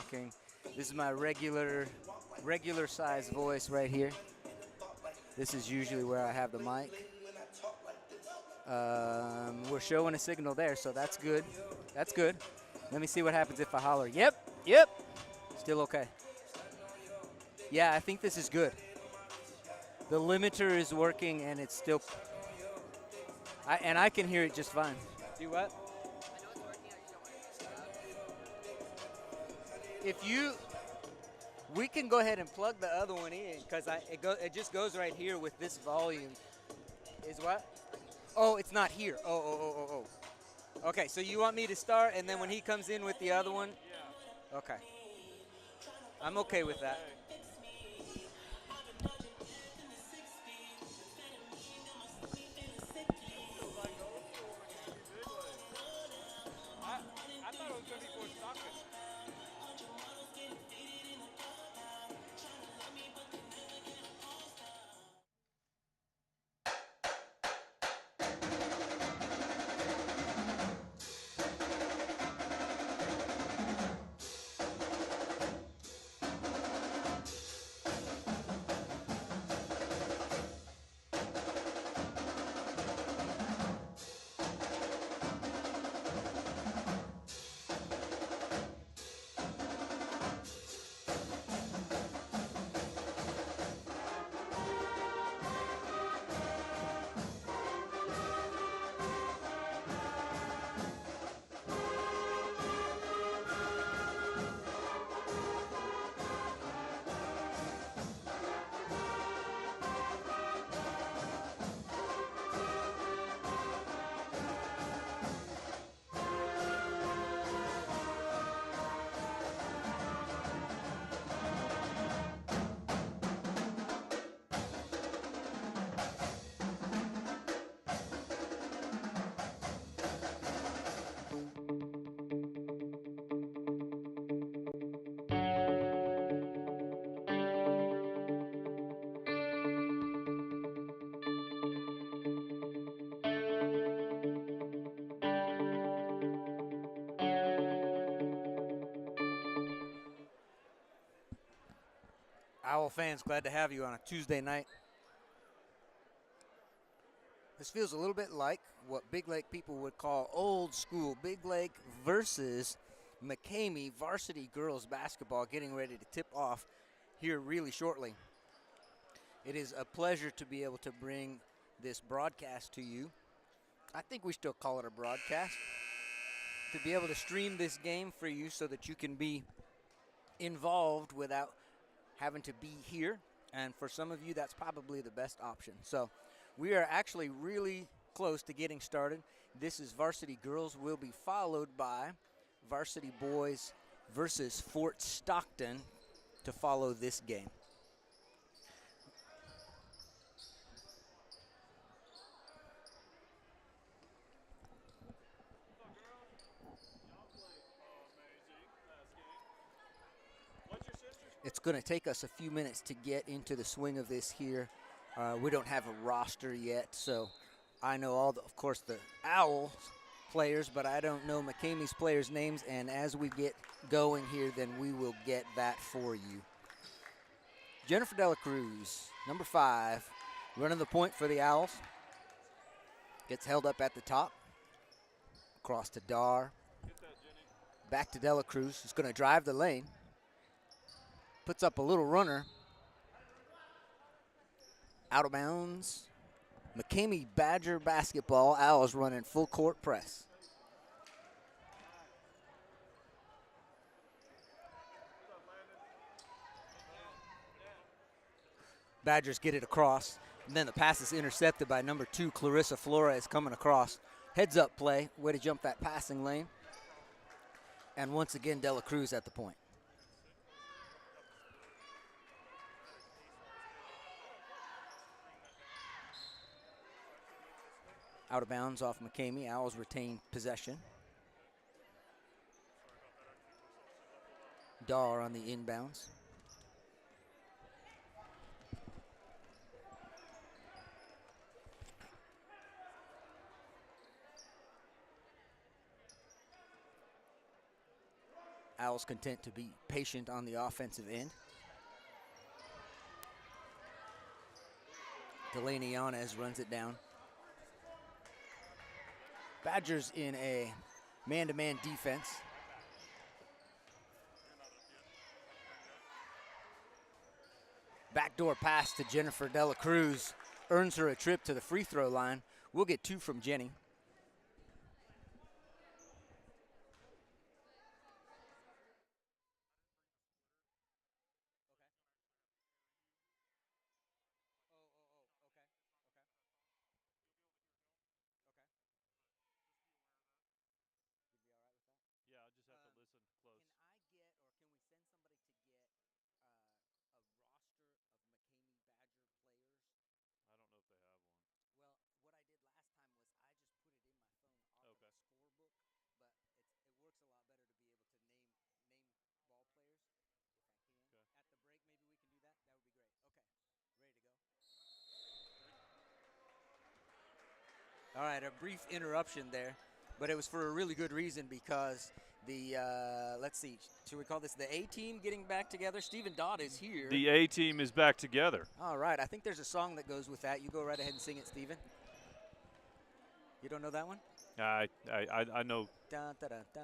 talking. This is my regular size voice right here. This is usually where I have the mic. We're showing a signal there, so that's good. That's good. Let me see what happens if I holler. Yep, yep. Still okay. Yeah, I think this is good. The limiter is working, and it's still. I can hear it just fine. Do what? We can go ahead and plug the other one in because it just goes right here with this volume. Is what? Oh, it's not here. Oh. Okay, so you want me to start, and then when he comes in with the other one? Yeah. Okay. I'm okay with that. I thought it was going to be for Stockton. Owl fans, glad to have you on a Tuesday night. This feels a little bit like what Big Lake people would call old school Big Lake versus McCamey varsity girls basketball getting ready to tip off here really shortly. It is a pleasure to be able to bring this broadcast to you. I think we still call it a broadcast. To be able to stream this game for you so that you can be involved without having to be here. And for some of you, that's probably the best option. So we are actually really close to getting started. This is varsity girls. Will be followed by varsity boys versus Fort Stockton to follow this game. It's going to take us a few minutes to get into the swing of this here. We don't have a roster yet, so I know of course, the Owls players, but I don't know McCamey's players' names, and as we get going here, then we will get that for you. Jennifer Dela Cruz, number 5, running the point for the Owls. Gets held up at the top. Across to Dar. Back to Dela Cruz, who's going to drive the lane. Puts up a little runner. Out of bounds. McCamey Badger basketball. Owls running full court press. Badgers get it across. And then the pass is intercepted by number 2, Clarissa Flores, coming across. Heads up play. Way to jump that passing lane. And once again, Dela Cruz at the point. Out of bounds off McCamey. Owls retain possession. Dar on the inbounds. Owls content to be patient on the offensive end. Delaney Yanez runs it down. Badgers in a man-to-man defense. Backdoor pass to Jennifer Dela Cruz earns her a trip to the free throw line. We'll get 2 from Jenny. Yeah, I'll just have to listen close. I don't know if they have one. Okay. Okay. All right, a brief interruption there, but it was for a really good reason because the, let's see, should we call this the A-team getting back together? Stephen Dodd is here. The A-team is back together. All right, I think there's a song that goes with that. You go right ahead and sing it, Stephen. You don't know that one? I know. Da, da, da, da,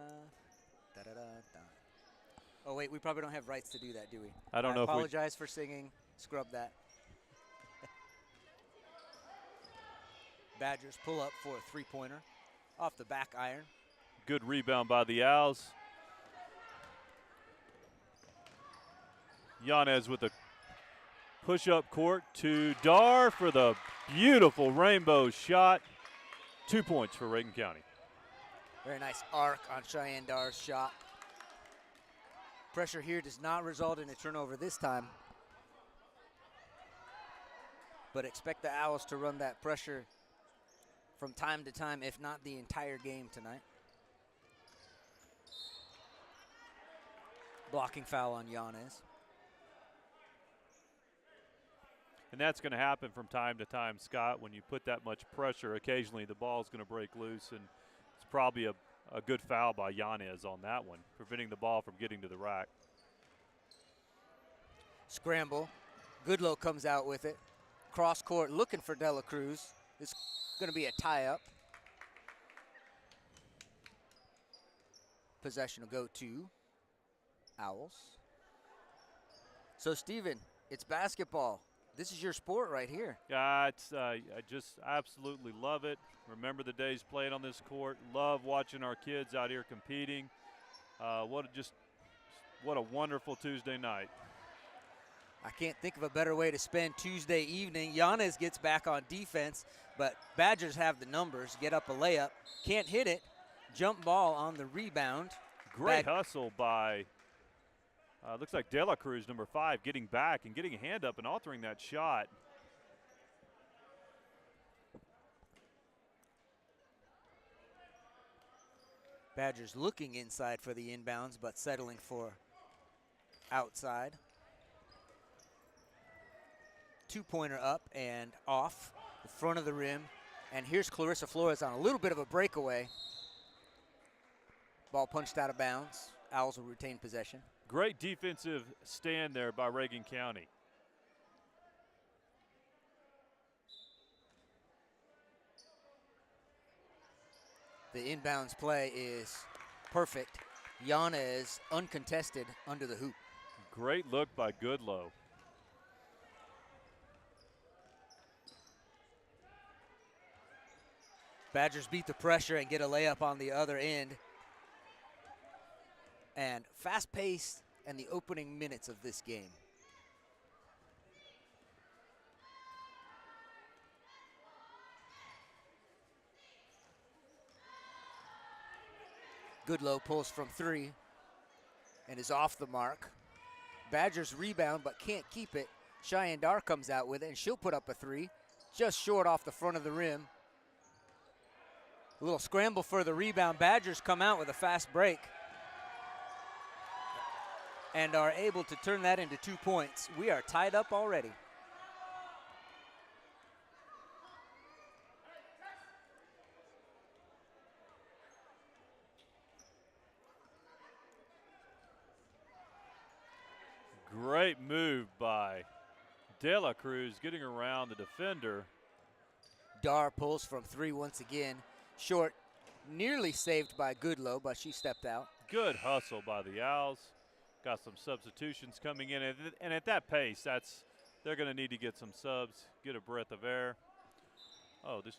da, da, da. Oh, wait, we probably don't have rights to do that, do we? I don't know if we. Apologize for singing. Scrub that. Badgers pull up for a three-pointer off the back iron. Good rebound by the Owls. Yanez with a push-up court to Dar for the beautiful rainbow shot. 2 points for Reagan County. Very nice arc on Cheyenne Dar's shot. Pressure here does not result in a turnover this time. But expect the Owls to run that pressure from time to time, if not the entire game tonight. Blocking foul on Yanez. And that's going to happen from time to time, Scott. When you put that much pressure, occasionally the ball's going to break loose, and it's probably a good foul by Yanez on that one, preventing the ball from getting to the rack. Scramble. Goodlow comes out with it. Cross court looking for Dela Cruz. It's going to be a tie-up. Possession will go to Owls. So, Steven, it's basketball. This is your sport right here. Yeah, I just absolutely love it. Remember the days playing on this court. Love watching our kids out here competing. What a wonderful Tuesday night. I can't think of a better way to spend Tuesday evening. Yanez gets back on defense, but Badgers have the numbers. Get up a layup. Can't hit it. Jump ball on the rebound. Great hustle by, looks like Dela Cruz, number 5, getting back and getting a hand up and altering that shot. Badgers looking inside for the inbounds, but settling for outside. Two-pointer up and off the front of the rim. And here's Clarissa Flores on a little bit of a breakaway. Ball punched out of bounds. Owls will retain possession. Great defensive stand there by Reagan County. The inbounds play is perfect. Yanez uncontested under the hoop. Great look by Goodlow. Badgers beat the pressure and get a layup on the other end. And fast-paced and the opening minutes of this game. Goodlow pulls from 3 and is off the mark. Badgers rebound but can't keep it. Cheyenne Dar comes out with it, and she'll put up a 3. Just short off the front of the rim. A little scramble for the rebound. Badgers come out with a fast break and are able to turn that into 2 points. We are tied up already. Great move by De La Cruz getting around the defender. Dar pulls from 3 once again. Short, nearly saved by Goodlow, but she stepped out. Good hustle by the Owls. Got some substitutions coming in, and at that pace, they're going to need to get some subs, get a breath of air. Oh, this.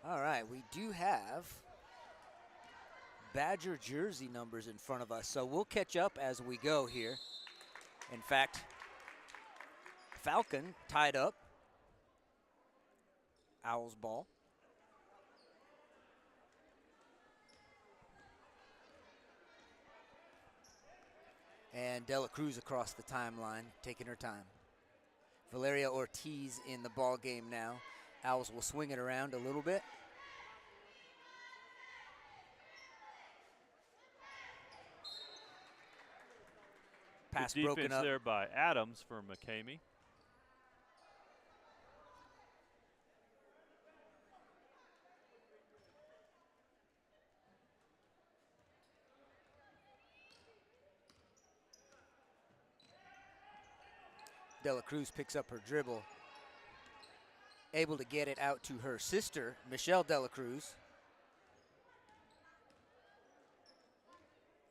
All right, we do have Badger jersey numbers in front of us, so we'll catch up as we go here. In fact, Falcon tied up. Owls ball. And De La Cruz across the timeline, taking her time. Valeria Ortiz in the ball game now. Owls will swing it around a little bit. Pass Good broken defense up. there by Adams for McCamey. De La Cruz picks up her dribble. Able to get it out to her sister, Michelle De La Cruz.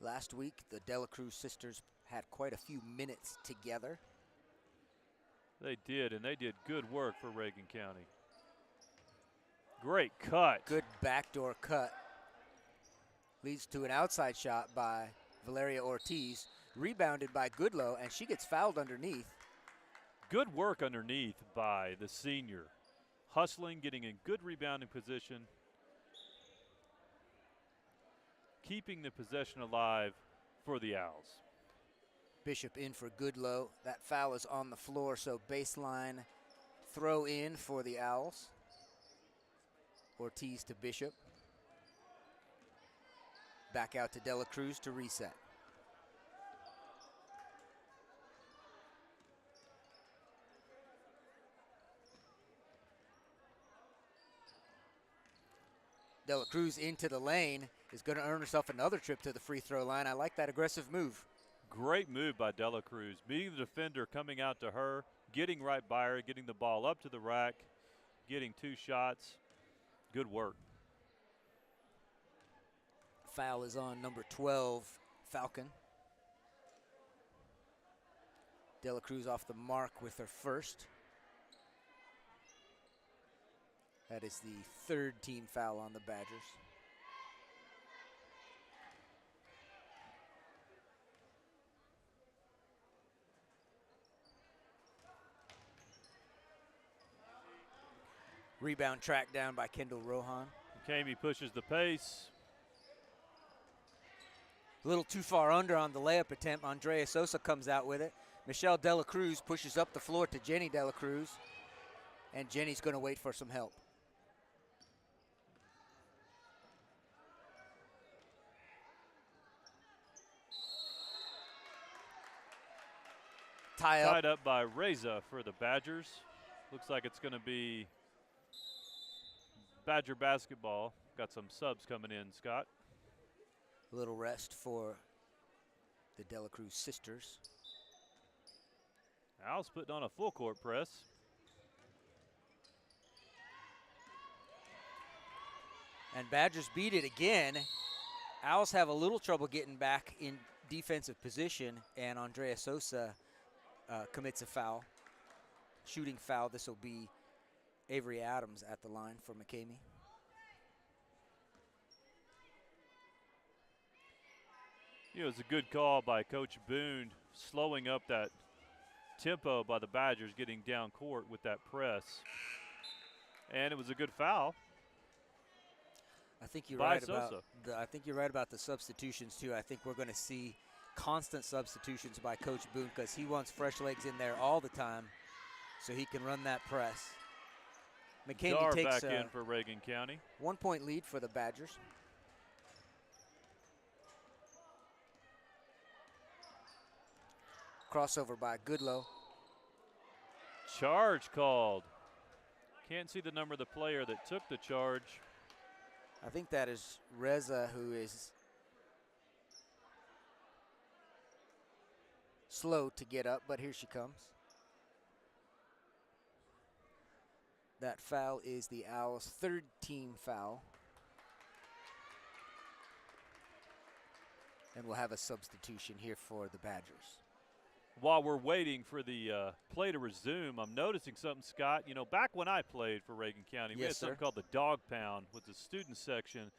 Last week, the De La Cruz sisters had quite a few minutes together. They did, and they did good work for Reagan County. Great cut. Good backdoor cut. Leads to an outside shot by Valeria Ortiz. Rebounded by Goodlow, and she gets fouled underneath. Good work underneath by the senior. Hustling, getting in good rebounding position. Keeping the possession alive for the Owls. Bishop in for Goodlow. That foul is on the floor, so baseline throw in for the Owls. Ortiz to Bishop. Back out to De La Cruz to reset. De La Cruz into the lane is going to earn herself another trip to the free throw line. I like that aggressive move. Great move by De La Cruz. Beating the defender, coming out to her, getting right by her, getting the ball up to the rack, getting 2 shots. Good work. Foul is on number 12, Falcon. De La Cruz off the mark with her first. That is the 3rd team foul on the Badgers. Rebound tracked down by Kendall Rohan. McCamey pushes the pace. A little too far under on the layup attempt. Andrea Sosa comes out with it. Michelle De La Cruz pushes up the floor to Jenny De La Cruz. And Jenny's going to wait for some help. Tied up by Reza for the Badgers. Looks like it's going to be Badger basketball. Got some subs coming in, Scott. A little rest for the De La Cruz sisters. Owls putting on a full court press. And Badgers beat it again. Owls have a little trouble getting back in defensive position, and Andrea Sosa commits a foul. Shooting foul. This will be Avery Adams at the line for McCamey. It was a good call by Coach Boone, slowing up that tempo by the Badgers, getting down court with that press. And it was a good foul. I think you're by right Sosa. about the substitutions too. I think we're going to see constant substitutions by Coach Boone because he wants fresh legs in there all the time so he can run that press. McCamey Dodd takes back in for Reagan County. 1-point lead for the Badgers. Crossover by Goodlow. Charge called. Can't see the number of the player that took the charge. I think that is Reza, who is slow to get up, but here she comes. That foul is the Owls' third team foul. And we'll have a substitution here for the Badgers. While we're waiting for the play to resume, I'm noticing something, Scott. You know, back when I played for Reagan County, we had something called the Dog Pound with the student section,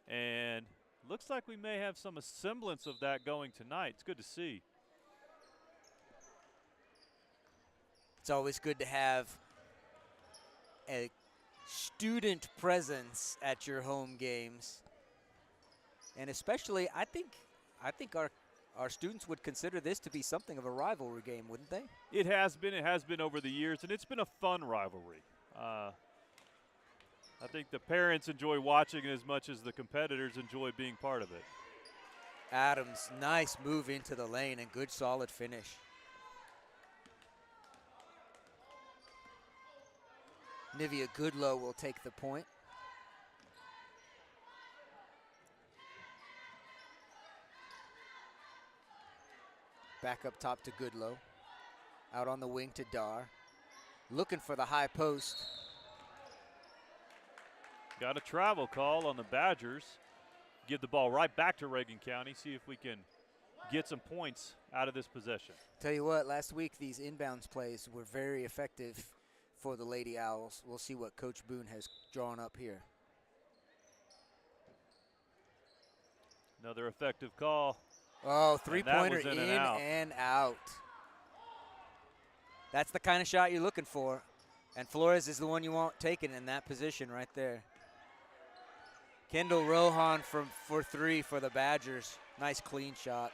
and looks like we may have some semblance of that going tonight. It's good to see. It's always good to have a student presence at your home games, and especially, I think our students would consider this to be something of a rivalry game, wouldn't they? It has been. It has been over the years, and it's been a fun rivalry. I think the parents enjoy watching it as much as the competitors enjoy being part of it. Adams, nice move into the lane and good solid finish. Nivea Goodlow will take the point. Back up top to Goodlow. Out on the wing to Dar. Looking for the high post. Got a travel call on the Badgers. Give the ball right back to Reagan County. See if we can get some points out of this possession. Tell you what, last week these inbounds plays were very effective for the Lady Owls. We'll see what Coach Boone has drawn up here. Another effective call. Oh, three-pointer in and out. That's the kind of shot you're looking for. And Flores is the one you want taken in that position right there. Kendall Rohan for three for the Badgers. Nice clean shot.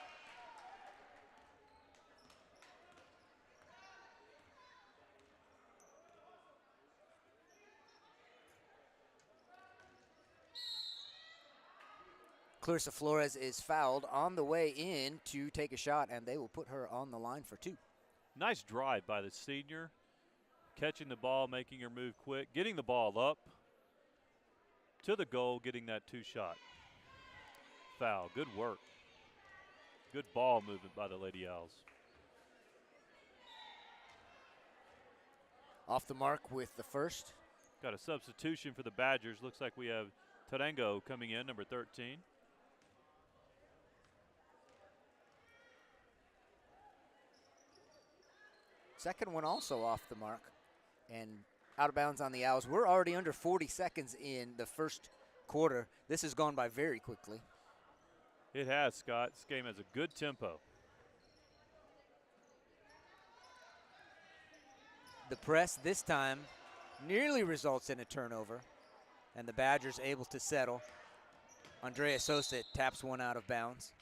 Clarissa Flores is fouled on the way in to take a shot, and they will put her on the line for two. Nice drive by the senior. Catching the ball, making her move quick, getting the ball up to the goal, getting that two-shot. Foul, good work. Good ball movement by the Lady Owls. Off the mark with the first. Got a substitution for the Badgers. Looks like we have Tarango coming in, number 13. Second one also off the mark and out of bounds on the Owls. We're already under 40 seconds in the first quarter. This has gone by very quickly. It has, Scott. This game has a good tempo. The press this time nearly results in a turnover, and the Badgers able to settle. Andrea Sosa taps one out of bounds.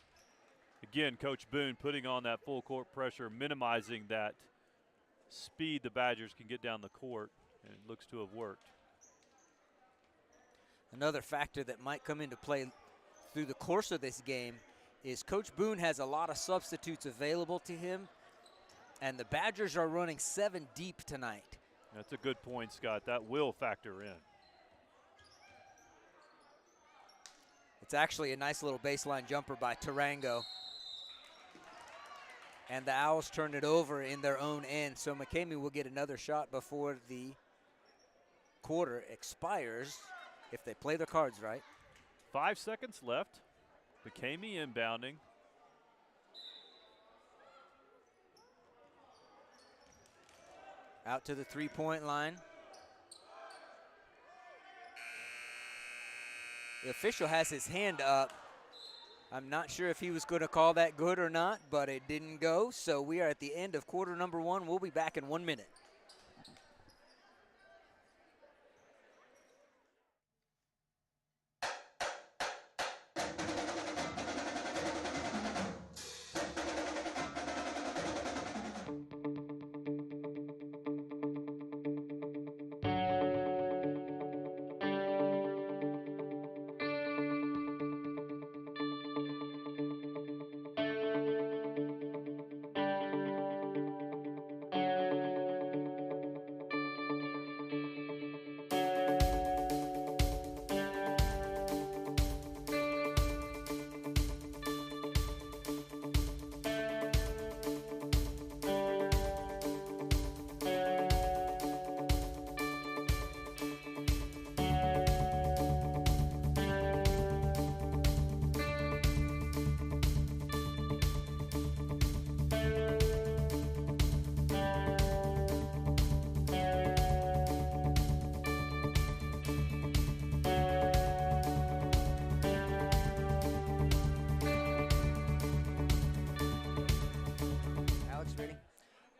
Again, Coach Boone putting on that full court pressure, minimizing that speed the Badgers can get down the court, and it looks to have worked. Another factor that might come into play through the course of this game is Coach Boone has a lot of substitutes available to him, and the Badgers are running 7 deep tonight. That's a good point, Scott. That will factor in. It's actually a nice little baseline jumper by Tarango. And the Owls turn it over in their own end. So McCamey will get another shot before the quarter expires if they play their cards right. 5 seconds left. McCamey inbounding. Out to the three-point line. The official has his hand up. I'm not sure if he was going to call that good or not, but it didn't go. So we are at the end of quarter number 1. We'll be back in 1 minute.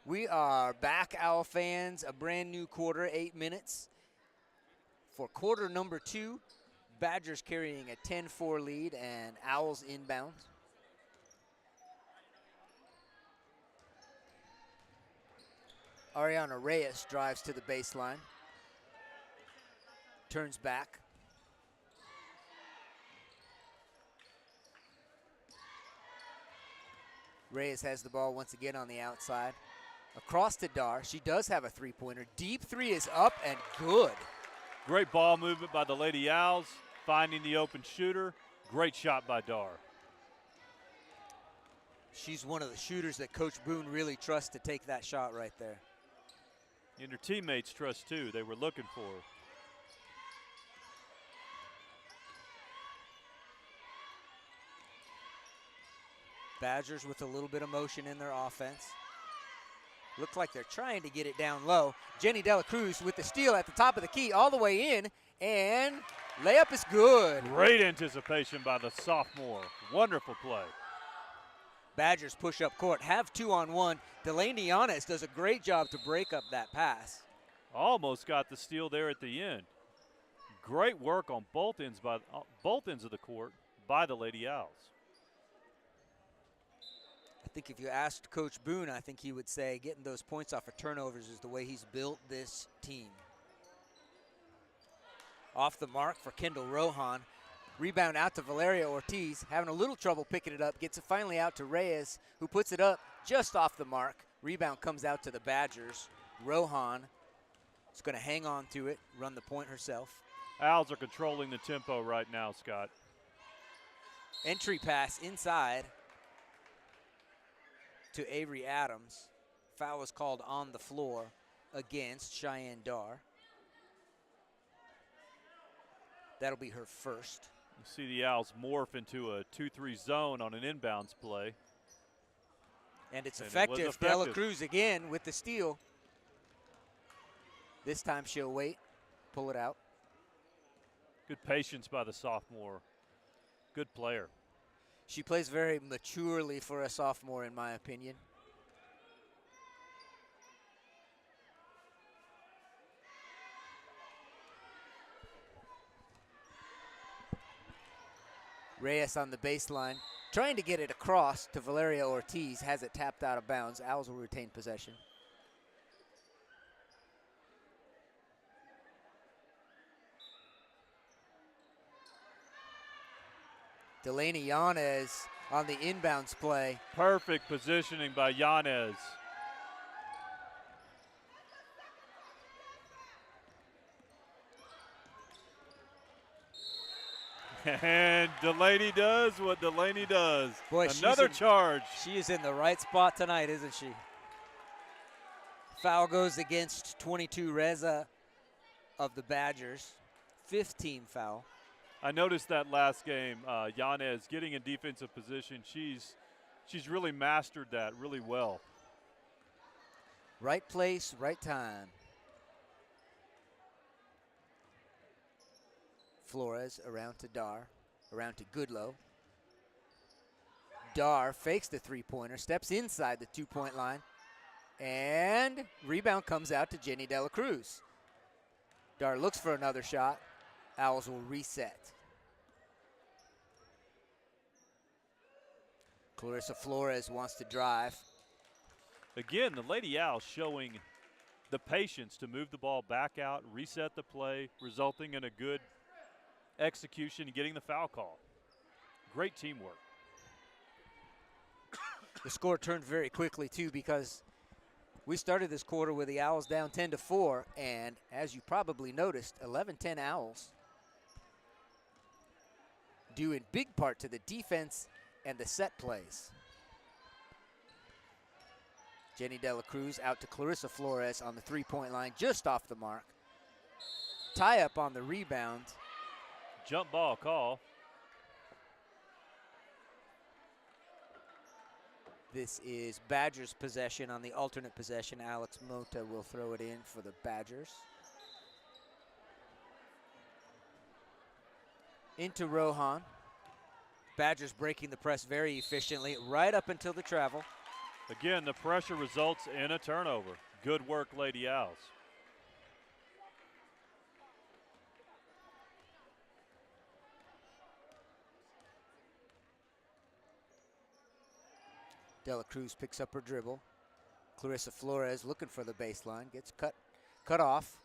We are back, Owl fans. A brand new quarter, 8 minutes. For quarter number 2, Badgers carrying a 10-4 lead and Owls inbound. Ariana Reyes drives to the baseline. Turns back. Reyes has the ball once again on the outside. Across to Dar. She does have a three-pointer. Deep three is up and good. Great ball movement by the Lady Owls, finding the open shooter. Great shot by Dar. She's one of the shooters that Coach Boone really trusts to take that shot right there. And her teammates trust too. They were looking for her. Badgers with a little bit of motion in their offense. Looks like they're trying to get it down low. Jenny Dela Cruz with the steal at the top of the key all the way in, and layup is good. Great anticipation by the sophomore. Wonderful play. Badgers push up court, have 2-on-1. Delaney Yanez does a great job to break up that pass. Almost got the steal there at the end. Great work on both ends of the court by the Lady Owls. I think if you asked Coach Boone, I think he would say getting those points off of turnovers is the way he's built this team. Off the mark for Kendall Rohan. Rebound out to Valeria Ortiz, having a little trouble picking it up. Gets it finally out to Reyes, who puts it up just off the mark. Rebound comes out to the Badgers. Rohan is going to hang on to it, run the point herself. Owls are controlling the tempo right now, Scott. Entry pass inside to Avery Adams. Foul was called on the floor against Cheyenne Dar. That'll be her first. You see the Owls morph into a 2-3 zone on an inbounds play. And it's effective. Dela Cruz again with the steal. This time she'll wait, pull it out. Good patience by the sophomore. Good player. She plays very maturely for a sophomore, in my opinion. Reyes on the baseline, trying to get it across to Valeria Ortiz, has it tapped out of bounds. Owls will retain possession. Delaney Yanez on the inbounds play. Perfect positioning by Yanez. And Delaney does what Delaney does. Boy, another charge. She is in the right spot tonight, isn't she? Foul goes against 22 Reza of the Badgers. 15 foul. I noticed that last game, Yanez getting in defensive position. She's really mastered that really well. Right place, right time. Flores around to Dar, around to Goodlow. Dar fakes the three-pointer, steps inside the two-point line, and rebound comes out to Jenny Dela Cruz. Dar looks for another shot. Owls will reset. Clarissa Flores wants to drive. Again, the Lady Owls showing the patience to move the ball back out, reset the play, resulting in a good execution, getting the foul call. Great teamwork. The score turned very quickly, too, because we started this quarter with the Owls down 10-4, and as you probably noticed, 11-10 Owls, due in big part to the defense and the set plays. Jenny Dela Cruz out to Clarissa Flores on the three-point line, just off the mark. Tie up on the rebound. Jump ball call. This is Badgers possession. On the alternate possession, Alex Mota will throw it in for the Badgers. Into Rohan. Badgers breaking the press very efficiently right up until the travel. Again, the pressure results in a turnover. Good work, Lady Owls. Dela Cruz picks up her dribble. Clarissa Flores looking for the baseline, gets cut off.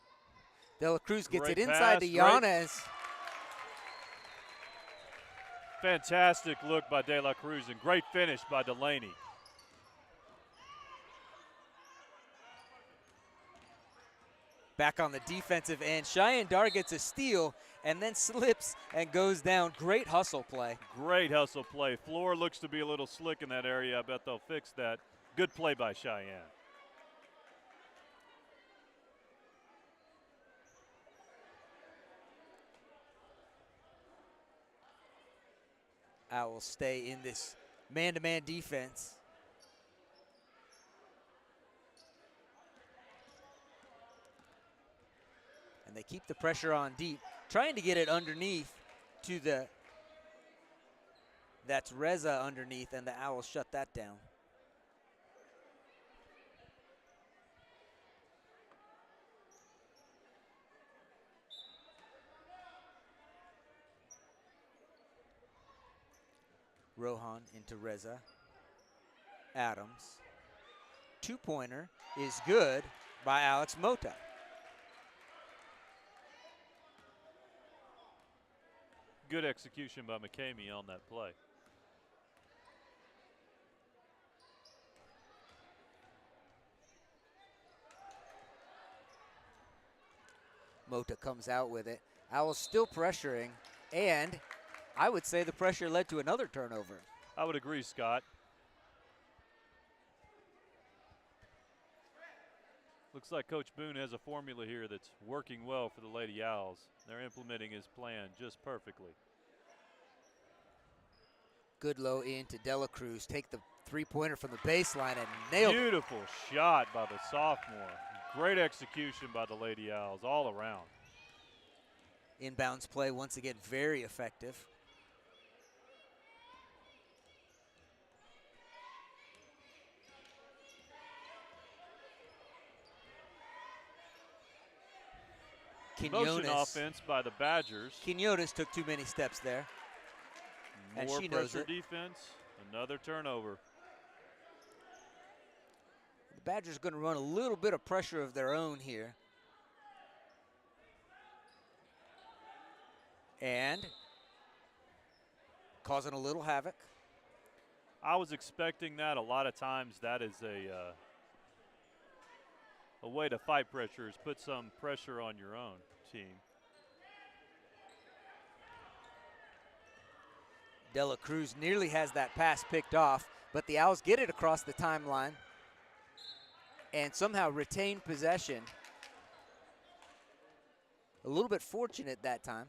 Dela Cruz gets Great it inside pass, to Yanez. Fantastic look by De La Cruz and great finish by Delaney. Back on the defensive end, Cheyenne Dar gets a steal and then slips and goes down. Great hustle play. Great hustle play. Floor looks to be a little slick in that area. I bet they'll fix that. Good play by Cheyenne. Owls stay in this man-to-man defense. And they keep the pressure on deep, trying to get it underneath to that's Reza underneath, and the Owls shut that down. Rohan into Reza. Adams. Two-pointer is good by Alex Mota. Good execution by McCamey on that play. Mota comes out with it. Owls still pressuring, and I would say the pressure led to another turnover. I would agree, Scott. Looks like Coach Boone has a formula here that's working well for the Lady Owls. They're implementing his plan just perfectly. Good low in to Dela Cruz. Take the three-pointer from the baseline and nail it. Beautiful shot by the sophomore. Great execution by the Lady Owls all around. Inbounds play, once again, very effective. Motion offense by the Badgers. Quinones took too many steps there. More pressure defense, another turnover. The Badgers are going to run a little bit of pressure of their own here. And causing a little havoc. I was expecting that. A lot of times that is a way to fight pressure is put some pressure on your own team. Dela Cruz nearly has that pass picked off, but the Owls get it across the timeline and somehow retain possession. A little bit fortunate that time.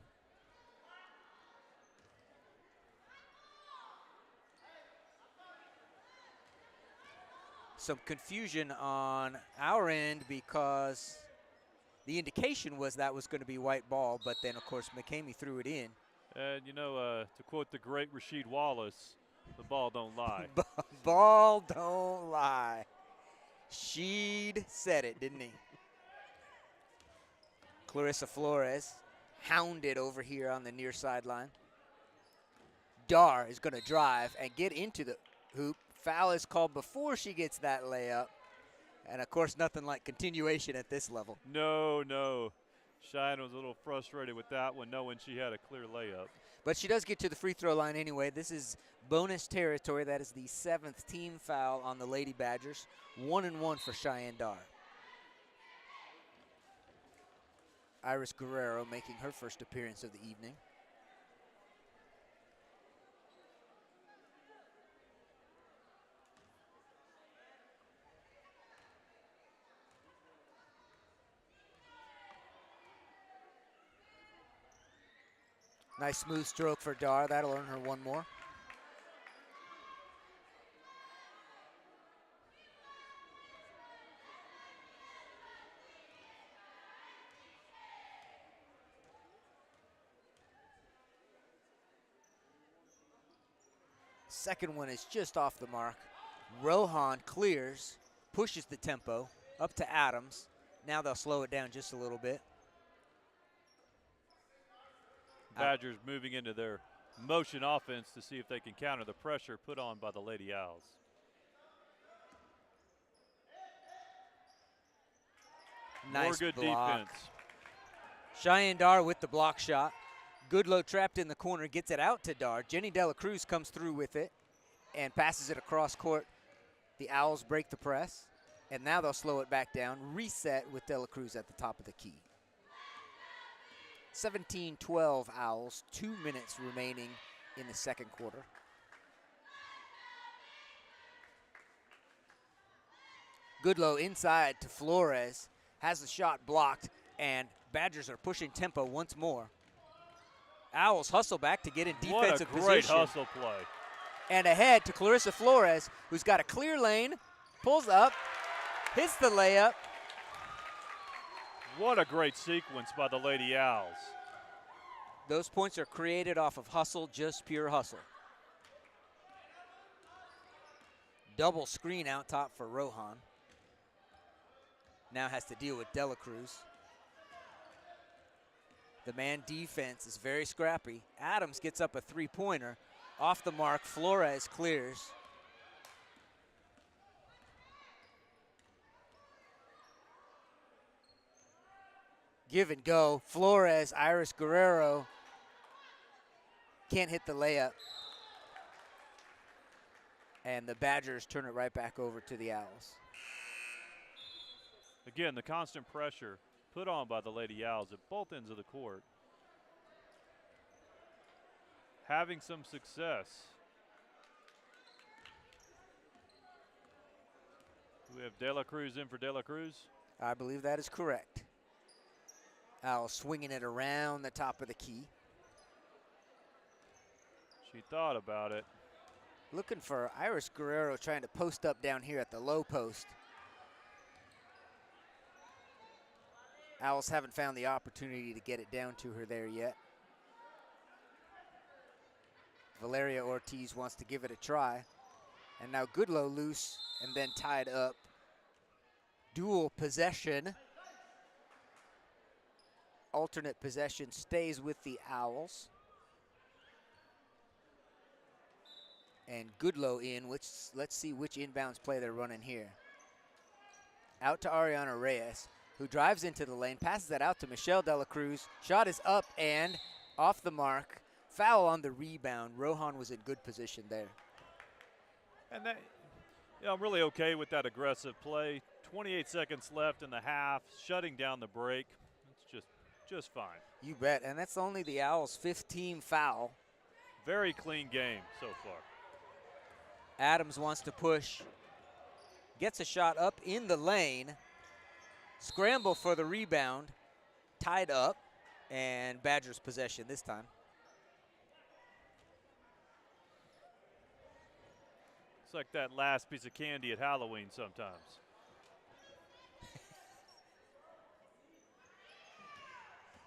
Some confusion on our end because the indication was that was going to be white ball, but then, of course, McCamey threw it in. And, you know, to quote the great Rasheed Wallace, the ball don't lie. Ball don't lie. Sheed said it, didn't he? Clarissa Flores hounded over here on the near sideline. Dar is going to drive and get into the hoop. Foul is called before she gets that layup. And, of course, nothing like continuation at this level. No. Cheyenne was a little frustrated with that one, knowing she had a clear layup. But she does get to the free throw line anyway. This is bonus territory. That is the 7th team foul on the Lady Badgers. 1-1 for Cheyenne Dar. Iris Guerrero making her first appearance of the evening. Nice smooth stroke for Dar. That'll earn her one more. Second one is just off the mark. Rohan clears, pushes the tempo up to Adams. Now they'll slow it down just a little bit. Badgers moving into their motion offense to see if they can counter the pressure put on by the Lady Owls. Nice More good block. defense. Cheyenne Dar with the block shot. Goodlow trapped in the corner, gets it out to Dar. Jenny Dela Cruz comes through with it and passes it across court. The Owls break the press, and now they'll slow it back down. Reset with Dela Cruz at the top of the key. 17-12 Owls, 2 minutes remaining in the second quarter. Goodlow inside to Flores, has the shot blocked, and Badgers are pushing tempo once more. Owls hustle back to get in defensive position. What a great hustle play. And ahead to Clarissa Flores, who's got a clear lane, pulls up, hits the layup. What a great sequence by the Lady Owls. Those points are created off of hustle, just pure hustle. Double screen out top for Rohan. Now has to deal with Dela Cruz. The man defense is very scrappy. Adams gets up a three-pointer. Off the mark, Flores clears. Give and go. Flores, Iris Guerrero can't hit the layup. And the Badgers turn it right back over to the Owls. Again, the constant pressure put on by the Lady Owls at both ends of the court. Having some success. We have De La Cruz in for De La Cruz. I believe that is correct. Owls swinging it around the top of the key. She thought about it. Looking for Iris Guerrero trying to post up down here at the low post. Owls haven't found the opportunity to get it down to her there yet. Valeria Ortiz wants to give it a try. And now Goodlow loose and then tied up. Dual possession. Alternate possession stays with the Owls. And Goodlow in, which let's see which inbounds play they're running here. Out to Ariana Reyes, who drives into the lane, passes that out to Michelle De La Cruz. Shot is up and off the mark. Foul on the rebound. Rohan was in good position there. And that, I'm really okay with that aggressive play. 28 seconds left in the half, shutting down the break. It's just fine. You bet, and that's only the Owls' 15th foul. Very clean game so far. Adams wants to push. Gets a shot up in the lane. Scramble for the rebound. Tied up, and Badgers possession this time. It's like that last piece of candy at Halloween sometimes.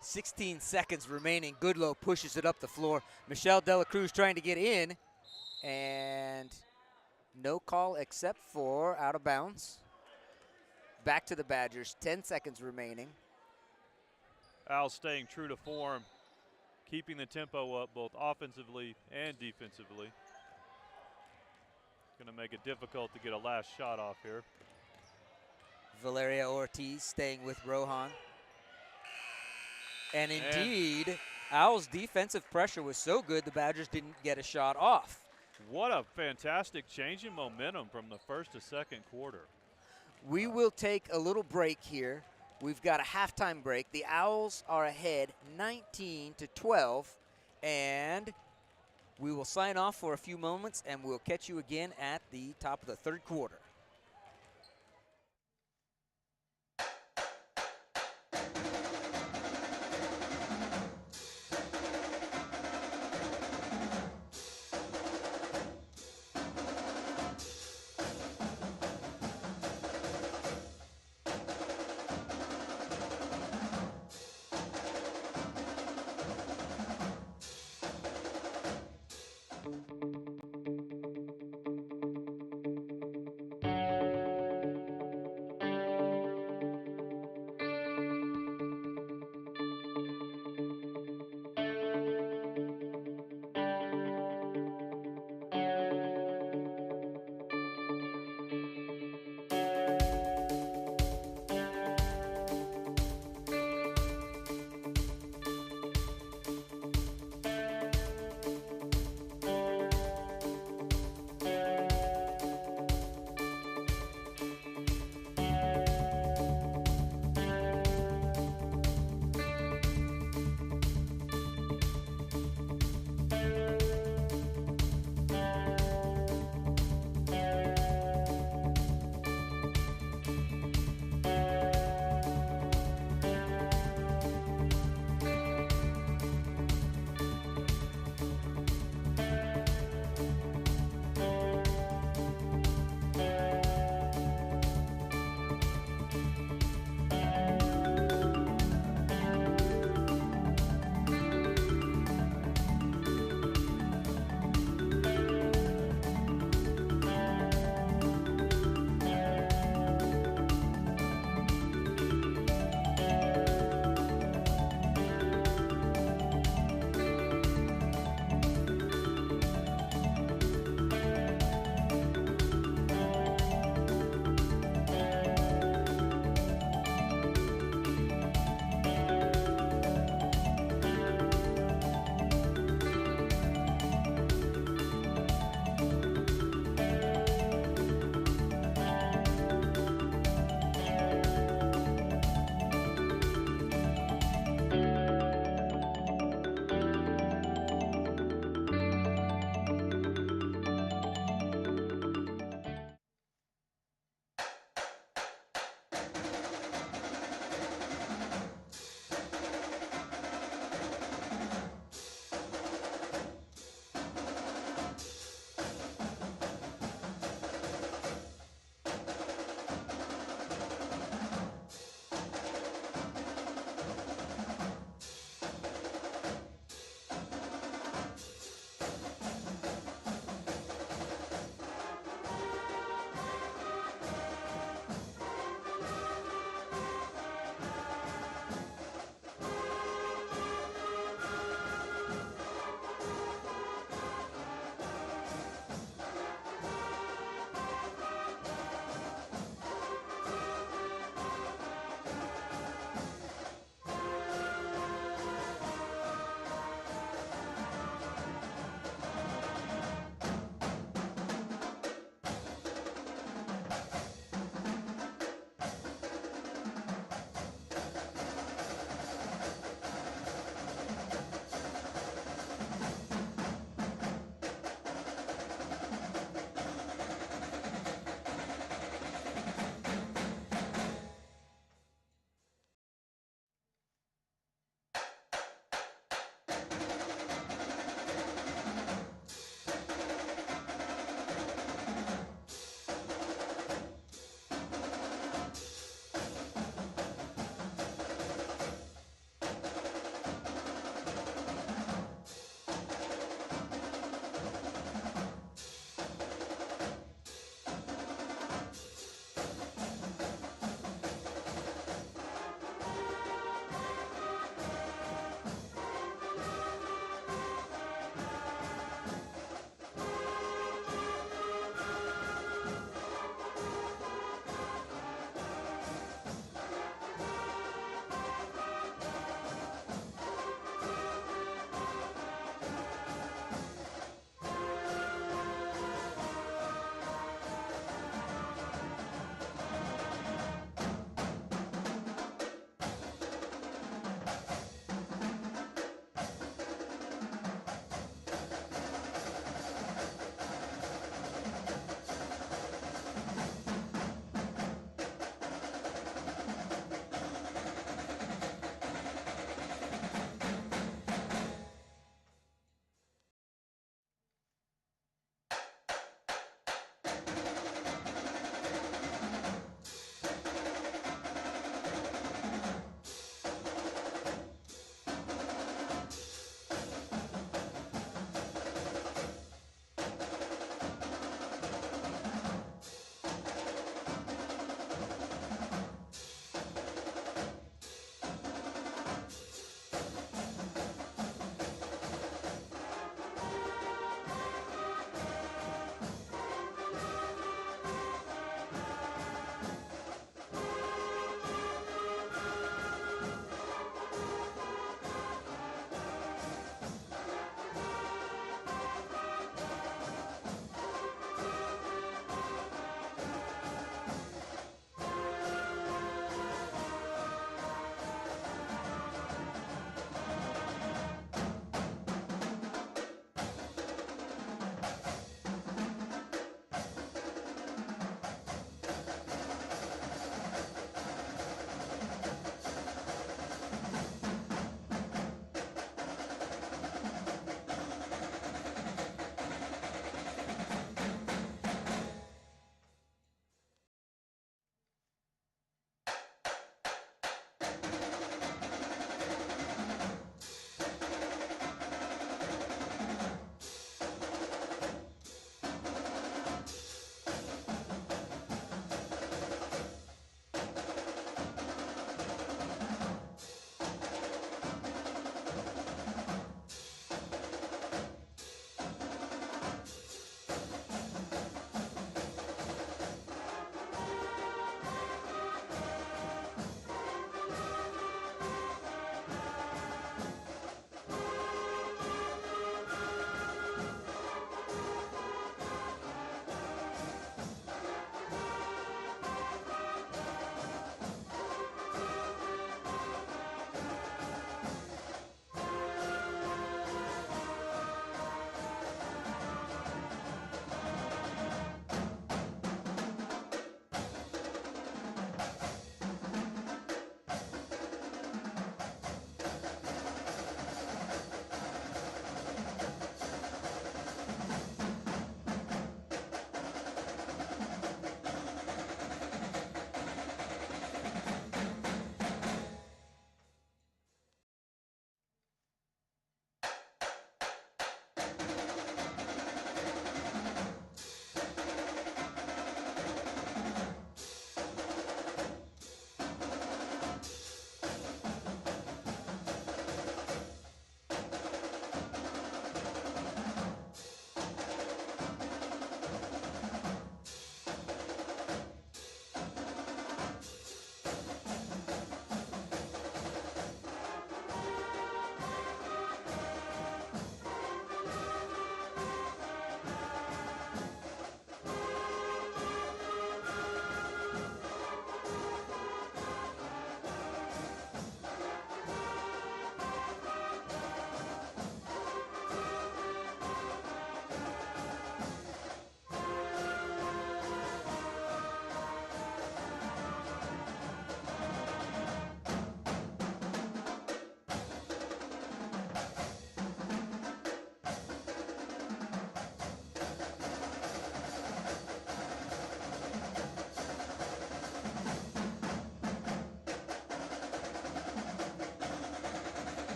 16 seconds remaining. Goodlow pushes it up the floor. Michelle De La Cruz trying to get in, and no call except for out of bounds. Back to the Badgers, 10 seconds remaining. Owls staying true to form, keeping the tempo up both offensively and defensively. Going to make it difficult to get a last shot off here. Valeria Ortiz staying with Rohan. And indeed, Owls' defensive pressure was so good the Badgers didn't get a shot off. What a fantastic change in momentum from the first to second quarter. We will take a little break here. We've got a halftime break. The Owls are ahead 19-12, and we will sign off for a few moments, and we'll catch you again at the top of the third quarter.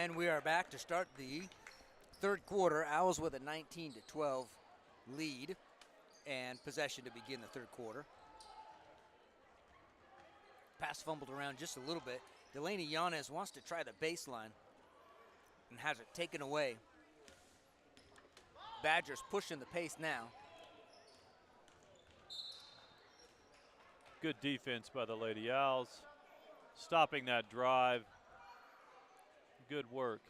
And we are back to start the third quarter. Owls with a 19-12 lead and possession to begin the third quarter. Pass fumbled around just a little bit. Delaney Yanez wants to try the baseline and has it taken away. Badgers pushing the pace now. Good defense by the Lady Owls. Stopping that drive. Good work.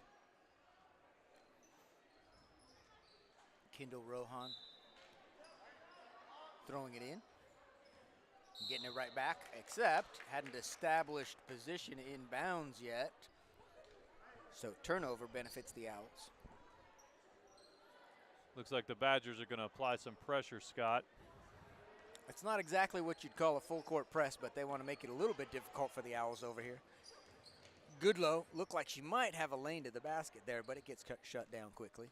Kendall Rohan throwing it in. Getting it right back, except hadn't established position in bounds yet. So turnover benefits the Owls. Looks like the Badgers are going to apply some pressure, Scott. It's not exactly what you'd call a full court press, but they want to make it a little bit difficult for the Owls over here. Goodlow looked like she might have a lane to the basket there, but it gets shut down quickly.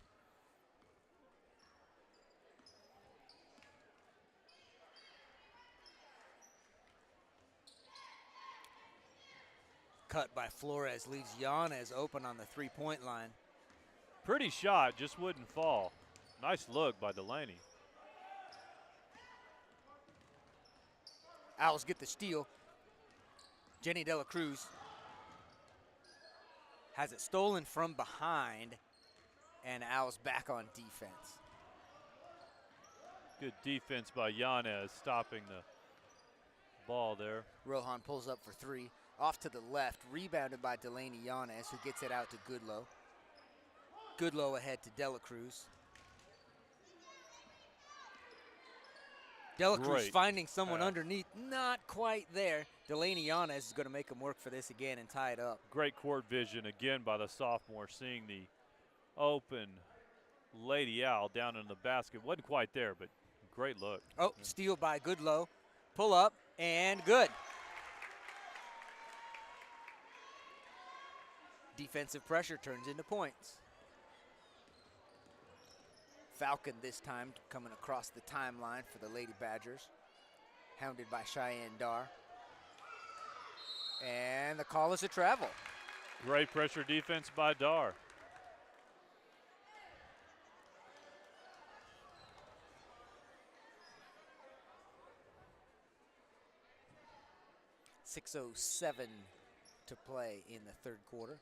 Cut by Flores leaves Yanez open on the three-point line. Pretty shot, just wouldn't fall. Nice look by Delaney. Owls get the steal. Jenny De La Cruz has it stolen from behind, and Owls back on defense. Good defense by Yanez, stopping the ball there. Rohan pulls up for three. Off to the left, rebounded by Delaney Yanez, who gets it out to Goodlow. Goodlow ahead to De La Cruz. De La Cruz finding someone underneath, not quite there. Delaney Yanez is going to make him work for this again and tie it up. Great court vision again by the sophomore, seeing the open Lady Owl down in the basket. Wasn't quite there, but great look. Oh, steal by Goodlow. Pull up, and good. Defensive pressure turns into points. Falcon this time coming across the timeline for the Lady Badgers. Hounded by Cheyenne Dar. And the call is a travel. Great pressure defense by Dar. .607 to play in the third quarter.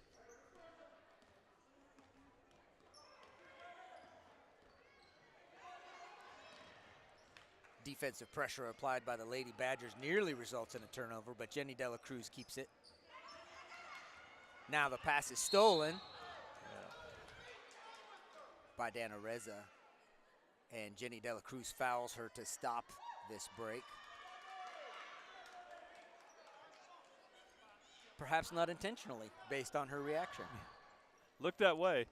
Defensive pressure applied by the Lady Badgers nearly results in a turnover, but Jenny De La Cruz keeps it. Now the pass is stolen by Dana Reza, and Jenny De La Cruz fouls her to stop this break. Perhaps not intentionally, based on her reaction. Looked that way.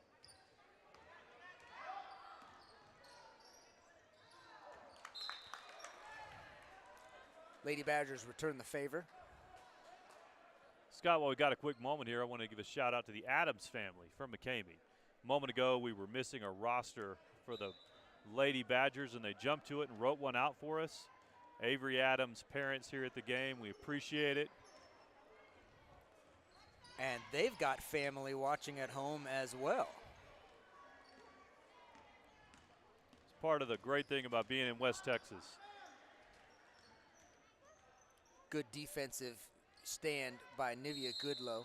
Lady Badgers return the favor. Scott, while we got a quick moment here, I want to give a shout out to the Adams family from McCamey. A moment ago, we were missing a roster for the Lady Badgers, and they jumped to it and wrote one out for us. Avery Adams' parents here at the game, we appreciate it. And they've got family watching at home as well. It's part of the great thing about being in West Texas. Good defensive stand by Nivea Goodlow.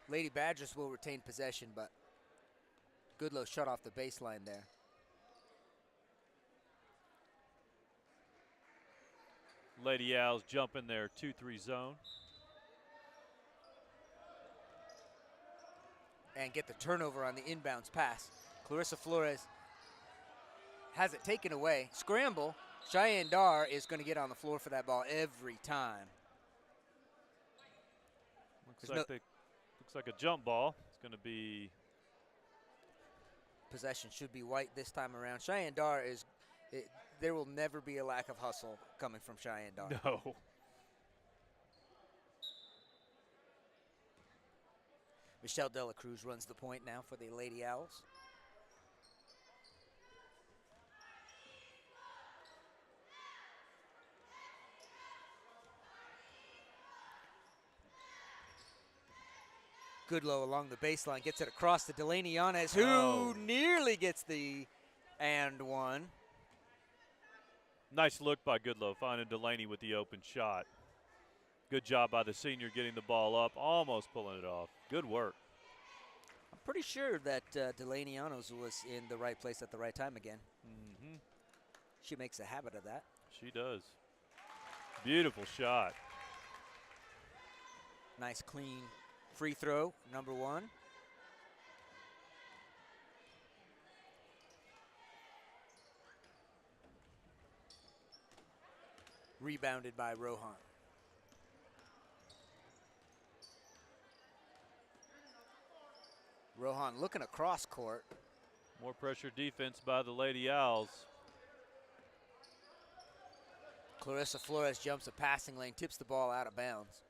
Lady Badgers will retain possession, but Goodlow shut off the baseline there. Lady Owls jump in their 2-3 zone. And get the turnover on the inbounds pass. Clarissa Flores has it taken away. Scramble. Cheyenne Dar is going to get on the floor for that ball every time. Looks like a jump ball. It's going to be. Possession should be white this time around. Cheyenne Dar is. There will never be a lack of hustle coming from Cheyenne Dar. No. Michelle De La Cruz runs the point now for the Lady Owls. Goodlow along the baseline gets it across to Delaney Yanez, who nearly gets the and one. Nice look by Goodlow, finding Delaney with the open shot. Good job by the senior getting the ball up, almost pulling it off. Good work. I'm pretty sure that Delaney Yanez was in the right place at the right time again. Mm-hmm. She makes a habit of that. She does. Beautiful shot. Nice, clean free throw, number one. Rebounded by Rohan. Rohan looking across court. More pressure defense by the Lady Owls. Clarissa Flores jumps a passing lane, tips the ball out of bounds.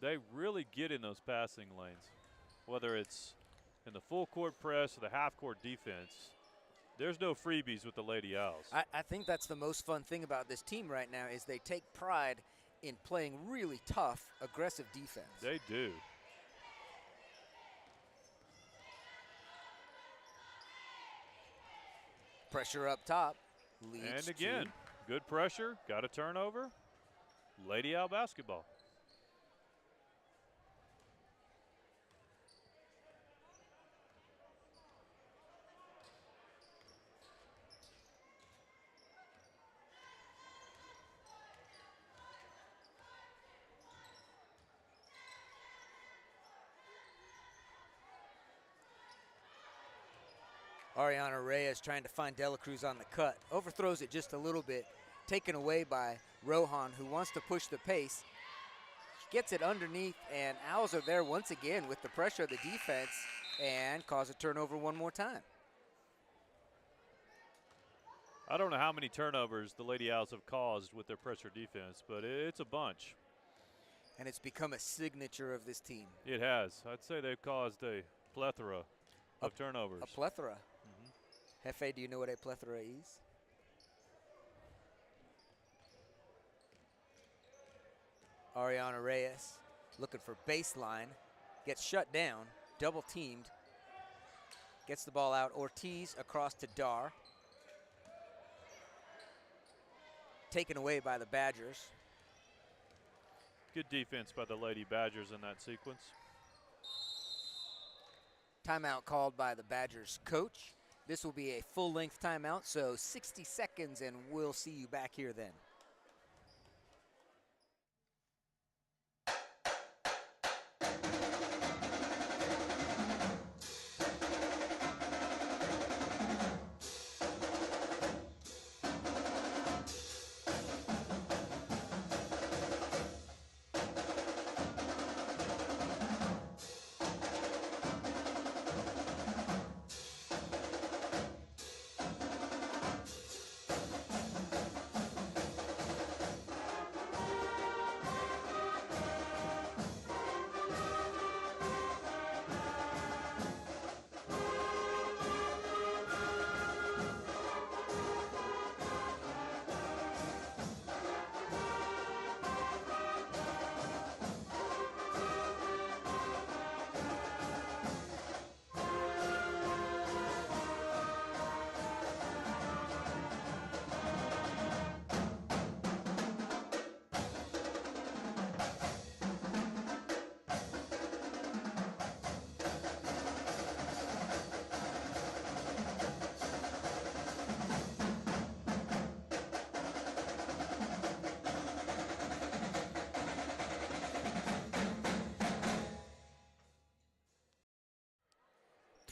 They really get in those passing lanes, whether it's in the full court press or the half court defense. There's no freebies with the Lady Owls. I think that's the most fun thing about this team right now is they take pride in playing really tough, aggressive defense. They do. Pressure up top. And again, good pressure, got a turnover. Lady Owl basketball. Ariana Reyes trying to find Dela Cruz on the cut. Overthrows it just a little bit. Taken away by Rohan, who wants to push the pace. She gets it underneath, and Owls are there once again with the pressure of the defense and cause a turnover one more time. I don't know how many turnovers the Lady Owls have caused with their pressure defense, but it's a bunch. And it's become a signature of this team. It has. I'd say they've caused a plethora of turnovers. A plethora. Hefe, do you know what a plethora is? Ariana Reyes looking for baseline. Gets shut down. Double teamed. Gets the ball out. Ortiz across to Dar. Taken away by the Badgers. Good defense by the Lady Badgers in that sequence. Timeout called by the Badgers coach. This will be a full-length timeout, so 60 seconds, and we'll see you back here then.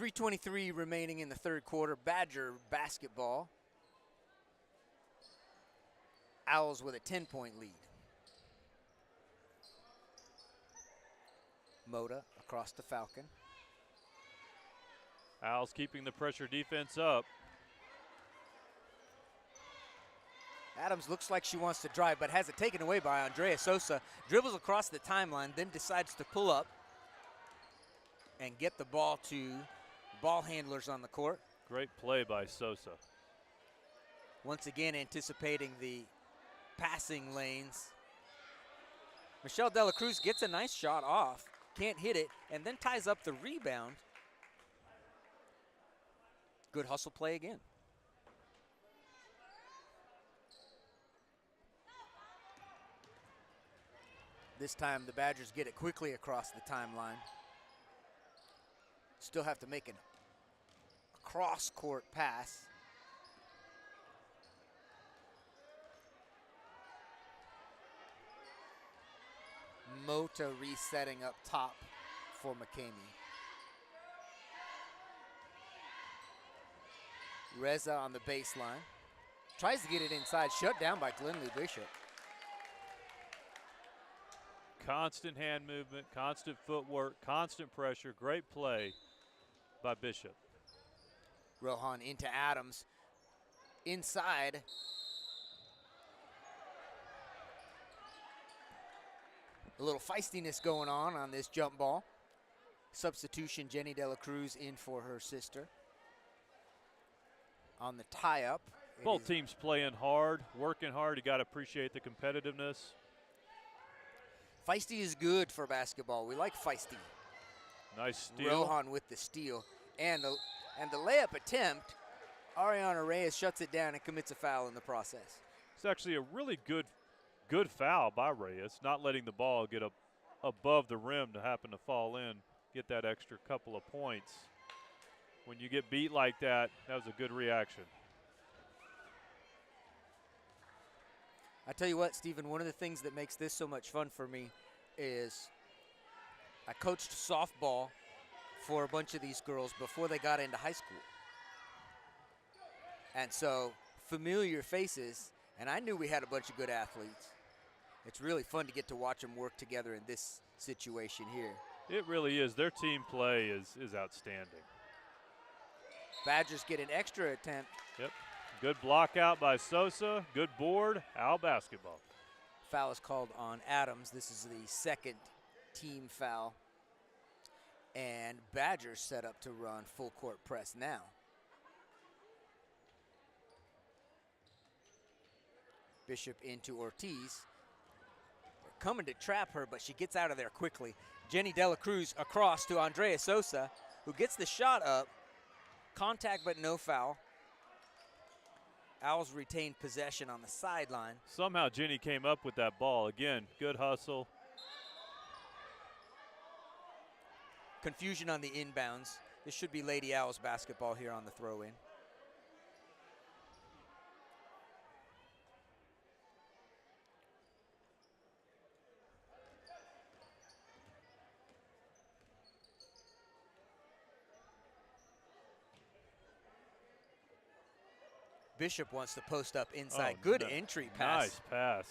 .323 remaining in the third quarter. Badger basketball. Owls with a 10-point lead. Moda across to Falcon. Owls keeping the pressure defense up. Adams looks like she wants to drive, but has it taken away by Andrea Sosa. Dribbles across the timeline, then decides to pull up and get the ball to ball handlers on the court. Great play by Sosa. Once again anticipating the passing lanes. Michelle De La Cruz gets a nice shot off, can't hit it, and then ties up the rebound. Good hustle play again. This time the Badgers get it quickly across the timeline. Still have to make a cross-court pass. Mota resetting up top for McCamey. Reza on the baseline. Tries to get it inside, shut down by Glenlee Bishop. Constant hand movement, constant footwork, constant pressure. Great play by Bishop. Rohan into Adams. Inside. A little feistiness going on this jump ball. Substitution, Jenny De La Cruz in for her sister. On the tie-up. Both teams playing hard, working hard. You got to appreciate the competitiveness. Feisty is good for basketball. We like feisty. Nice steal. Rohan with the steal. And the layup attempt, Ariana Reyes shuts it down and commits a foul in the process. It's actually a really good foul by Reyes, not letting the ball get up above the rim to happen to fall in, get that extra couple of points. When you get beat like that, that was a good reaction. I tell you what, Stephen, one of the things that makes this so much fun for me is I coached softball for a bunch of these girls before they got into high school. And so familiar faces, and I knew we had a bunch of good athletes. It's really fun to get to watch them work together in this situation here. It really is. Their team play is outstanding. Badgers get an extra attempt. Yep. Good block out by Sosa. Good board. Owl basketball. Foul is called on Adams. This is the second team foul. And Badgers set up to run full court press now. Bishop into Ortiz. They're coming to trap her, but she gets out of there quickly. Jenny De La Cruz across to Andrea Sosa, who gets the shot up. Contact but no foul. Owls retained possession on the sideline. Somehow Jenny came up with that ball. Again, good hustle. Confusion on the inbounds. This should be Lady Owls basketball here on the throw-in. Bishop wants to post up inside. Good entry pass. Nice pass.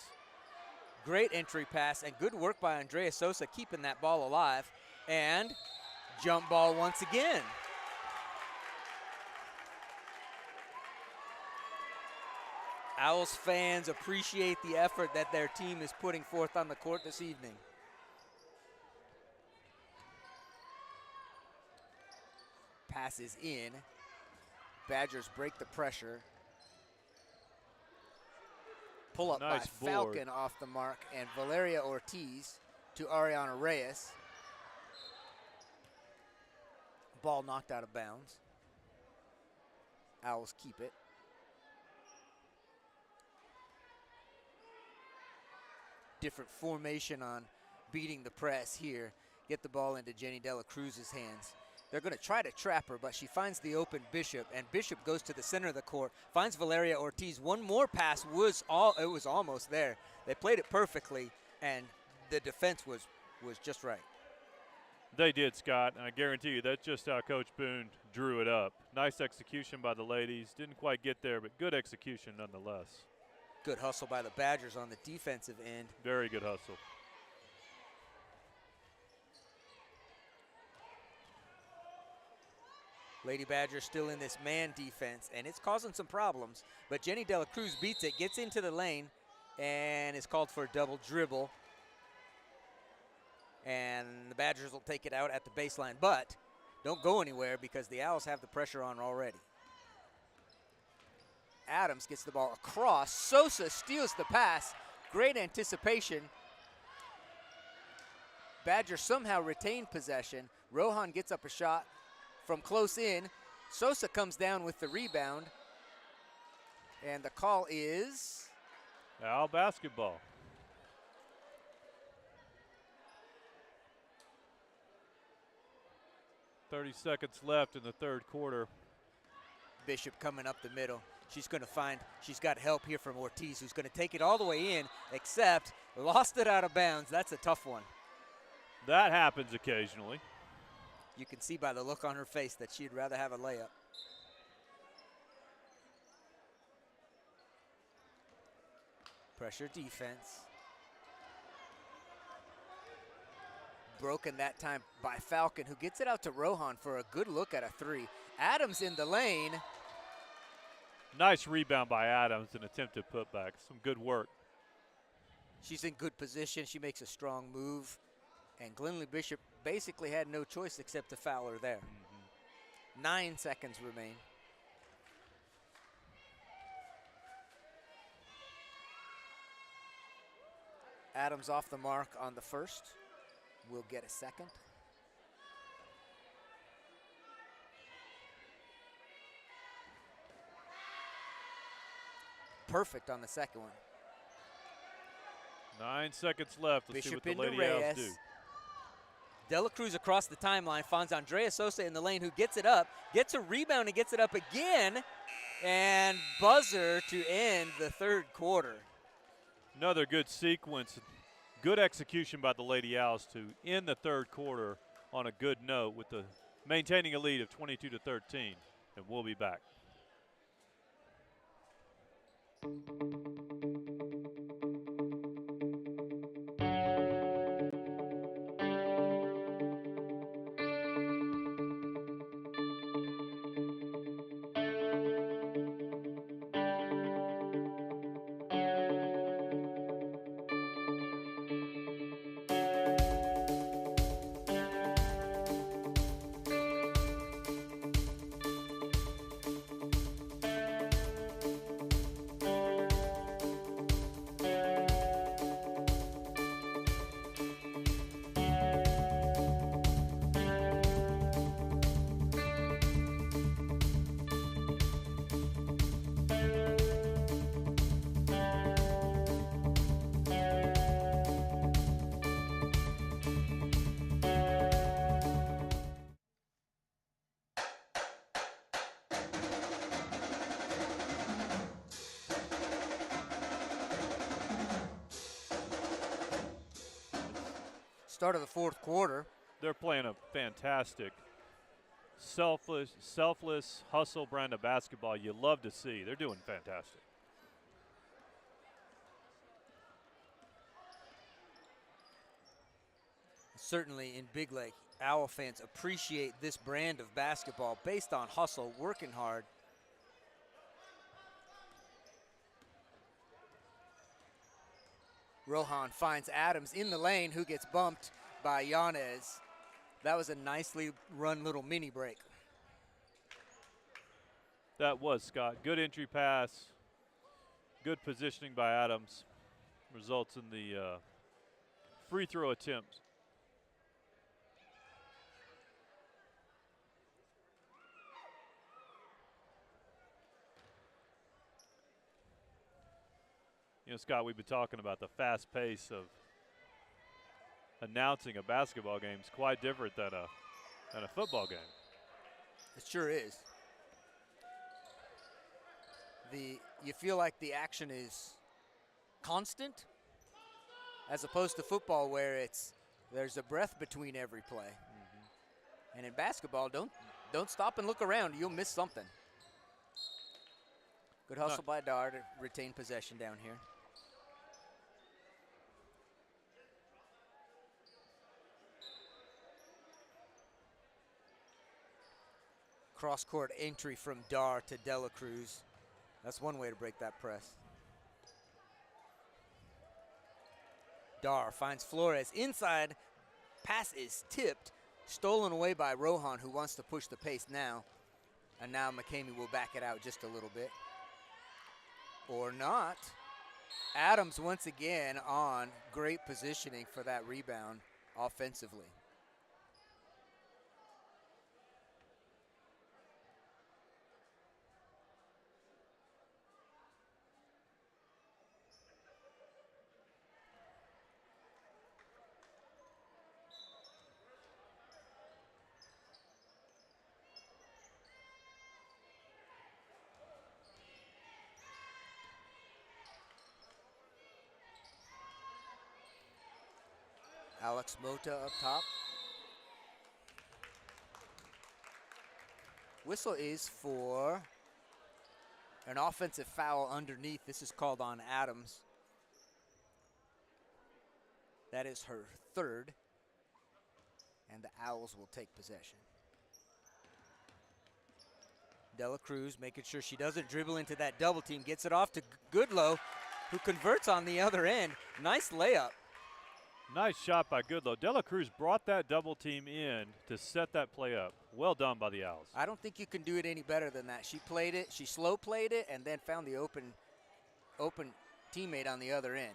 Great entry pass and good work by Andrea Sosa keeping that ball alive. And jump ball once again. Owls fans appreciate the effort that their team is putting forth on the court this evening. Passes in. Badgers break the pressure. Pull up nice by Falcon off the mark, and Valeria Ortiz to Ariana Reyes. Ball knocked out of bounds. Owls keep it. Different formation on beating the press here. Get the ball into Jenny De La Cruz's hands. They're going to try to trap her, but she finds the open Bishop, and Bishop goes to the center of the court, finds Valeria Ortiz. One more pass was almost there. They played it perfectly, and the defense was just right. They did, Scott, and I guarantee you that's just how Coach Boone drew it up. Nice execution by the ladies. Didn't quite get there, but good execution nonetheless. Good hustle by the Badgers on the defensive end. Very good hustle. Lady Badgers still in this man defense, and it's causing some problems. But Jenny De La Cruz beats it, gets into the lane, and is called for a double dribble. And the Badgers will take it out at the baseline, but don't go anywhere because the Owls have the pressure on already. Adams gets the ball across. Sosa steals the pass. Great anticipation. Badgers somehow retain possession. Rohan gets up a shot from close in. Sosa comes down with the rebound. And the call is Foul basketball. .30 seconds left in the third quarter. Bishop coming up the middle. She's got help here from Ortiz, who's going to take it all the way in, except lost it out of bounds. That's a tough one. That happens occasionally. You can see by the look on her face that she'd rather have a layup. Pressure defense. Broken that time by Falcon, who gets it out to Rohan for a good look at a three. Adams in the lane. Nice rebound by Adams, an attempted putback. Some good work. She's in good position. She makes a strong move. And Glenlee Bishop basically had no choice except to foul her there. 9 seconds remain. Adams off the mark on the first. We'll get a second. Perfect on the second one. 9 seconds left. Let's see what the Lady Owls do. Dela Cruz across the timeline finds Andrea Sosa in the lane, who gets it up, gets a rebound and gets it up again, and buzzer to end the third quarter. Another good sequence. Good execution by the Lady Owls to end the third quarter on a good note with the maintaining a lead of 22-13, and we'll be back. Start of the fourth quarter. They're playing a fantastic, selfless hustle brand of basketball you love to see. They're doing fantastic. Certainly in Big Lake, Owl fans appreciate this brand of basketball based on hustle, working hard. Rohan finds Adams in the lane, who gets bumped by Yanez. That was a nicely run little mini break. That was, Scott. Good entry pass. Good positioning by Adams. Results in the free throw attempt. You know, Scott, we've been talking about the fast pace of announcing a basketball game. It's quite different than a football game. It sure is. You feel like the action is constant, as opposed to football where there's a breath between every play. And in basketball, don't stop and look around. You'll miss something. Good hustle by Dodd to retain possession down here. Cross-court entry from Dar to Dela Cruz. That's one way to break that press. Dar finds Flores inside. Pass is tipped. Stolen away by Rohan, who wants to push the pace now. And now McCamey will back it out just a little bit. Or not. Adams once again on great positioning for that rebound. offensively. Alex Mota up top. Whistle is for an offensive foul underneath. This is called on Adams. That is her third, and the Owls will take possession. Dela Cruz making sure she doesn't dribble into that double team. Gets it off to Goodlow, who converts on the other end. Nice layup. Nice shot by Goodlow. Dela Cruz brought that double team in to set that play up. Well done by the Owls. I don't think you can do it any better than that. She played it, she slow played it, and then found the open teammate on the other end.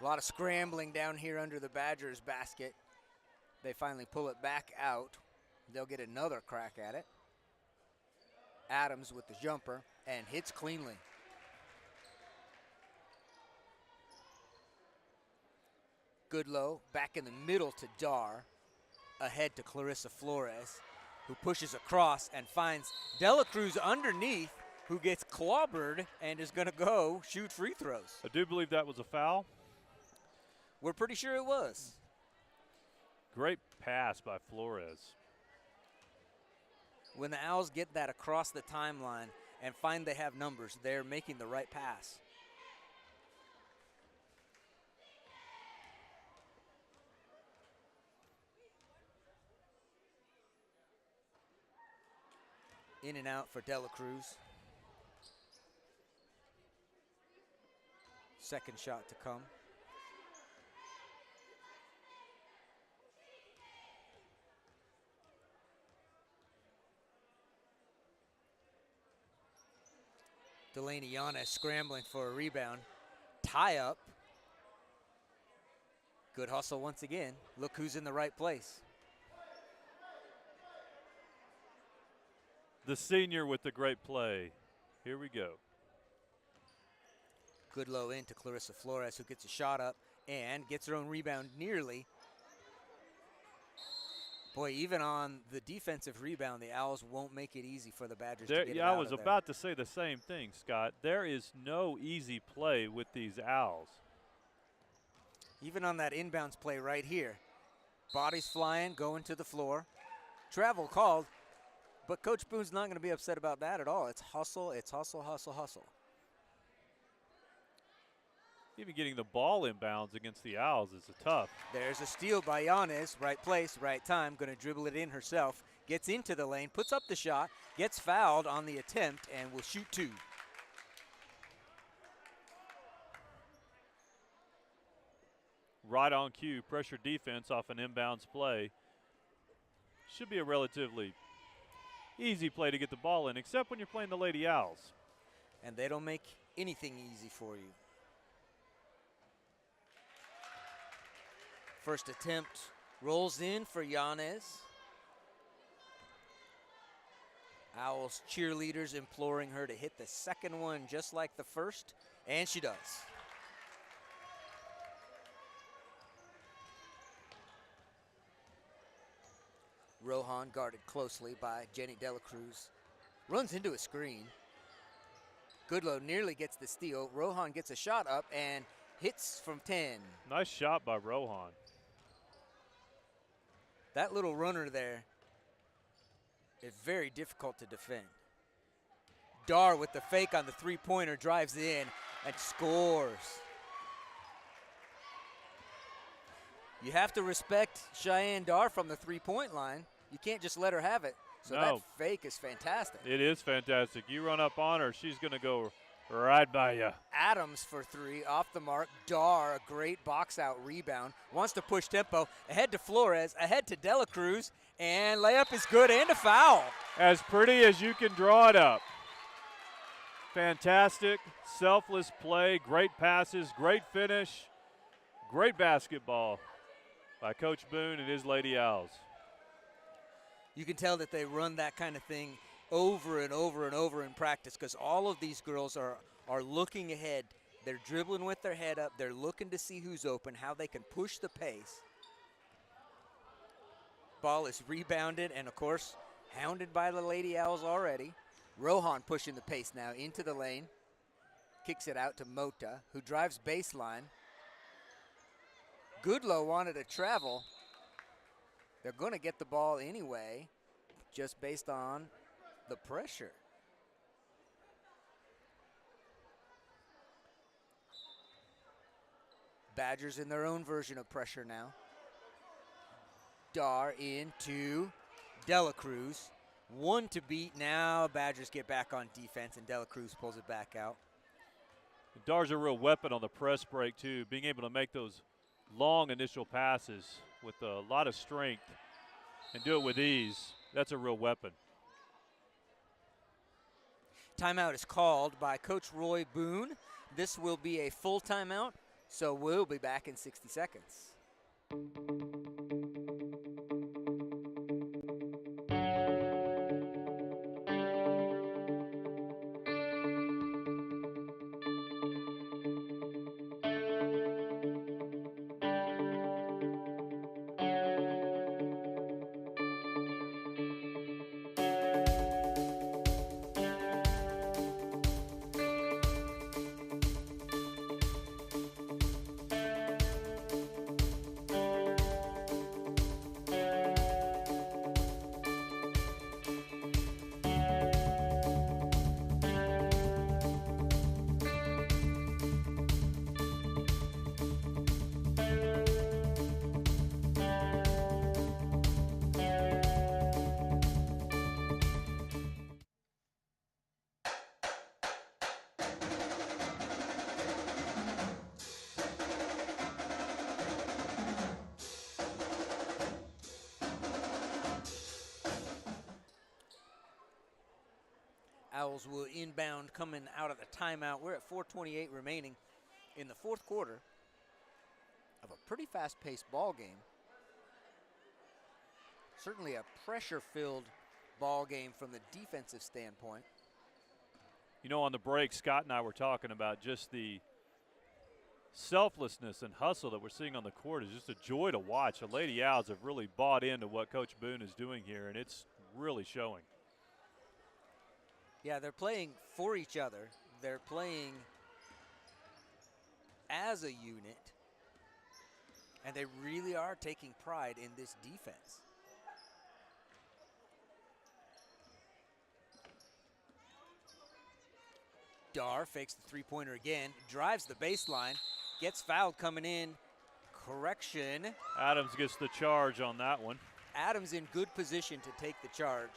A lot of scrambling down here under the Badgers basket. They finally pull it back out. They'll get another crack at it. Adams with the jumper and hits cleanly. Goodlow back in the middle to Dar. Ahead to Clarissa Flores, who pushes across and finds Dela Cruz underneath, who gets clobbered and is going to go shoot free throws. I do believe that was a foul. We're pretty sure it was. Great pass by Flores. When the Owls get that across the timeline and find they have numbers, they're making the right pass. In and out for Dela Cruz. Second shot to come. Delaney Yanez scrambling for a rebound. Tie up. Good hustle once again. Look who's in the right place. The senior with the great play. Here we go. Goodlow into Clarissa Flores, who gets a shot up and gets her own rebound nearly. Boy, even on the defensive rebound, the Owls won't make it easy for the Badgers to get it out I of was there. about to say the same thing, Scott. There is no easy play with these Owls. Even on that inbounds play right here. Bodies flying, going to the floor. Travel called, but Coach Boone's not going to be upset about that at all. It's hustle, hustle, hustle. Even getting the ball inbounds against the Owls is tough. There's a steal by Yanez. Right place, right time. Going to dribble it in herself. Gets into the lane, puts up the shot, gets fouled on the attempt, and will shoot two. Right on cue, pressure defense off an inbounds play. Should be a relatively easy play to get the ball in, except when you're playing the Lady Owls. And they don't make anything easy for you. First attempt rolls in for Yanez. Owls cheerleaders imploring her to hit the second one just like the first, and she does. Rohan guarded closely by Jenny Dela Cruz. Runs into a screen. Goodlow nearly gets the steal. Rohan gets a shot up and hits from 10. Nice shot by Rohan. That little runner there is very difficult to defend. Dar with the fake on the three-pointer drives in and scores. You have to respect Cheyenne Dar from the three-point line. You can't just let her have it. So No. that fake is fantastic. It is fantastic. You run up on her, she's going to go right by you. Adams for three, off the mark. Dar, a great box-out rebound. Wants to push tempo. Ahead to Flores, ahead to Dela Cruz, and layup is good and a foul. As pretty as you can draw it up. Fantastic, selfless play, great passes, great finish. Great basketball by Coach Boone and his Lady Owls. You can tell that they run that kind of thing over and over and over in practice because all of these girls are looking ahead. They're dribbling with their head up. They're looking to see who's open, how they can push the pace. Ball is rebounded and, of course, hounded by the Lady Owls already. Rohan pushing the pace now into the lane. Kicks it out to Mota, who drives baseline. Goodlow wanted to travel. They're going to get the ball anyway, just based on the pressure. Badgers in their own version of pressure now. Dar into Dela Cruz. One to beat. Now Badgers get back on defense, and Dela Cruz pulls it back out. Dar's a real weapon on the press break, too, being able to make those long initial passes with a lot of strength and do it with ease. That's a real weapon. Timeout is called by Coach Roy Boone. This will be a full timeout, so we'll be back in 60 seconds. Owls will inbound coming out of the timeout. We're at 4:28 remaining in the fourth quarter of a pretty fast-paced ball game. Certainly a pressure-filled ball game from the defensive standpoint. You know, on the break, Scott and I were talking about just the selflessness and hustle that we're seeing on the court is just a joy to watch. The Lady Owls have really bought into what Coach Boone is doing here, and it's really showing. Yeah, they're playing for each other. They're playing as a unit, and they really are taking pride in this defense. Dar fakes the three-pointer again, drives the baseline, gets fouled coming in. Correction. Adams gets the charge on that one. Adams in good position to take the charge.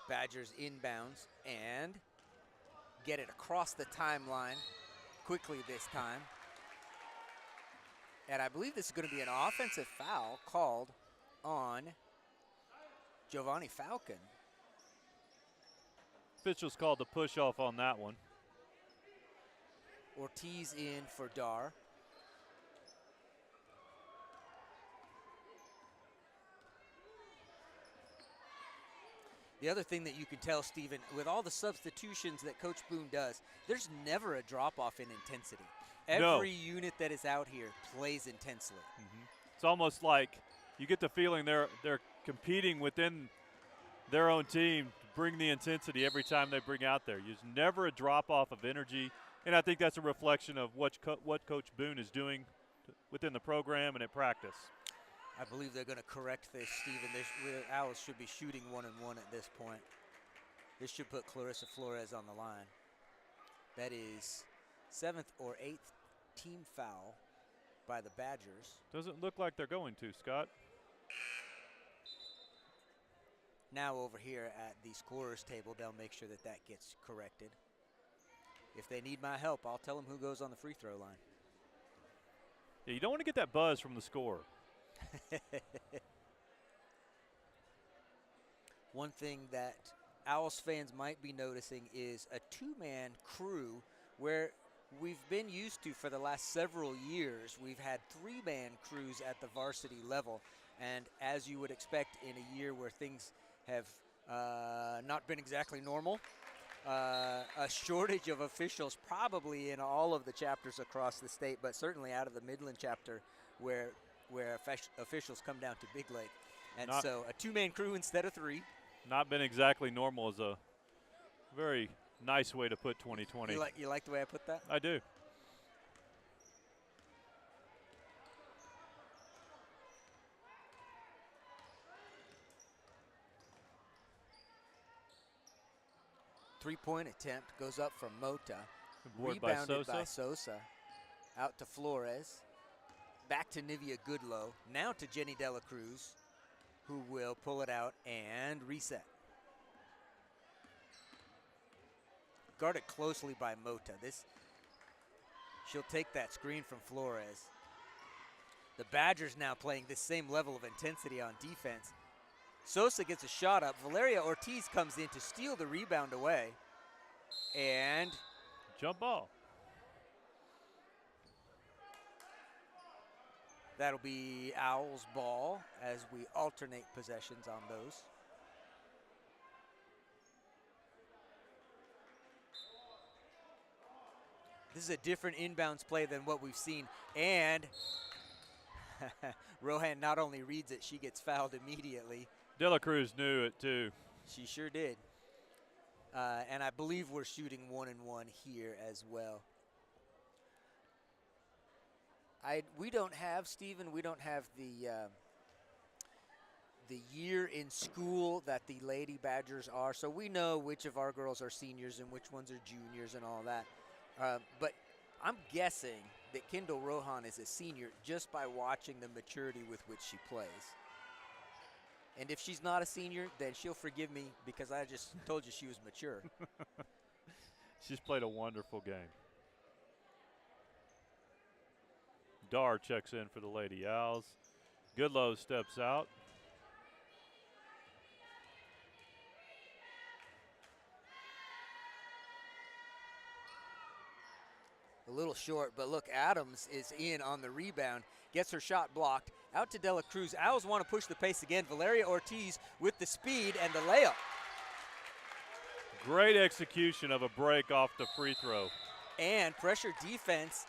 Badgers inbounds and get it across the timeline quickly this time. And I believe this is going to be an offensive foul called on Giovanni Falcon. Officials called the push off on that one. Ortiz in for Dar. The other thing that you can tell, Stephen, with all the substitutions that Coach Boone does, there's never a drop-off in intensity. Every unit that is out here plays intensely. Mm-hmm. It's almost like you get the feeling they're competing within their own team to bring the intensity every time they bring out there. There's never a drop-off of energy, and I think that's a reflection of what Coach Boone is doing within the program and at practice. I believe they're going to correct this, Stephen. The Owls should be shooting 1-1 at this point. This should put Clarissa Flores on the line. That is 7th or 8th team foul by the Badgers. Doesn't look like they're going to, Scott. Now over here at the scorer's table, they'll make sure that gets corrected. If they need my help, I'll tell them who goes on the free throw line. Yeah, you don't want to get that buzz from the scorer. One thing that Owls fans might be noticing is a two-man crew where we've been used to for the last several years. We've had three-man crews at the varsity level, and as you would expect in a year where things have not been exactly normal, a shortage of officials probably in all of the chapters across the state, but certainly out of the Midland chapter where officials come down to Big Lake. And so a two-man crew instead of three. Not been exactly normal is a very nice way to put 2020. You like the way I put that? I do. Three-point attempt goes up from Mota. Rebounded by Sosa. Out to Flores. Back to Nivea Goodlow. Now to Jenny Dela Cruz, who will pull it out and reset. Guarded closely by Mota. She'll take that screen from Flores. The Badgers now playing this same level of intensity on defense. Sosa gets a shot up. Valeria Ortiz comes in to steal the rebound away. And jump ball. That'll be Owls ball as we alternate possessions on those. This is a different inbounds play than what we've seen. And Rohan not only reads it, she gets fouled immediately. Dela Cruz knew it too. She sure did. And I believe we're shooting 1-1 here as well. We don't have, Stephen, we don't have the year in school that the Lady Badgers are, so we know which of our girls are seniors and which ones are juniors and all that. But I'm guessing that Kendall Rohan is a senior just by watching the maturity with which she plays. And if she's not a senior, then she'll forgive me because I just told you she was mature. She's played a wonderful game. Dodd checks in for the Lady Owls. Goodlow steps out. A little short, but look, Adams is in on the rebound, gets her shot blocked. Out to Dela Cruz. Owls want to push the pace again. Valeria Ortiz with the speed and the layup. Great execution of a break off the free throw. And pressure defense,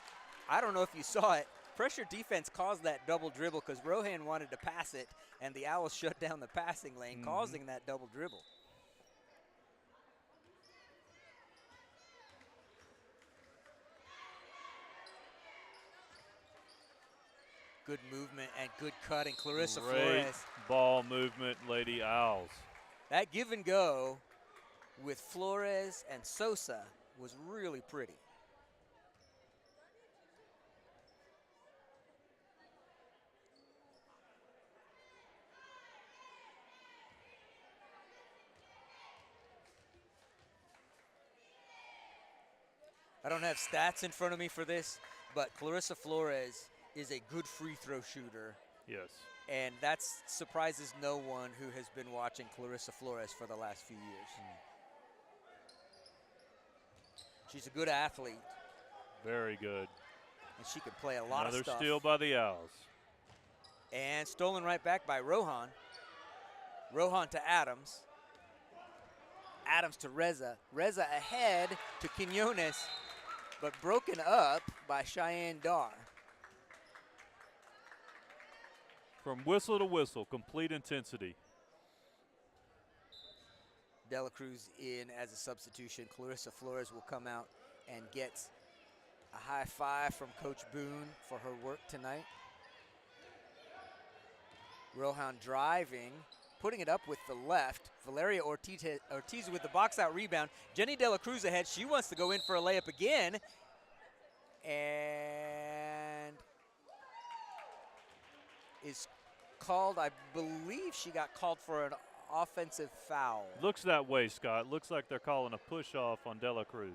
I don't know if you saw it, pressure defense caused that double dribble because Rohan wanted to pass it, and the Owls shut down the passing lane, causing that double dribble. Good movement and good cutting. Clarissa Great Flores. Ball movement, Lady Owls. That give and go with Flores and Sosa was really pretty. I don't have stats in front of me for this, but Clarissa Flores is a good free throw shooter. Yes. And that surprises no one who has been watching Clarissa Flores for the last few years. She's a good athlete. Very good. And she can play a lot of stuff. Another steal by the Owls. And stolen right back by Rohan. Rohan to Adams. Adams to Reza. Reza ahead to Quinones, but broken up by Cheyenne Dar. From whistle to whistle, complete intensity. Dela Cruz in as a substitution. Clarissa Flores will come out and get a high five from Coach Boone for her work tonight. Rohan driving, putting it up with the left. Valeria Ortiz with the box out rebound. Jenny Dela Cruz ahead. She wants to go in for a layup again. And is called, I believe she got called for an offensive foul. Looks that way, Scott. Looks like they're calling a push off on Dela Cruz.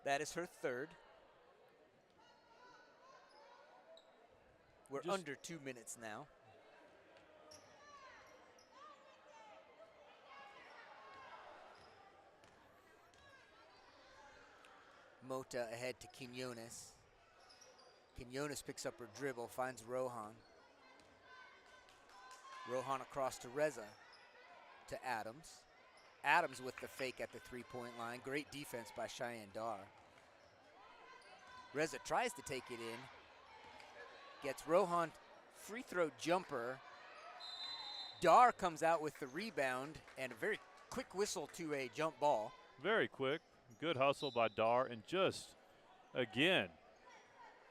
That is her third. We're under 2 minutes now. Mota ahead to Quinones. Quinones picks up her dribble, finds Rohan. Rohan across to Reza, to Adams. Adams with the fake at the three-point line. Great defense by Cheyenne Dar. Reza tries to take it in. Gets Rohan free throw jumper. Dar comes out with the rebound and a very quick whistle to a jump ball. Very quick. Good hustle by Dar. And just, again,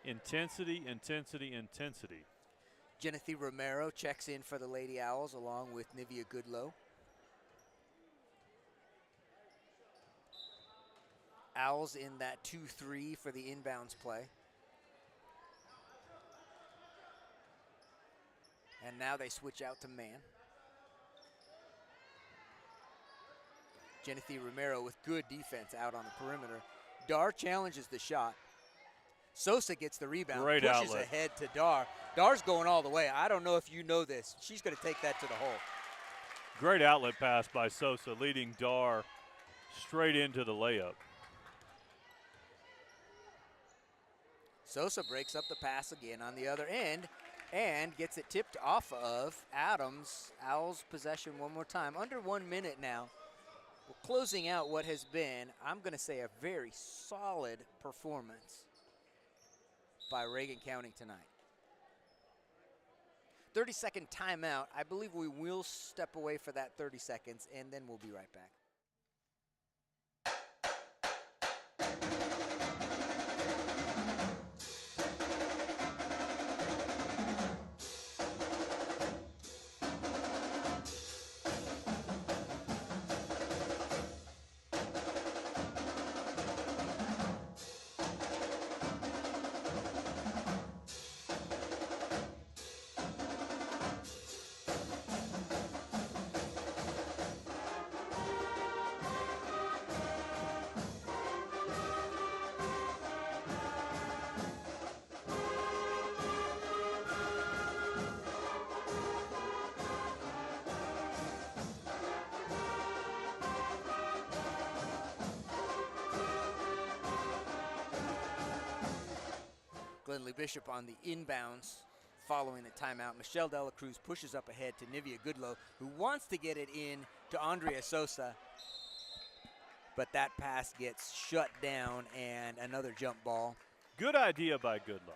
intensity, intensity, intensity. Genevieve Romero checks in for the Lady Owls along with Nivea Goodlow. Owls in that 2-3 for the inbounds play. And now they switch out to man. Genevieve Romero with good defense out on the perimeter. Dar challenges the shot. Sosa gets the rebound, Great pushes outlet. ahead to Dar. Dar's going all the way. I don't know if you know this. She's going to take that to the hole. Great outlet pass by Sosa, leading Dar straight into the layup. Sosa breaks up the pass again on the other end and gets it tipped off of Adams. Owls possession one more time. Under 1 minute now. We're closing out what has been, I'm going to say, a very solid performance by Reagan County tonight. 30-second timeout. I believe we will step away for that 30 seconds, and then we'll be right back. Glenley Bishop on the inbounds following the timeout. Michelle Dela Cruz pushes up ahead to Nivea Goodlow, who wants to get it in to Andrea Sosa. But that pass gets shut down and another jump ball. Good idea by Goodlow.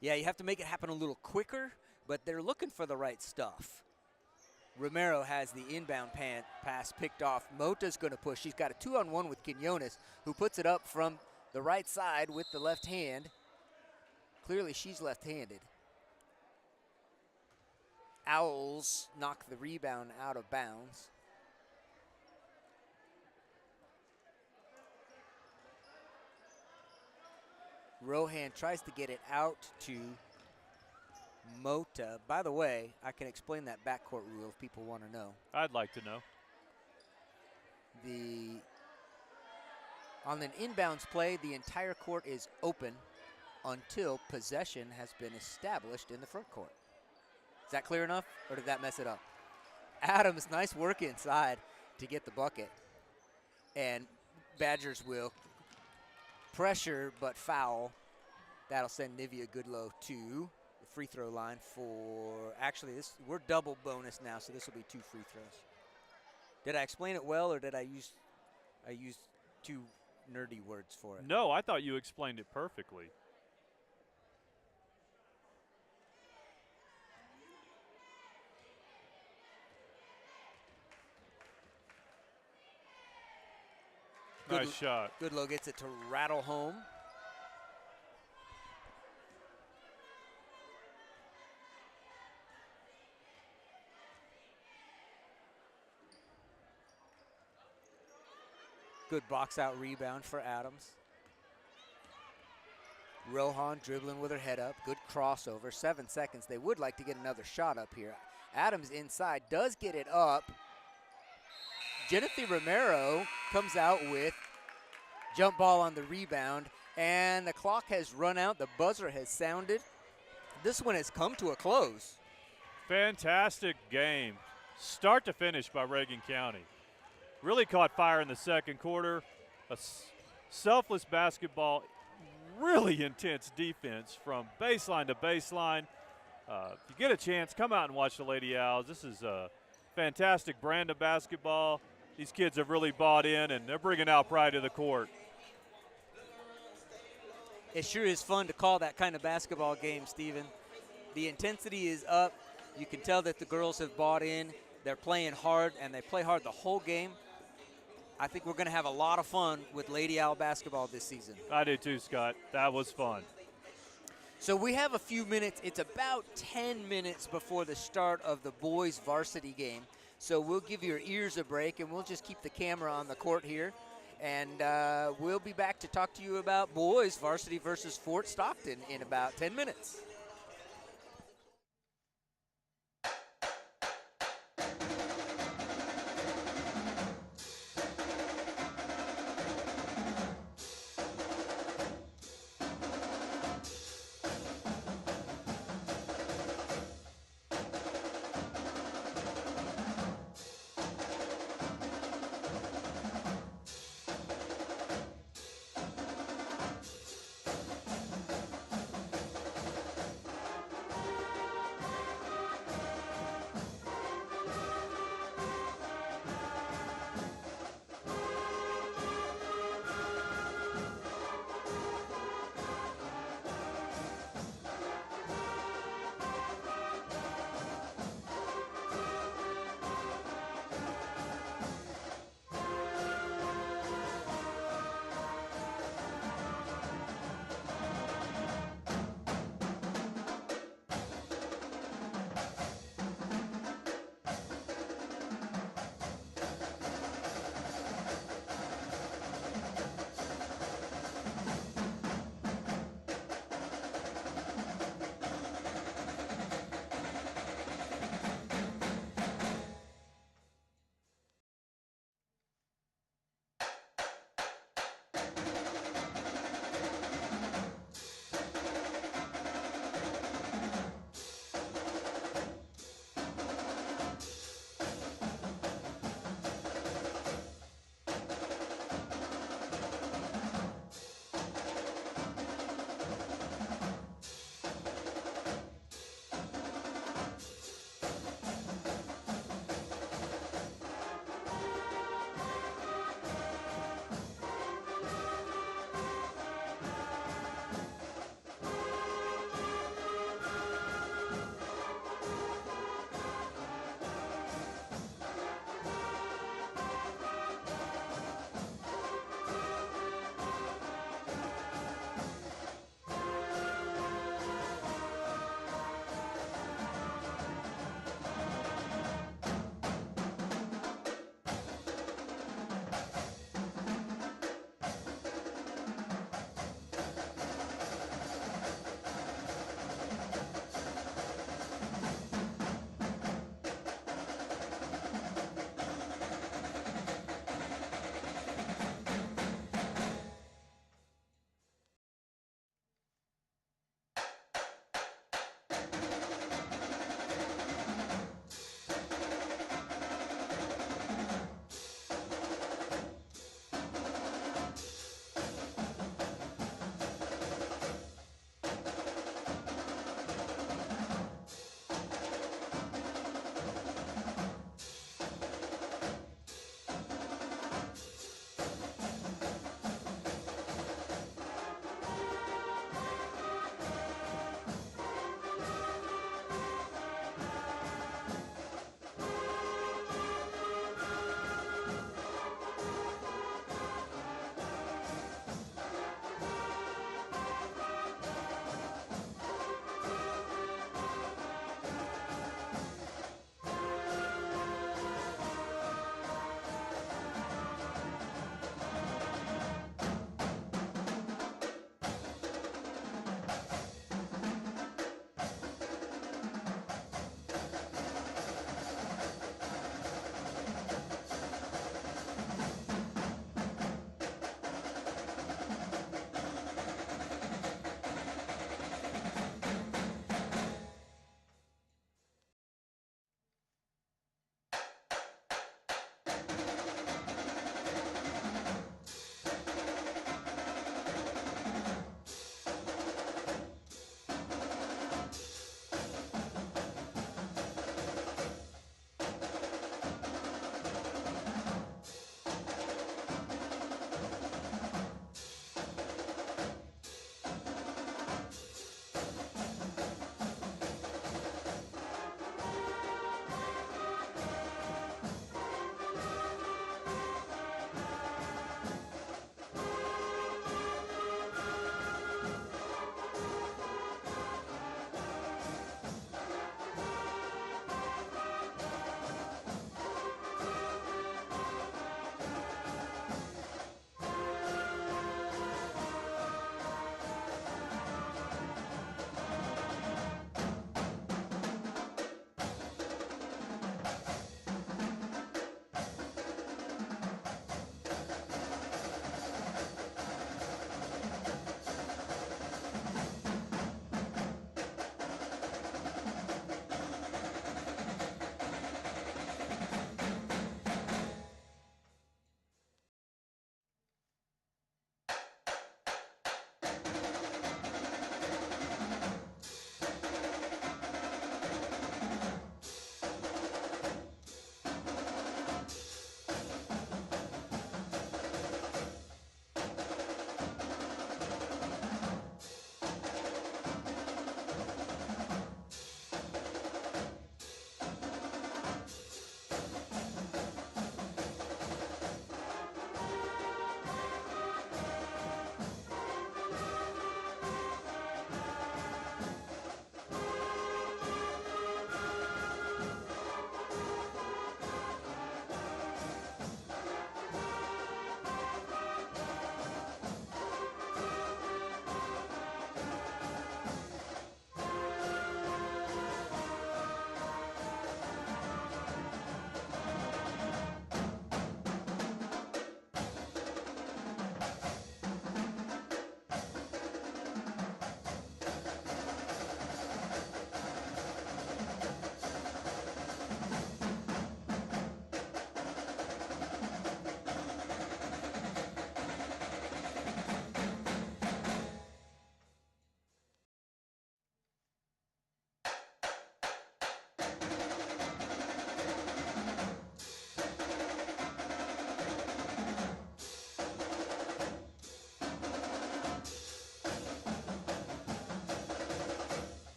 Yeah, you have to make it happen a little quicker, but they're looking for the right stuff. Romero has the inbound pass picked off. Mota's going to push. She's got a 2-on-1 with Quinones, who puts it up from the right side with the left hand. Clearly she's left-handed. Owls knock the rebound out of bounds. Rohan tries to get it out to Mota. By the way, I can explain that backcourt rule if people want to know. I'd like to know. On an inbounds play, the entire court is open until possession has been established in the front court. Is that clear enough, or did that mess it up? Adams, nice work inside to get the bucket. And Badgers will pressure but foul. That'll send Nivea Goodlow to the free throw line for, actually, we're double bonus now, so this will be 2 free throws. Did I explain it well, or did I use too nerdy words for it? No, I thought you explained it perfectly. Nice shot. Goodlow gets it to rattle home. Good box out rebound for Adams. Rohan dribbling with her head up. Good crossover. 7 seconds. They would like to get another shot up here. Adams inside does get it up. Genevieve Romero comes out with jump ball on the rebound, and the clock has run out. The buzzer has sounded. This one has come to a close. Fantastic game, start to finish by Reagan County. Really caught fire in the second quarter. a selfless basketball, really intense defense from baseline to baseline. If you get a chance, come out and watch the Lady Owls. This is a fantastic brand of basketball. These kids have really bought in, and they're bringing out pride to the court. It sure is fun to call that kind of basketball game, Steven. The intensity is up. You can tell that the girls have bought in. They're playing hard, and they play hard the whole game. I think we're going to have a lot of fun with Lady Owl basketball this season. I do too, Scott. That was fun. So we have a few minutes. It's about 10 minutes before the start of the boys varsity game. So we'll give your ears a break, and we'll just keep the camera on the court here. And we'll be back to talk to you about boys varsity versus Fort Stockton in about 10 minutes.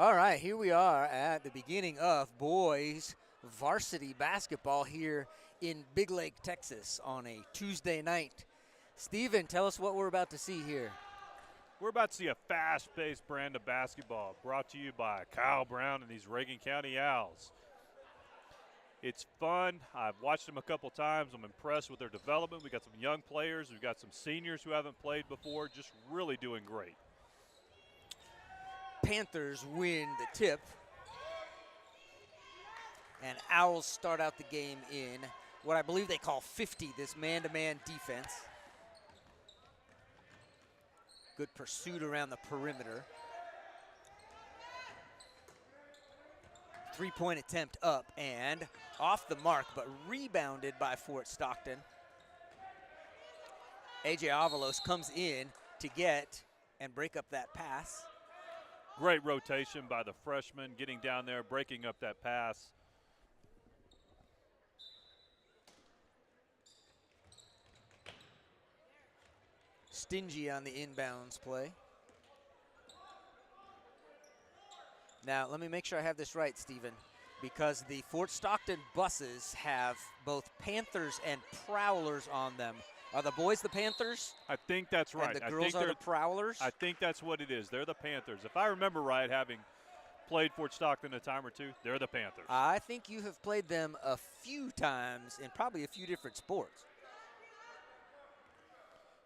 All right, here we are at the beginning of boys varsity basketball here in Big Lake, Texas on a Tuesday night. Steven, tell us what we're about to see here. We're about to see a fast-paced brand of basketball brought to you by Kyle Brown and these Reagan County Owls. It's fun. I've watched them a couple times. I'm impressed with their development. We've got some young players. We've got some seniors who haven't played before, just really doing great. Panthers win the tip. And Owls start out the game in what I believe they call 50, this man-to-man defense. Good pursuit around the perimeter. Three-point attempt up and off the mark, but rebounded by Fort Stockton. A.J. Avalos comes in to get and break up that pass. Great rotation by the freshman, getting down there, breaking up that pass. Stingy on the inbounds play. Now, let me make sure I have this right, Stephen, because the Fort Stockton buses have both Panthers and Prowlers on them. Are the boys the Panthers? I think that's right. And the girls are the Prowlers? I think that's what it is. They're the Panthers. If I remember right, having played Fort Stockton a time or two, they're the Panthers. I think you have played them a few times in probably a few different sports.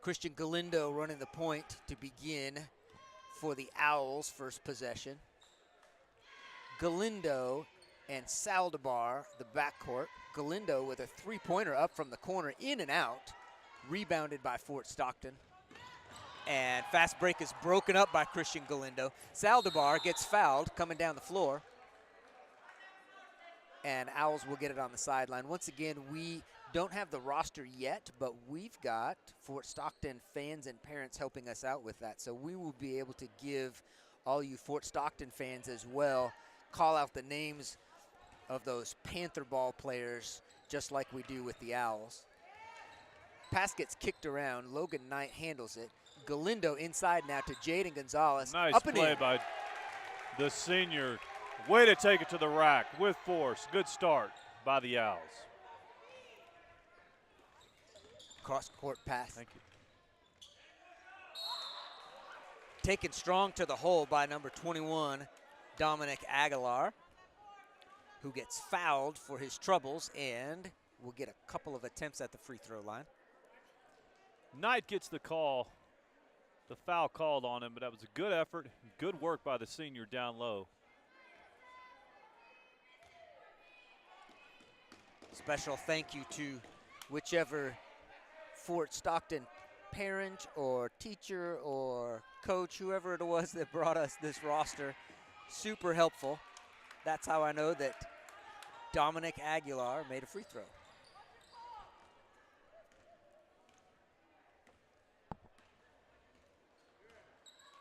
Christian Galindo running the point to begin for the Owls' first possession. Galindo and Saldivar, the backcourt. Galindo with a three-pointer up from the corner, in and out. Rebounded by Fort Stockton. And fast break is broken up by Christian Galindo. Saldivar gets fouled coming down the floor. And Owls will get it on the sideline. Once again, we don't have the roster yet, but we've got Fort Stockton fans and parents helping us out with that. So we will be able to give all you Fort Stockton fans as well, call out the names of those Panther ball players just like we do with the Owls. Pass gets kicked around. Logan Knight handles it. Galindo inside now to Jaden Gonzalez. Nice up and play in. by the senior. Way to take it to the rack with force. Good start by the Owls. Cross-court pass. Thank you. Taken strong to the hole by number 21, Dominic Aguilar, who gets fouled for his troubles and will get a couple of attempts at the free throw line. Knight gets the call, the foul called on him, but that was a good effort, good work by the senior down low. Special thank you to whichever Fort Stockton parent or teacher or coach, whoever it was that brought us this roster. Super helpful. That's how I know that Dominic Aguilar made a free throw.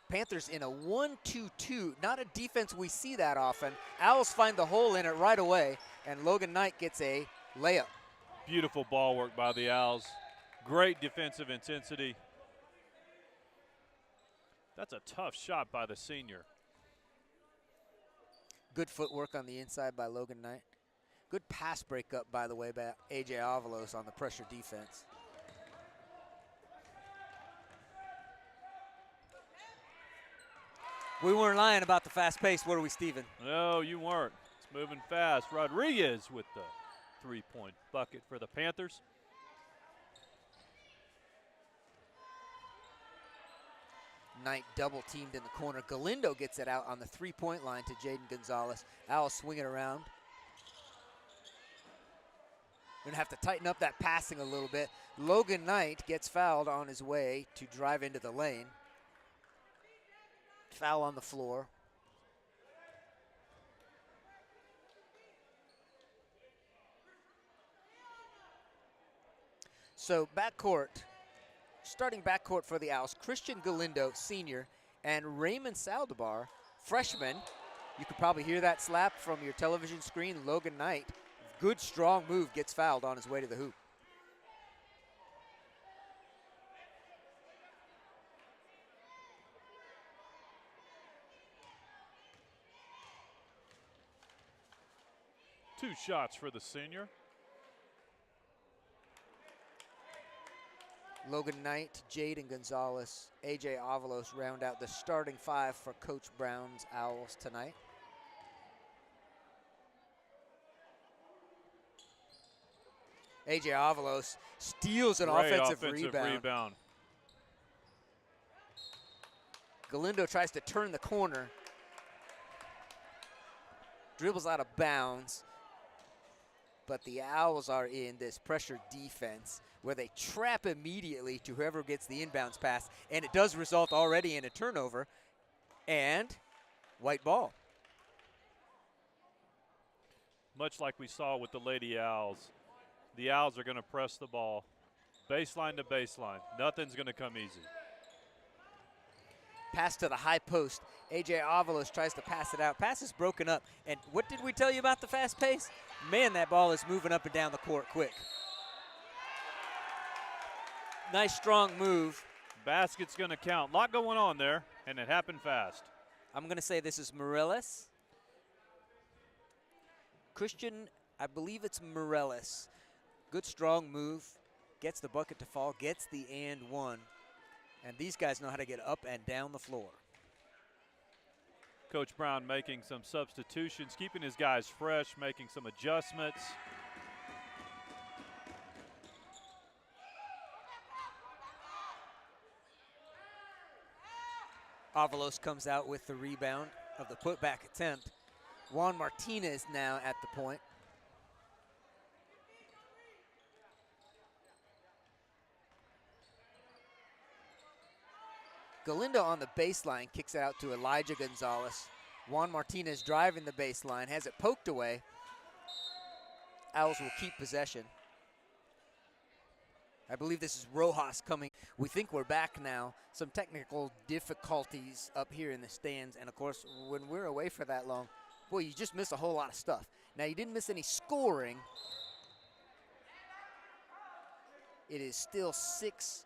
Panthers in a 1-2-2, not a defense we see that often. Owls find the hole in it right away, and Logan Knight gets a layup. Beautiful ball work by the Owls. Great defensive intensity. That's a tough shot by the senior. Good footwork on the inside by Logan Knight. Good pass breakup, by the way, by A.J. Avalos on the pressure defense. We weren't lying about the fast pace, were we, Steven? No, you weren't. It's moving fast. Rodriguez with the three-point bucket for the Panthers. Knight double teamed in the corner. Galindo gets it out on the three-point line to Jaden Gonzalez. Owls swing it around. Gonna have to tighten up that passing a little bit. Logan Knight gets fouled on his way to drive into the lane. Foul on the floor. So backcourt, starting backcourt for the Owls, Christian Galindo, senior, and Raymond Saldivar, freshman. You could probably hear that slap from your television screen. Logan Knight, good strong move, gets fouled on his way to the hoop. 2 shots for the senior. Logan Knight, Jaden Gonzalez, A.J. Avalos round out the starting 5 for Coach Brown's Owls tonight. A.J. Avalos steals an offensive rebound. Galindo tries to turn the corner. Dribbles out of bounds. But the Owls are in this pressure defense where they trap immediately to whoever gets the inbounds pass, and it does result already in a turnover and white ball. Much like we saw with the Lady Owls, the Owls are going to press the ball baseline to baseline. Nothing's going to come easy. Pass to the high post. A.J. Avalos tries to pass it out. Pass is broken up. And what did we tell you about the fast pace? Man, that ball is moving up and down the court quick. Nice, strong move. Basket's going to count. A lot going on there, and it happened fast. I'm going to say this is Morellis. Christian, I believe it's Morellis. Good, strong move. Gets the bucket to fall. Gets the and one. And these guys know how to get up and down the floor. Coach Brown making some substitutions, keeping his guys fresh, making some adjustments. Avalos comes out with the rebound of the putback attempt. Juan Martinez now at the point. Galindo on the baseline kicks it out to Elijah Gonzalez. Juan Martinez driving the baseline, has it poked away. Owls will keep possession. I believe this is Rojas coming. We think we're back now. Some technical difficulties up here in the stands. And, of course, when we're away for that long, boy, you just miss a whole lot of stuff. Now, you didn't miss any scoring. It is still 6-4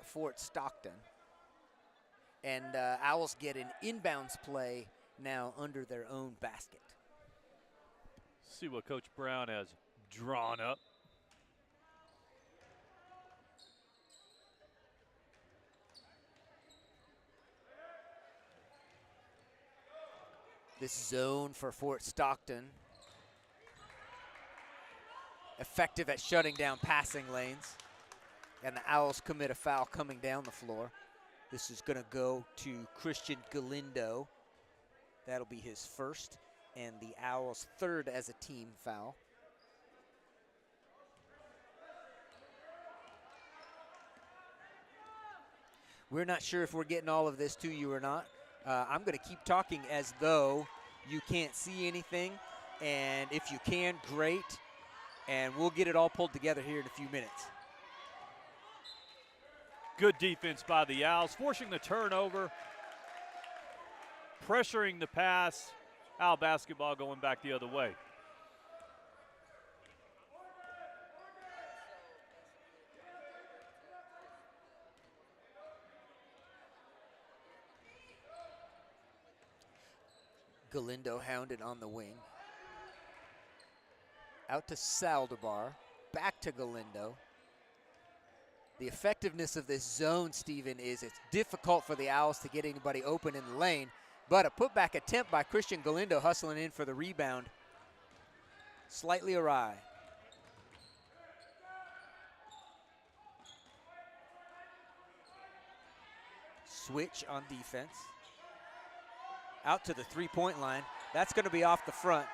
Fort Stockton. And Owls get an inbounds play now under their own basket. See what Coach Brown has drawn up. This zone for Fort Stockton. Effective at shutting down passing lanes. And the Owls commit a foul coming down the floor. This is going to go to Christian Galindo. That'll be his first, and the Owls' third as a team foul. We're not sure if we're getting all of this to you or not. I'm going to keep talking as though you can't see anything, and if you can, great. And we'll get it all pulled together here in a few minutes. Good defense by the Owls, forcing the turnover, pressuring the pass. Owl basketball going back the other way. Galindo hounded on the wing. Out to Saldivar, back to Galindo. The effectiveness of this zone, Stephen, is it's difficult for the Owls to get anybody open in the lane, but a putback attempt by Christian Galindo hustling in for the rebound. Slightly awry. Switch on defense. Out to the three-point line. That's going to be off the front.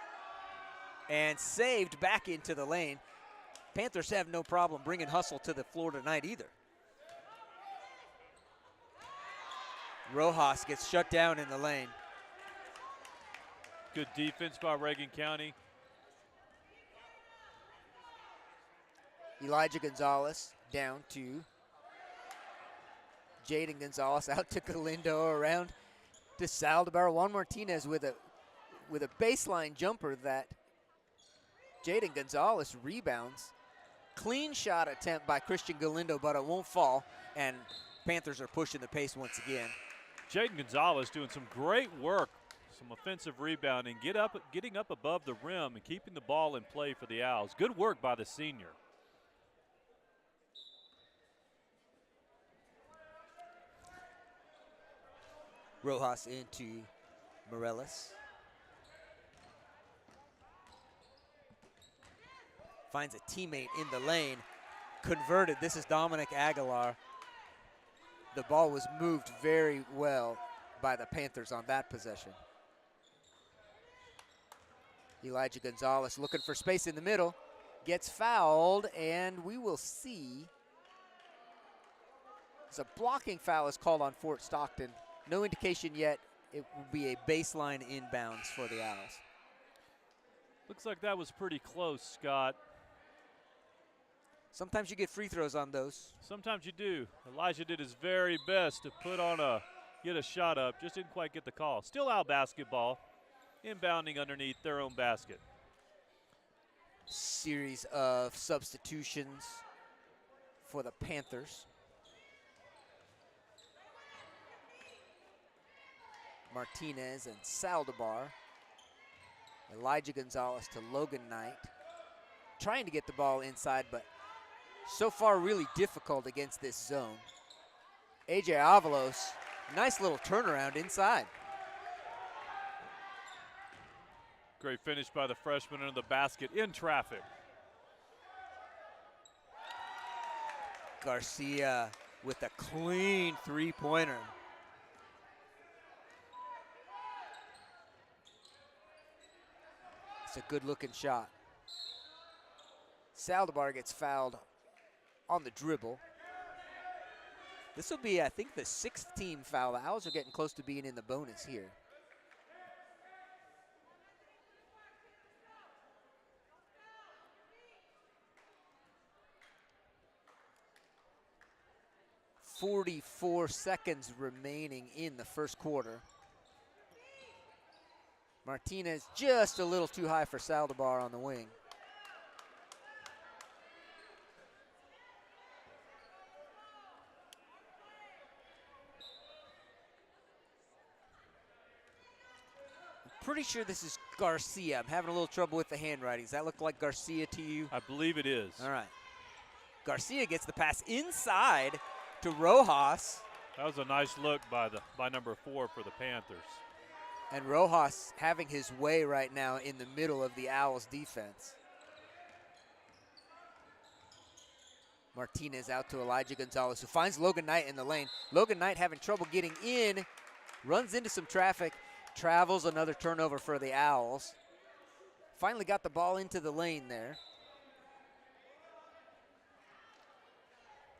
And saved back into the lane. Panthers have no problem bringing hustle to the floor tonight either. Rojas gets shut down in the lane. Good defense by Reagan County. Elijah Gonzalez down to Jaden Gonzalez, out to Galindo, around to Saldivar. Juan Martinez with a baseline jumper that Jaden Gonzalez rebounds. Clean shot attempt by Christian Galindo, but it won't fall, and Panthers are pushing the pace once again. Jaden Gonzalez doing some great work some offensive rebounding, getting up above the rim and keeping the ball in play for the Owls. Good work by the senior. Rojas into Morales. Finds a teammate in the lane. Converted. This is Dominic Aguilar. The ball was moved very well by the Panthers on that possession. Elijah Gonzalez looking for space in the middle. Gets fouled, and we will see. As a blocking foul is called on Fort Stockton. No indication yet. It will be a baseline inbounds for the Owls. Looks like that was pretty close, Scott. Sometimes you get free throws on those. Sometimes you do. Elijah did his very best to get a shot up. Just didn't quite get the call. Still Owl basketball. Inbounding underneath their own basket. Series of substitutions for the Panthers. Martinez and Saldivar. Elijah Gonzalez to Logan Knight. Trying to get the ball inside, but so far really difficult against this zone. AJ Avalos, nice little turnaround inside. Great finish by the freshman under the basket in traffic. Garcia with a clean three-pointer. It's a good-looking shot. Saldivar gets fouled on the dribble. This will be, I think, the 6th team foul. The Owls are getting close to being in the bonus here. .44 seconds remaining in the first quarter. Martinez just a little too high for Saldivar on the wing. I'm pretty sure this is Garcia. I'm having a little trouble with the handwriting. Does that look like Garcia to you? I believe it is. All right. Garcia gets the pass inside to Rojas. That was a nice look by number 4 for the Panthers. And Rojas having his way right now in the middle of the Owls defense. Martinez out to Elijah Gonzalez, who finds Logan Knight in the lane. Logan Knight having trouble getting in, runs into some traffic, travels, another turnover for the Owls. Finally got the ball into the lane there.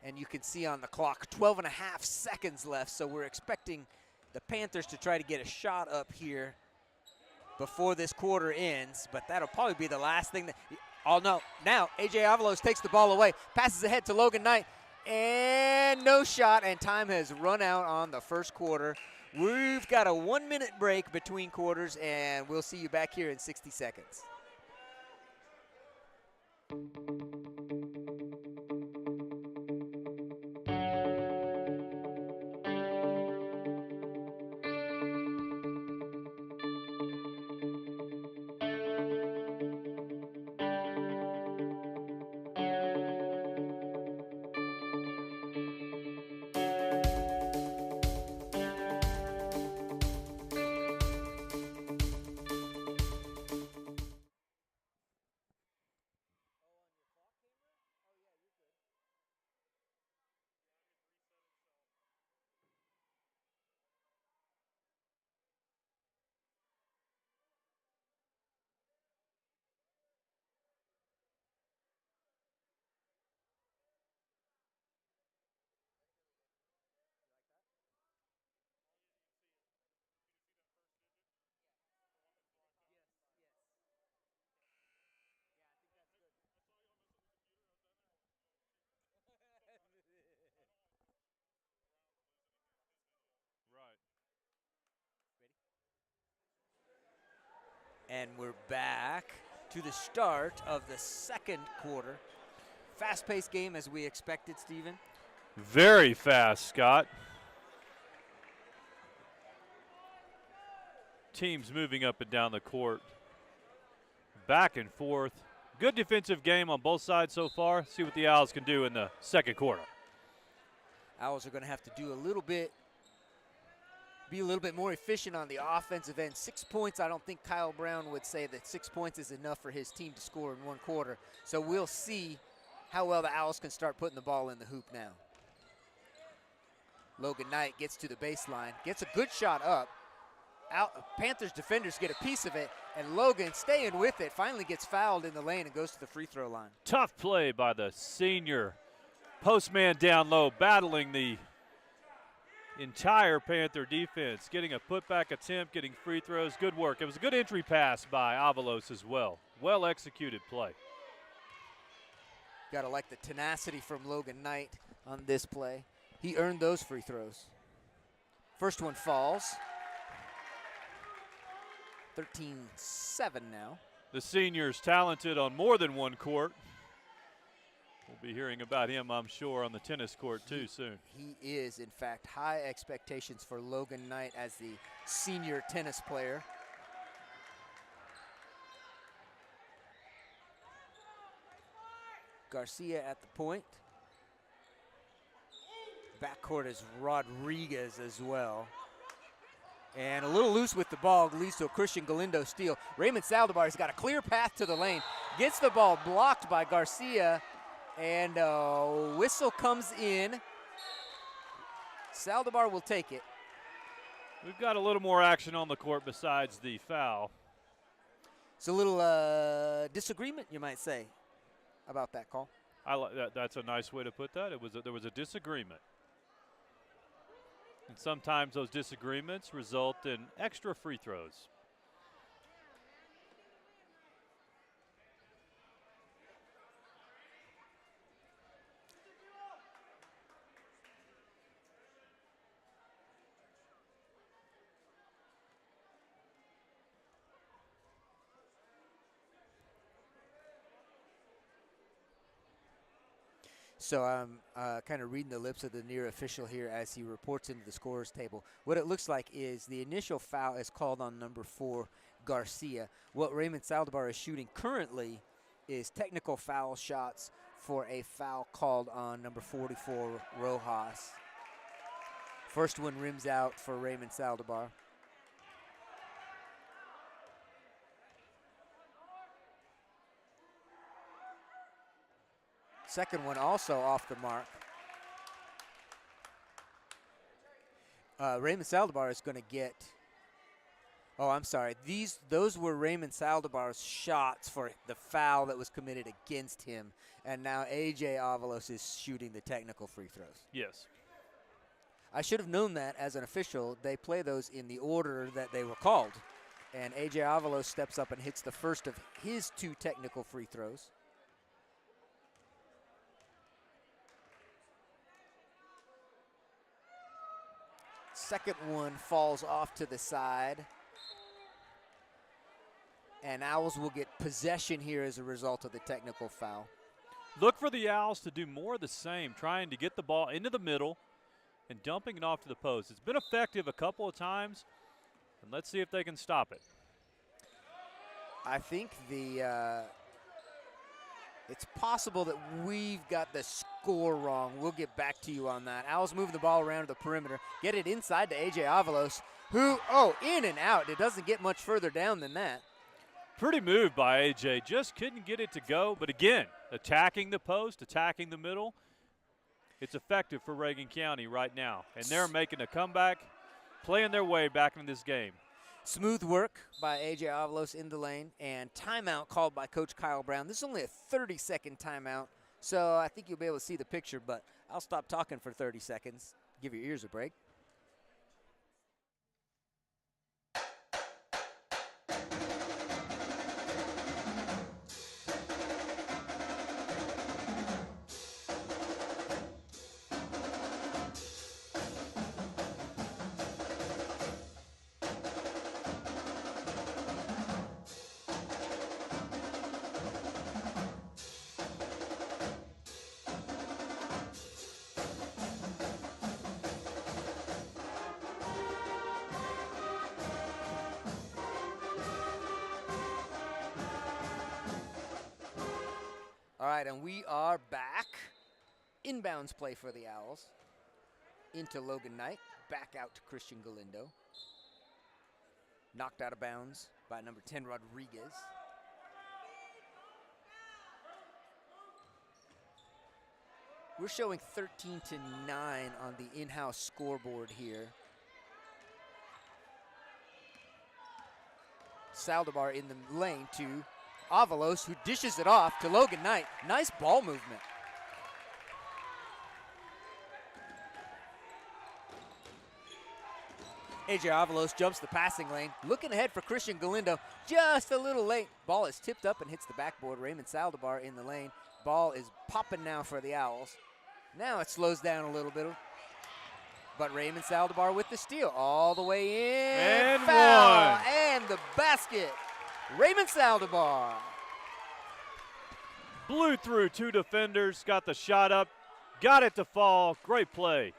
And you can see on the clock, 12 and a half seconds left, so we're expecting the Panthers to try to get a shot up here before this quarter ends, but that'll probably be the last thing that, oh no, now AJ Avalos takes the ball away, passes ahead to Logan Knight, and no shot, and time has run out on the first quarter. We've got a 1-minute break between quarters, and we'll see you back here in 60 seconds. And we're back to the start of the second quarter. Fast-paced game as we expected, Stephen. Very fast, Scott. teams moving up and down the court, back and forth. Good defensive game on both sides so far. See what the Owls can do in the second quarter. Owls are going to have to do be a little bit more efficient on the offensive end. 6 points, I don't think Kyle Brown would say that 6 points is enough for his team to score in one quarter. So we'll see how well the Owls can start putting the ball in the hoop now. Logan Knight gets to the baseline, gets a good shot up. Panthers defenders get a piece of it, and Logan, staying with it, finally gets fouled in the lane and goes to the free throw line. Tough play by the senior. Postman down low, battling the entire Panther defense, getting a putback attempt, getting free throws. Good work. It was a good entry pass by Avalos as well. Well executed play. Gotta like the tenacity from Logan Knight on this play. He earned those free throws. First one falls. 13-7 now. The senior's talented on more than one court. We'll be hearing about him, I'm sure, on the tennis court too soon. He is, in fact, high expectations for Logan Knight as the senior tennis player. Garcia at the point. Backcourt is Rodriguez as well. And a little loose with the ball leads to a Christian Galindo steal. Raymond Saldivar's got a clear path to the lane. Gets the ball blocked by Garcia. And whistle comes in. Saldivar will take it. We've got a little more action on the court besides the foul. It's a little disagreement, you might say, about that call. I like that. That's a nice way to put that. There was a disagreement. And sometimes those disagreements result in extra free throws. So I'm kind of reading the lips of the near official here as he reports into the scorer's table. What it looks like is the initial foul is called on number 4, Garcia. What Raymond Saldivar is shooting currently is technical foul shots for a foul called on number 44, Rojas. First one rims out for Raymond Saldivar. Second one also off the mark. Raymond Saldivar is going to get, oh, I'm sorry. Those were Raymond Saldivar's shots for the foul that was committed against him. And now A.J. Avalos is shooting the technical free throws. Yes. I should have known that as an official. They play those in the order that they were called. And A.J. Avalos steps up and hits the first of his 2 technical free throws. Second one falls off to the side. And Owls will get possession here as a result of the technical foul. Look for the Owls to do more of the same, trying to get the ball into the middle and dumping it off to the post. It's been effective a couple of times, and let's see if they can stop it. I think it's possible that we've got the score wrong. We'll get back to you on that. Owls moving the ball around to the perimeter. Get it inside to A.J. Avalos, who, in and out. It doesn't get much further down than that. Pretty move by A.J. Just couldn't get it to go. But again, attacking the post, attacking the middle. It's effective for Reagan County right now. And they're making a comeback, playing their way back into this game. Smooth work by A.J. Avalos in the lane, and timeout called by Coach Kyle Brown. This is only a 30-second timeout, so I think you'll be able to see the picture, but I'll stop talking for 30 seconds. Give your ears a break. All right, and we are back. Inbounds play for the Owls. Into Logan Knight. Back out to Christian Galindo. Knocked out of bounds by number 10, Rodriguez. We're showing 13-9 on the in-house scoreboard here. Saldivar in the lane to Avalos, who dishes it off to Logan Knight. Nice ball movement. AJ Avalos jumps the passing lane, looking ahead for Christian Galindo, just a little late. Ball is tipped up and hits the backboard. Raymond Saldivar in the lane. Ball is popping now for the Owls. Now it slows down a little bit. But Raymond Saldivar with the steal all the way in. And foul. one. And the basket. Raymond Saldivar. Blew through 2 defenders, got the shot up, got it to fall. Great play.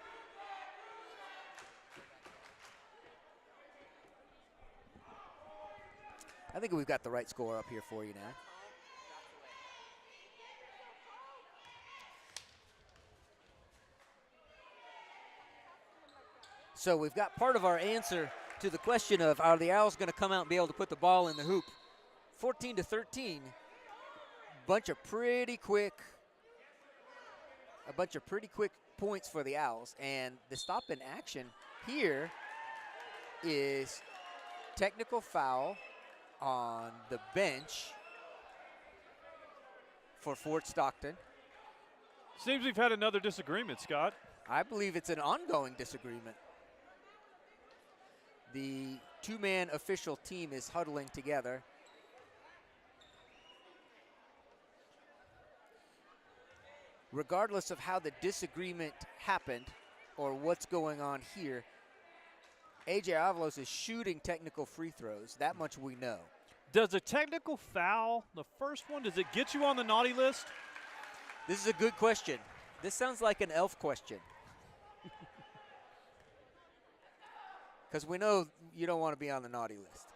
I think we've got the right score up here for you now. So we've got part of our answer to the question of, are the Owls going to come out and be able to put the ball in the hoop? 14-13. A bunch of pretty quick points for the Owls. And the stop in action here is technical foul on the bench for Fort Stockton. Seems we've had another disagreement, Scott. I believe it's an ongoing disagreement. The two-man official team is huddling together. Regardless of how the disagreement happened or what's going on here, AJ Avalos is shooting technical free throws. That much we know. Does a technical foul, the first one, does it get you on the naughty list? This is a good question. This sounds like an elf question. Because we know you don't want to be on the naughty list.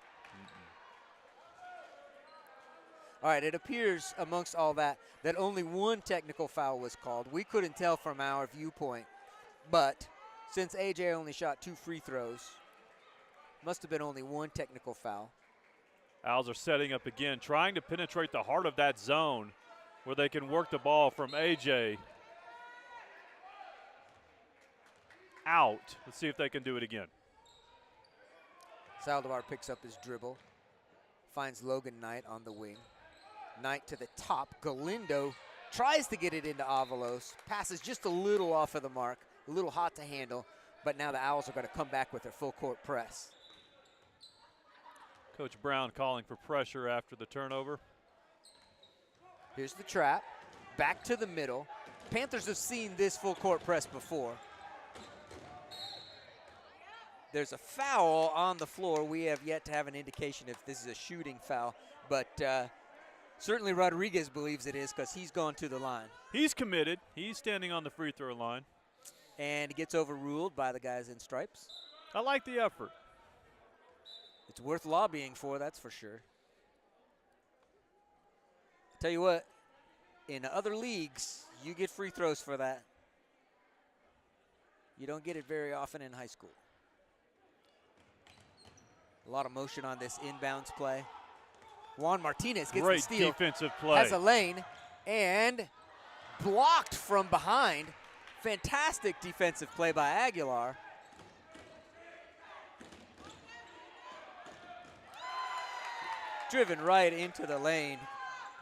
All right, it appears amongst all that only one technical foul was called. We couldn't tell from our viewpoint, but since AJ only shot 2 free throws, must have been only one technical foul. Owls are setting up again, trying to penetrate the heart of that zone where they can work the ball from AJ out. Let's see if they can do it again. Saldivar picks up his dribble, finds Logan Knight on the wing. Knight to the top. Galindo tries to get it into Avalos. Passes just a little off of the mark, a little hot to handle, but now the Owls are going to come back with their full court press. Coach Brown calling for pressure after the turnover. Here's the trap. Back to the middle. Panthers have seen this full court press before. There's a foul on the floor. We have yet to have an indication if this is a shooting foul, but certainly Rodriguez believes it is because he's gone to the line. He's committed. He's standing on the free throw line. And he gets overruled by the guys in stripes. I like the effort. It's worth lobbying for, that's for sure. Tell you what, in other leagues, you get free throws for that. You don't get it very often in high school. A lot of motion on this inbounds play. Juan Martinez gets Great the steal. defensive play. Has a lane and blocked from behind. Fantastic defensive play by Aguilar. Driven right into the lane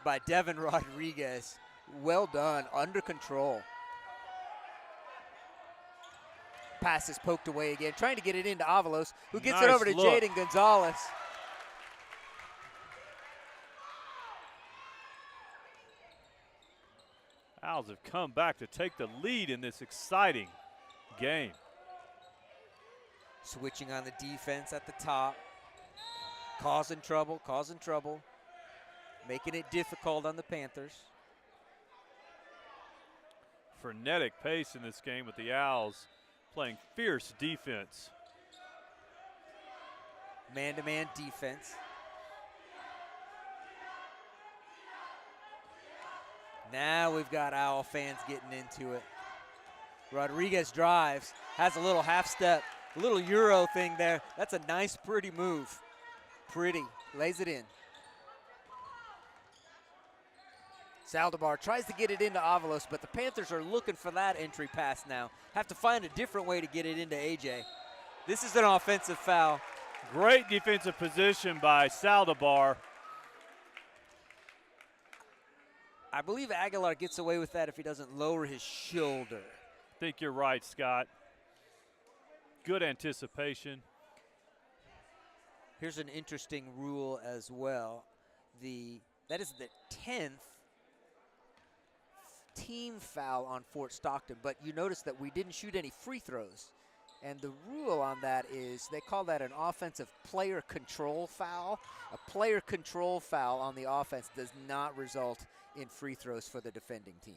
by Devin Rodriguez. Well done, under control. Pass is poked away again, trying to get it into Avalos, who gets it Nice over to look. Jaden Gonzalez. Owls have come back to take the lead in this exciting game. Switching on the defense at the top. Causing trouble. Making it difficult on the Panthers. Frenetic pace in this game with the Owls playing fierce defense. Man-to-man defense. Now we've got Owl fans getting into it. Rodriguez drives, has a little half step, a little Euro thing there. That's a nice, pretty move. Pretty, lays it in. Saldivar tries to get it into Avalos, but the Panthers are looking for that entry pass now. Have to find a different way to get it into AJ. This is an offensive foul. Great defensive position by Saldivar. I believe Aguilar gets away with that if he doesn't lower his shoulder. I think you're right, Scott. Good anticipation. Here's an interesting rule as well. That is the 10th team foul on Fort Stockton, but you notice that we didn't shoot any free throws. And the rule on that is they call that an offensive player control foul. A player control foul on the offense does not result in free throws for the defending team.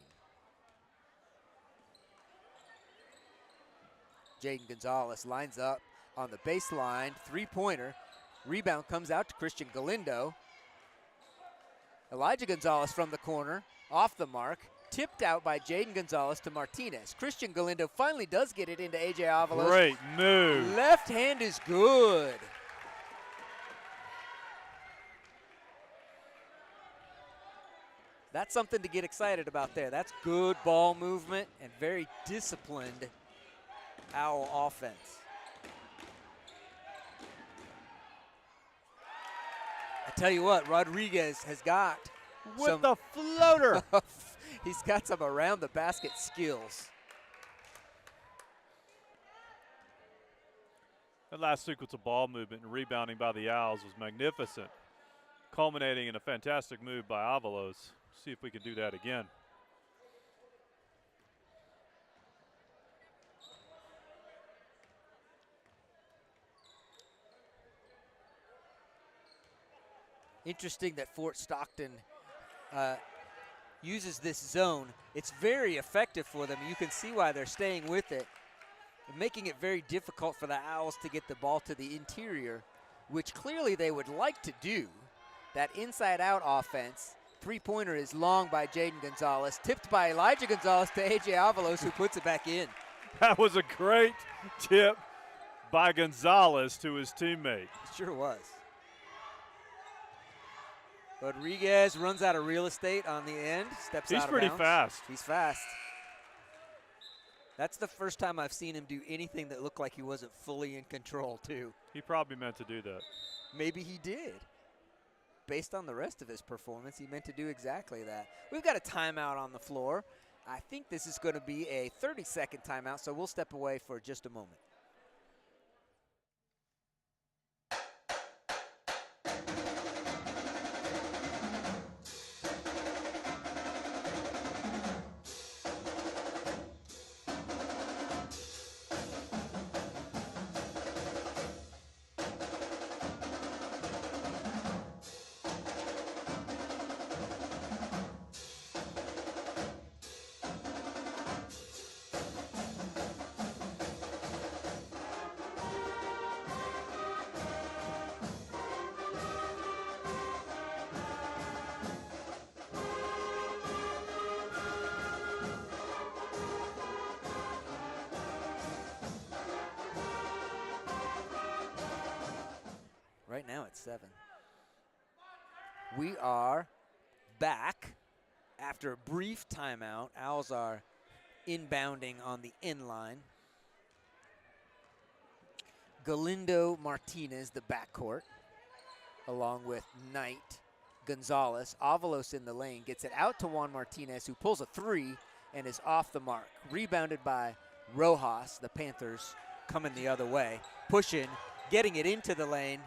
Jaden Gonzalez lines up on the baseline, three-pointer. Rebound comes out to Christian Galindo. Elijah Gonzalez from the corner, off the mark. Tipped out by Jaden Gonzalez to Martinez. Christian Galindo finally does get it into A.J. Avalos. Great move. Left hand is good. That's something to get excited about there. That's good ball movement and very disciplined Owl offense. I tell you what, Rodriguez has got with the floater. He's got some around the basket skills. That last sequence of ball movement and rebounding by the Owls was magnificent, culminating in a fantastic move by Avalos. See if we can do that again. Interesting that Fort Stockton uses this zone. It's very effective for them. You can see why they're staying with it, making it very difficult for the Owls to get the ball to the interior, which clearly they would like to do. That inside-out offense. Three-pointer is long by Jaden Gonzalez, tipped by Elijah Gonzalez to A.J. Avalos, who puts it back in. That was a great tip by Gonzalez to his teammate. It sure was. Rodriguez runs out of real estate on the end, steps out of bounds. He's pretty fast. He's fast. That's the first time I've seen him do anything that looked like he wasn't fully in control, too. He probably meant to do that. Maybe he did. Based on the rest of his performance, he meant to do exactly that. We've got a timeout on the floor. I think this is going to be a 30-second timeout, so we'll step away for just a moment. Right now it's 7. We are back after a brief timeout. Owls are inbounding on the end line. Galindo Martinez, the backcourt, along with Knight, Gonzalez. Avalos in the lane gets it out to Juan Martinez, who pulls a three and is off the mark. Rebounded by Rojas. The Panthers coming the other way. Pushing, getting it into the lane,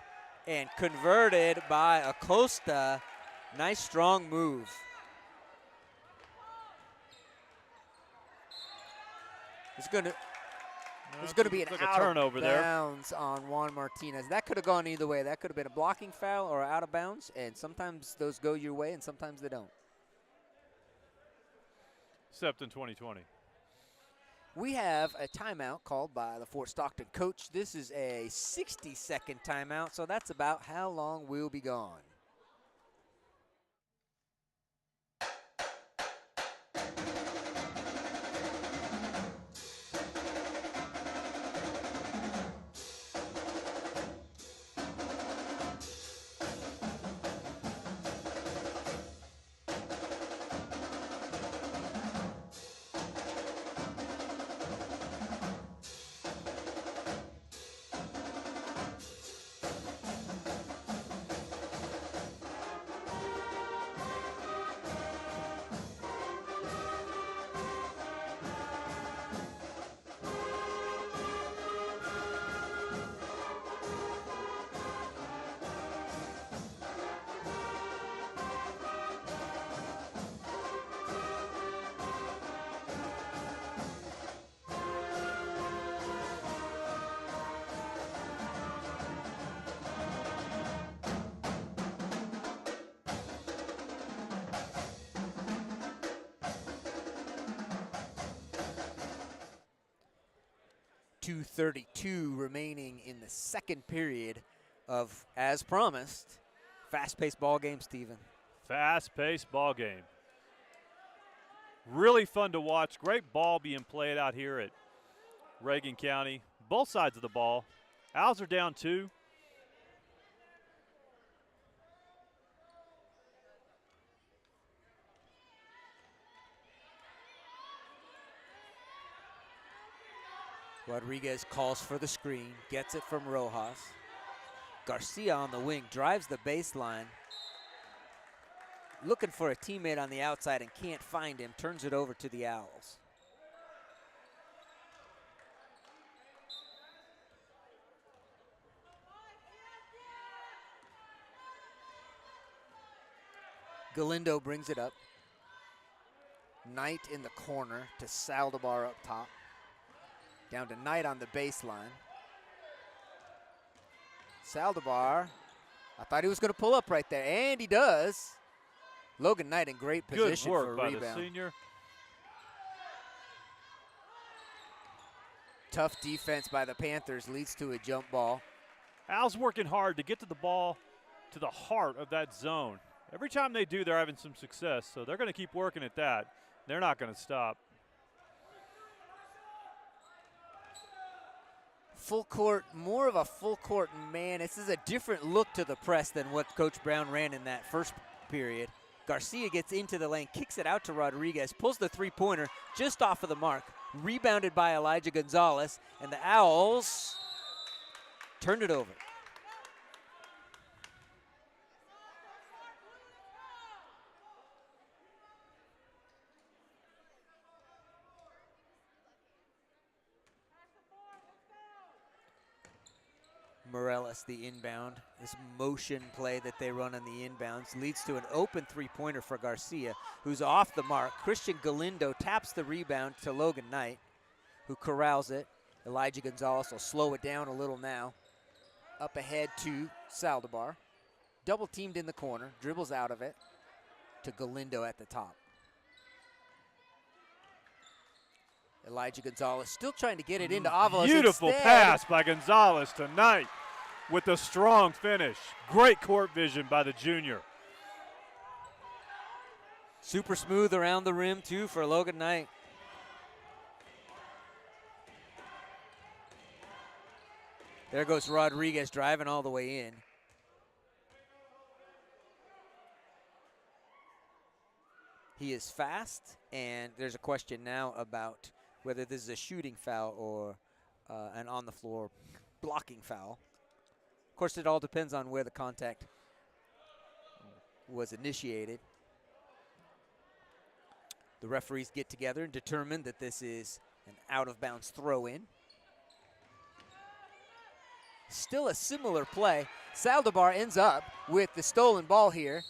and converted by Acosta. Nice strong move. It's going to be an like out a turnover of bounds there on Juan Martinez. That could have gone either way. That could have been a blocking foul or out of bounds, and sometimes those go your way and sometimes they don't. Except in 2020. We have a timeout called by the Fort Stockton coach. This is a 60-second timeout, so that's about how long we'll be gone. 2:32 remaining in the second period of, as promised, fast-paced ball game, Stephen. Fast-paced ball game. Really fun to watch. Great ball being played out here at Reagan County. Both sides of the ball. Owls are down 2. Rodriguez calls for the screen, gets it from Rojas. Garcia on the wing, drives the baseline. Looking for a teammate on the outside and can't find him, turns it over to the Owls. Galindo brings it up. Knight in the corner to Saldivar up top. Down to Knight on the baseline. Saldivar, I thought he was going to pull up right there, and he does. Logan Knight in great position for a by rebound. The senior. Tough defense by the Panthers leads to a jump ball. Al's working hard to get to the ball to the heart of that zone. Every time they do, they're having some success, so they're going to keep working at that. They're not going to stop. Full court, more of a full court man. This is a different look to the press than what Coach Brown ran in that first period. Garcia gets into the lane, kicks it out to Rodriguez, pulls the three-pointer just off of the mark. Rebounded by Elijah Gonzalez, and the Owls turned it over. Morales, the inbound. This motion play that they run on the inbounds leads to an open three-pointer for Garcia, who's off the mark. Christian Galindo taps the rebound to Logan Knight, who corrals it. Elijah Gonzalez will slow it down a little now. Up ahead to Saldivar. Double teamed in the corner, dribbles out of it to Galindo at the top. Elijah Gonzalez still trying to get it into Avalos. Beautiful pass by Gonzalez tonight with a strong finish. Great court vision by the junior. Super smooth around the rim, too, for Logan Knight. There goes Rodriguez driving all the way in. He is fast, and there's a question now about whether this is a shooting foul or an on-the-floor blocking foul. Of course, it all depends on where the contact was initiated. The referees get together and determine that this is an out-of-bounds throw-in. Still a similar play. Saldivar ends up with the stolen ball here.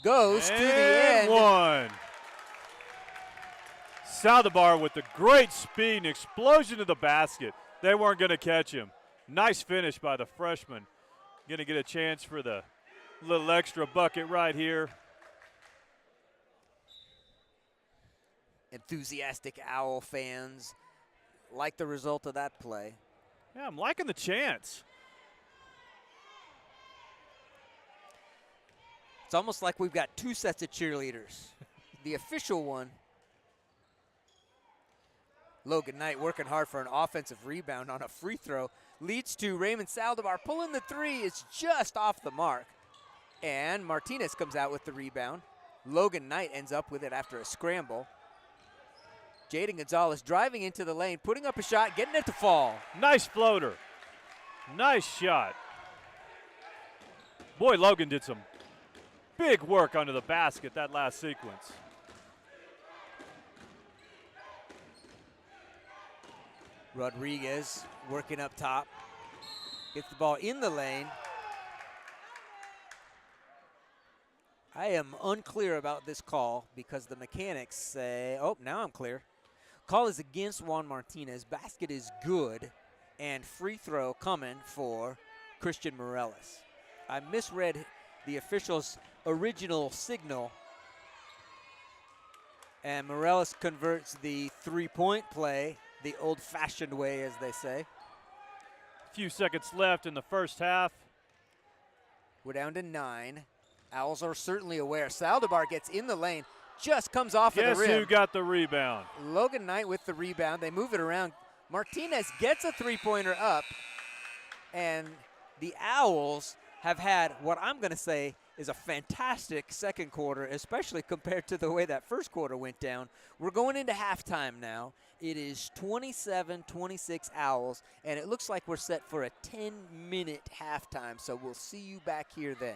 Goes to the end. One. Saldivar with the great speed and explosion to the basket. They weren't going to catch him. Nice finish by the freshman. Going to get a chance for the little extra bucket right here. Enthusiastic Owl fans like the result of that play. Yeah, I'm liking the chance. It's almost like we've got two sets of cheerleaders. The official one, Logan Knight working hard for an offensive rebound on a free throw, leads to Raymond Saldivar pulling the three. It's just off the mark. And Martinez comes out with the rebound. Logan Knight ends up with it after a scramble. Jaden Gonzalez driving into the lane, putting up a shot, getting it to fall. Nice floater. Nice shot. Boy, Logan did some big work under the basket that last sequence. Rodriguez working up top. Gets the ball in the lane. I am unclear about this call because the mechanics say, oh, now I'm clear. Call is against Juan Martinez. Basket is good, and free throw coming for Christian Morales. I misread the official's original signal, and Morales converts the three-point play the old-fashioned way, as they say. Few seconds left in the first half. We're down to 9. Owls are certainly aware. Saldivar gets in the lane, just comes off of the rim. Guess who got the rebound? Logan Knight with the rebound. They move it around. Martinez gets a three-pointer up, and the Owls have had what I'm going to say is a fantastic second quarter, especially compared to the way that first quarter went down. We're going into halftime now. It is 27-26 Owls, and it looks like we're set for a 10-minute halftime, so we'll see you back here then.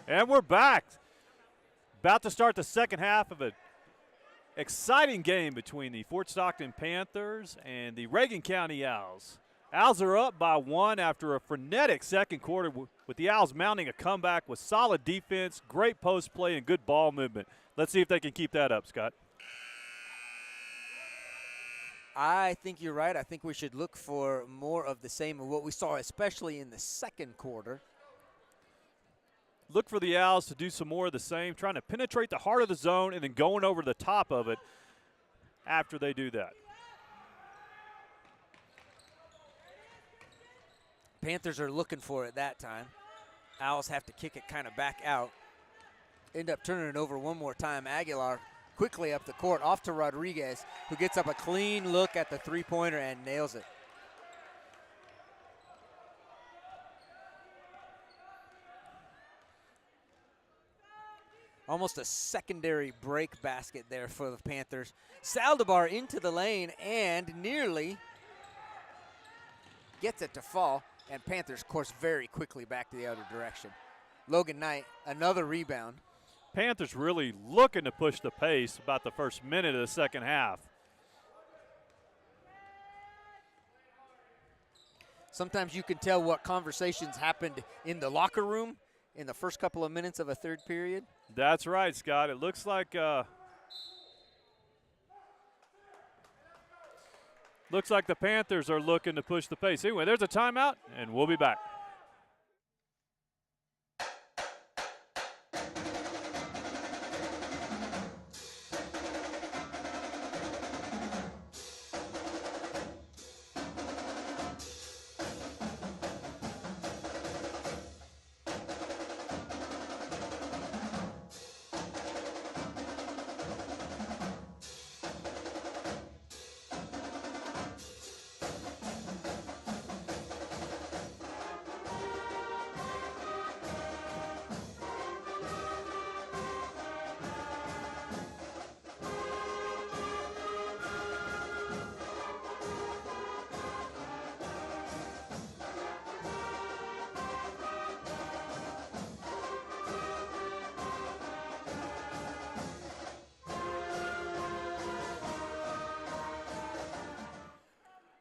And we're back. About to start the second half of an exciting game between the Fort Stockton Panthers and the Reagan County Owls. Owls are up by 1 after a frenetic second quarter, with the Owls mounting a comeback with solid defense, great post play, and good ball movement. Let's see if they can keep that up, Scott. I think you're right. I think we should look for more of the same of what we saw, especially in the second quarter. Look for the Owls to do some more of the same, trying to penetrate the heart of the zone and then going over the top of it after they do that. Panthers are looking for it that time. Owls have to kick it kind of back out. End up turning it over one more time. Aguilar quickly up the court, off to Rodriguez, who gets up a clean look at the three-pointer and nails it. Almost a secondary break basket there for the Panthers. Saldivar into the lane and nearly gets it to fall. And Panthers, of course, very quickly back to the other direction. Logan Knight, another rebound. Panthers really looking to push the pace about the first minute of the second half. Sometimes you can tell what conversations happened in the locker room in the first couple of minutes of a third period. That's right, Scott. It looks like the Panthers are looking to push the pace. Anyway, there's a timeout, and we'll be back.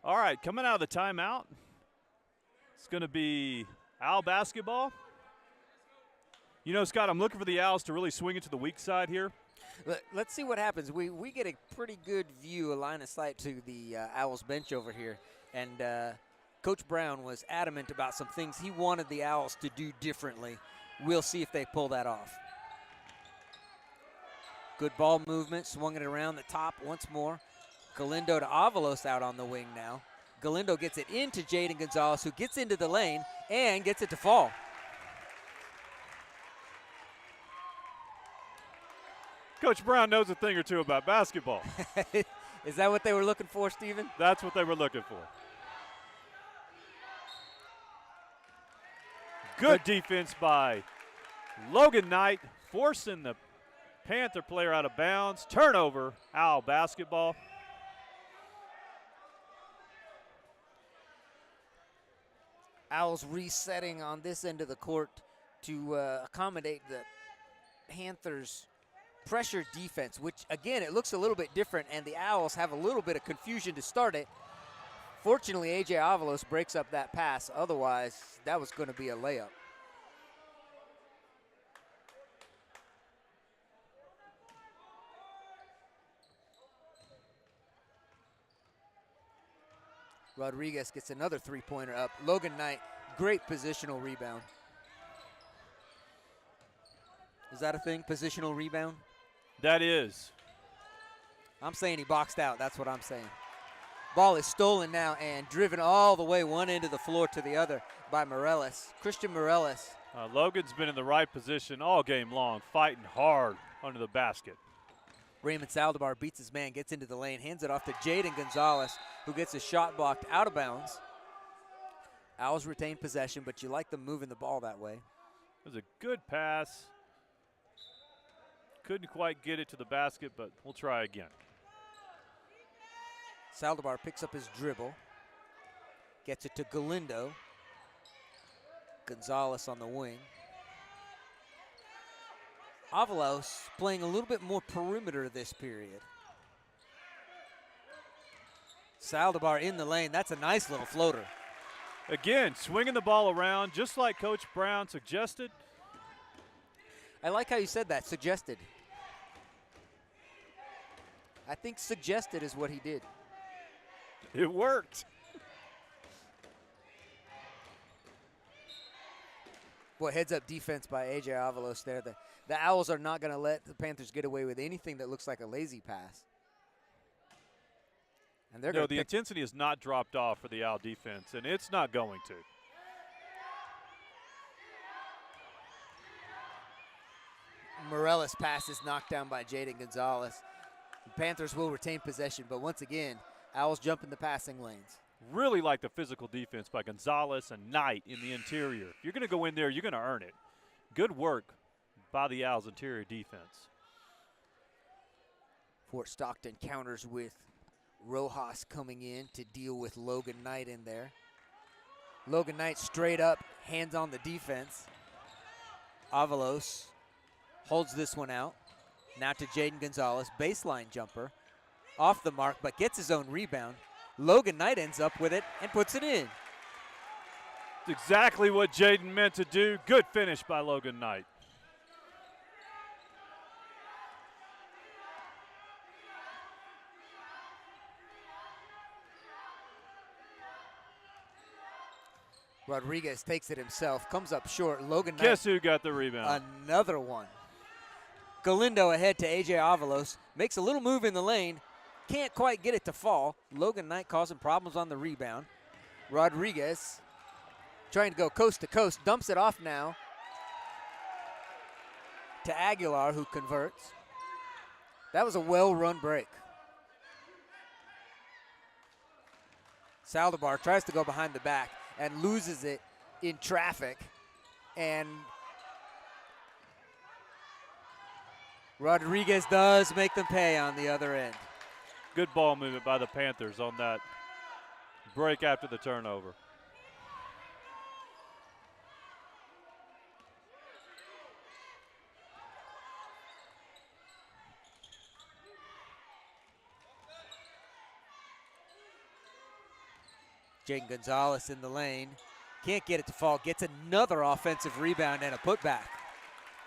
All right, coming out of the timeout, it's going to be Owl basketball. You know, Scott, I'm looking for the Owls to really swing it to the weak side here. Let's see what happens. We get a pretty good view, a line of sight to the Owls bench over here. And Coach Brown was adamant about some things he wanted the Owls to do differently. We'll see if they pull that off. Good ball movement, swung it around the top once more. Galindo to Avalos out on the wing now. Galindo gets it into Jaden Gonzalez, who gets into the lane and gets it to fall. Coach Brown knows a thing or two about basketball. Is that what they were looking for, Steven? That's what they were looking for. Good defense by Logan Knight, forcing the Panther player out of bounds. Turnover, Owl basketball. Owls resetting on this end of the court to accommodate the Panthers' pressure defense, which, again, it looks a little bit different, and the Owls have a little bit of confusion to start it. Fortunately, A.J. Avalos breaks up that pass. Otherwise, that was going to be a layup. Rodriguez gets another three-pointer up. Logan Knight, great positional rebound. Is that a thing, positional rebound? That is. I'm saying he boxed out. That's what I'm saying. Ball is stolen now and driven all the way one end of the floor to the other by Morales. Christian Morales. Logan's been in the right position all game long, fighting hard under the basket. Raymond Saldivar beats his man, gets into the lane, hands it off to Jaden Gonzalez, who gets his shot blocked out of bounds. Owls retain possession, but you like them moving the ball that way. It was a good pass. Couldn't quite get it to the basket, but we'll try again. Saldivar picks up his dribble, gets it to Galindo. Gonzalez on the wing. Avalos playing a little bit more perimeter this period. Saldivar in the lane. That's a nice little floater. Again, swinging the ball around just like Coach Brown suggested. I like how you said that, suggested. I think suggested is what he did. It worked. Boy, heads-up defense by A.J. Avalos there. The Owls are not going to let the Panthers get away with anything that looks like a lazy pass. And they're No, the intensity has not dropped off for the Owl defense, and it's not going to. Morales' pass is knocked down by Jaden Gonzalez. The Panthers will retain possession, but once again, Owls jump in the passing lanes. Really like the physical defense by Gonzalez and Knight in the interior. If you're going to go in there, you're going to earn it. Good work by the Owls' interior defense. Fort Stockton counters with Rojas coming in to deal with Logan Knight in there. Logan Knight straight up, hands on the defense. Avalos holds this one out. Now to Jaden Gonzalez, baseline jumper. Off the mark, but gets his own rebound. Logan Knight ends up with it and puts it in. It's exactly what Jaden meant to do. Good finish by Logan Knight. Rodriguez takes it himself, comes up short. Logan Knight. Guess who got the rebound? Another one. Galindo ahead to A.J. Avalos. Makes a little move in the lane. Can't quite get it to fall. Logan Knight causing problems on the rebound. Rodriguez trying to go coast to coast. Dumps it off now to Aguilar, who converts. That was a well-run break. Saldivar tries to go behind the back and loses it in traffic. And Rodriguez does make them pay on the other end. Good ball movement by the Panthers on that break after the turnover. Jaden Gonzalez in the lane. Can't get it to fall. Gets another offensive rebound and a putback.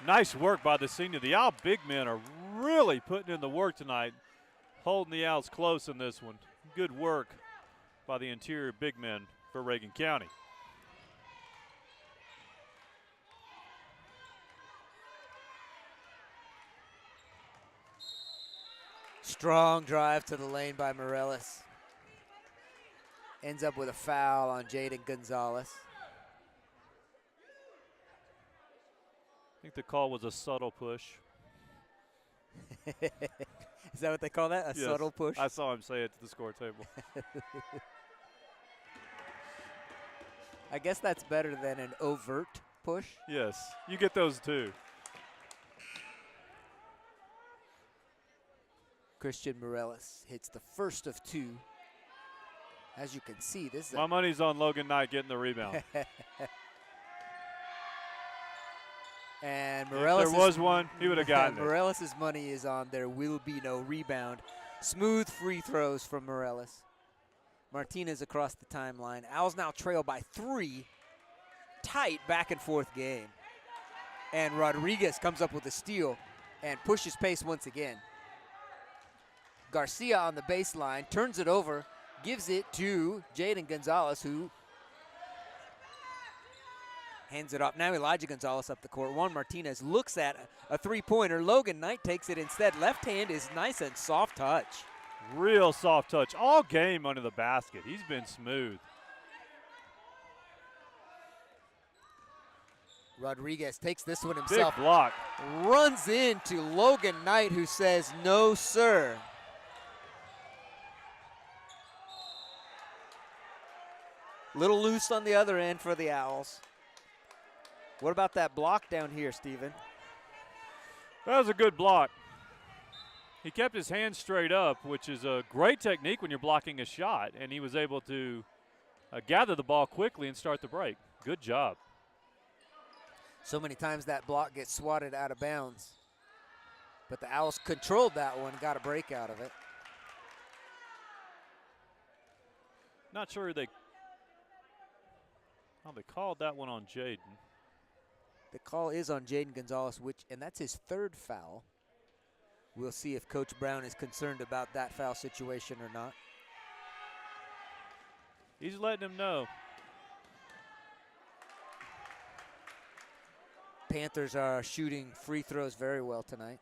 Nice work by the senior. The Owl big men are really putting in the work tonight, holding the Owls close in this one. Good work by the interior big men for Reagan County. Strong drive to the lane by Morales. Ends up with a foul on Jaden Gonzalez. I think the call was a subtle push. Is that what they call that? A Yes, subtle push? I saw him say it to the score table. I guess that's better than an overt push. Yes, you get those too. Christian Morales hits the first of two. As you can see, this is My money's on Logan Knight getting the rebound. And If there was one, he would have gotten it. Morales' money is on there will be no rebound. Smooth free throws from Morales. Martinez across the timeline. Owls now trail by 3. Tight back and forth game. And Rodriguez comes up with a steal and pushes pace once again. Garcia on the baseline, turns it over, gives it to Jaden Gonzalez, who hands it off. Now Elijah Gonzalez up the court. Juan Martinez looks at a three-pointer. Logan Knight takes it instead. Left hand is nice and soft touch. Real soft touch all game under the basket. He's been smooth. Rodriguez takes this one himself. Big block. Runs into Logan Knight, who says, no, sir. Little loose on the other end for the Owls. What about that block down here, Steven? That was a good block. He kept his hands straight up, which is a great technique when you're blocking a shot, and he was able to gather the ball quickly and start the break. Good job. So many times that block gets swatted out of bounds. But the Owls controlled that one, got a break out of it. Not sure they called that one on Jaden. The call is on Jaden Gonzalez, and that's his 3rd foul. We'll see if Coach Brown is concerned about that foul situation or not. He's letting him know. Panthers are shooting free throws very well tonight.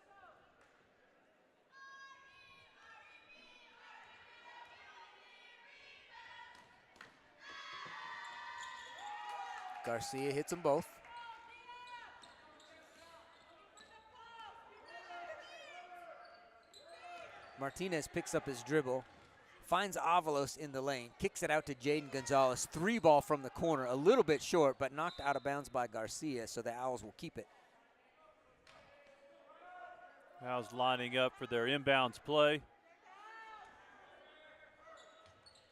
Garcia hits them both. Martinez picks up his dribble, finds Avalos in the lane, kicks it out to Jaden Gonzalez. 3-ball from the corner, a little bit short, but knocked out of bounds by Garcia, so the Owls will keep it. Owls lining up for their inbounds play.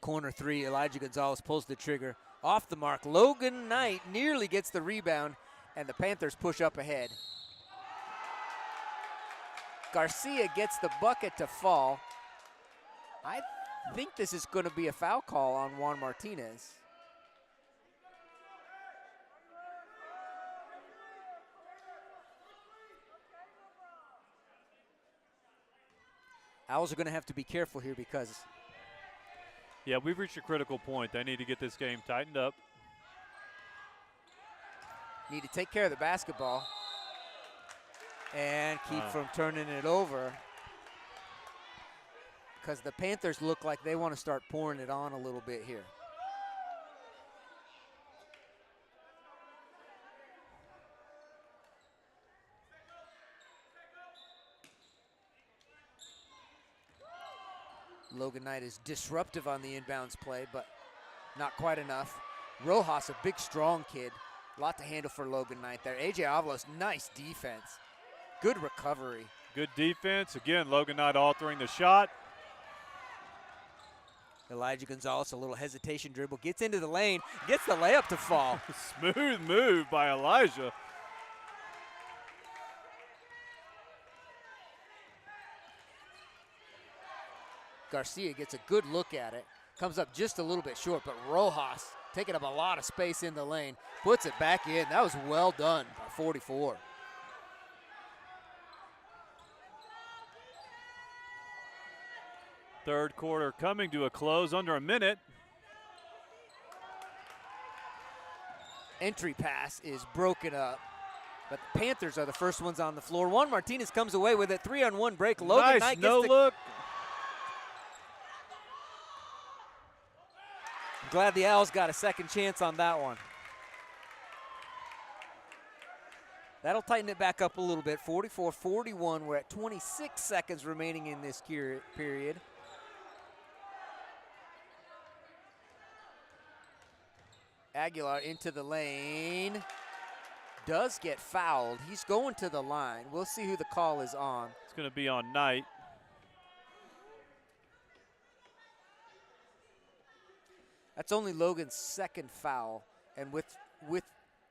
Corner 3, Elijah Gonzalez pulls the trigger. Off the mark, Logan Knight nearly gets the rebound, and the Panthers push up ahead. Garcia gets the bucket to fall. I think this is going to be a foul call on Juan Martinez. Owls are going to have to be careful here because yeah, we've reached a critical point. They need to get this game tightened up. Need to take care of the basketball and keep from turning it over, because the Panthers look like they want to start pouring it on a little bit here. Logan Knight is disruptive on the inbounds play, but not quite enough. Rojas, a big, strong kid. A lot to handle for Logan Knight there. A.J. Avalos, nice defense. Good recovery. Good defense. Again, Logan Knight altering the shot. Elijah Gonzalez, a little hesitation dribble, gets into the lane, gets the layup to fall. Smooth move by Elijah. Garcia gets a good look at it. Comes up just a little bit short, but Rojas taking up a lot of space in the lane. Puts it back in. That was well done by 44. Third quarter coming to a close, under a minute. Entry pass is broken up, but the Panthers are the first ones on the floor. Juan Martinez comes away with it. 3-on-1 break. Logan Knight gets no look. Glad the Owls got a second chance on that one. That'll tighten it back up a little bit. 44-41. We're at 26 seconds remaining in this period. Aguilar into the lane. Does get fouled. He's going to the line. We'll see who the call is on. It's going to be on Knight. That's only Logan's second foul. And with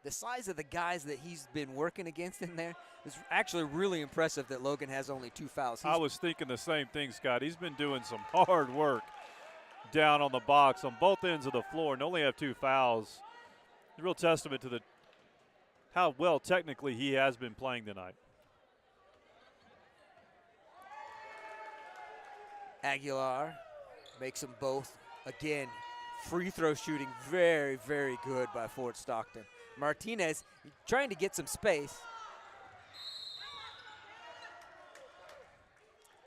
the size of the guys that he's been working against in there, it's actually really impressive that Logan has only 2 fouls. I was thinking the same thing, Scott. He's been doing some hard work down on the box on both ends of the floor and only have 2 fouls. A real testament to how well technically he has been playing tonight. Aguilar makes them both. Again, free throw shooting very, very good by Fort Stockton. Martinez trying to get some space.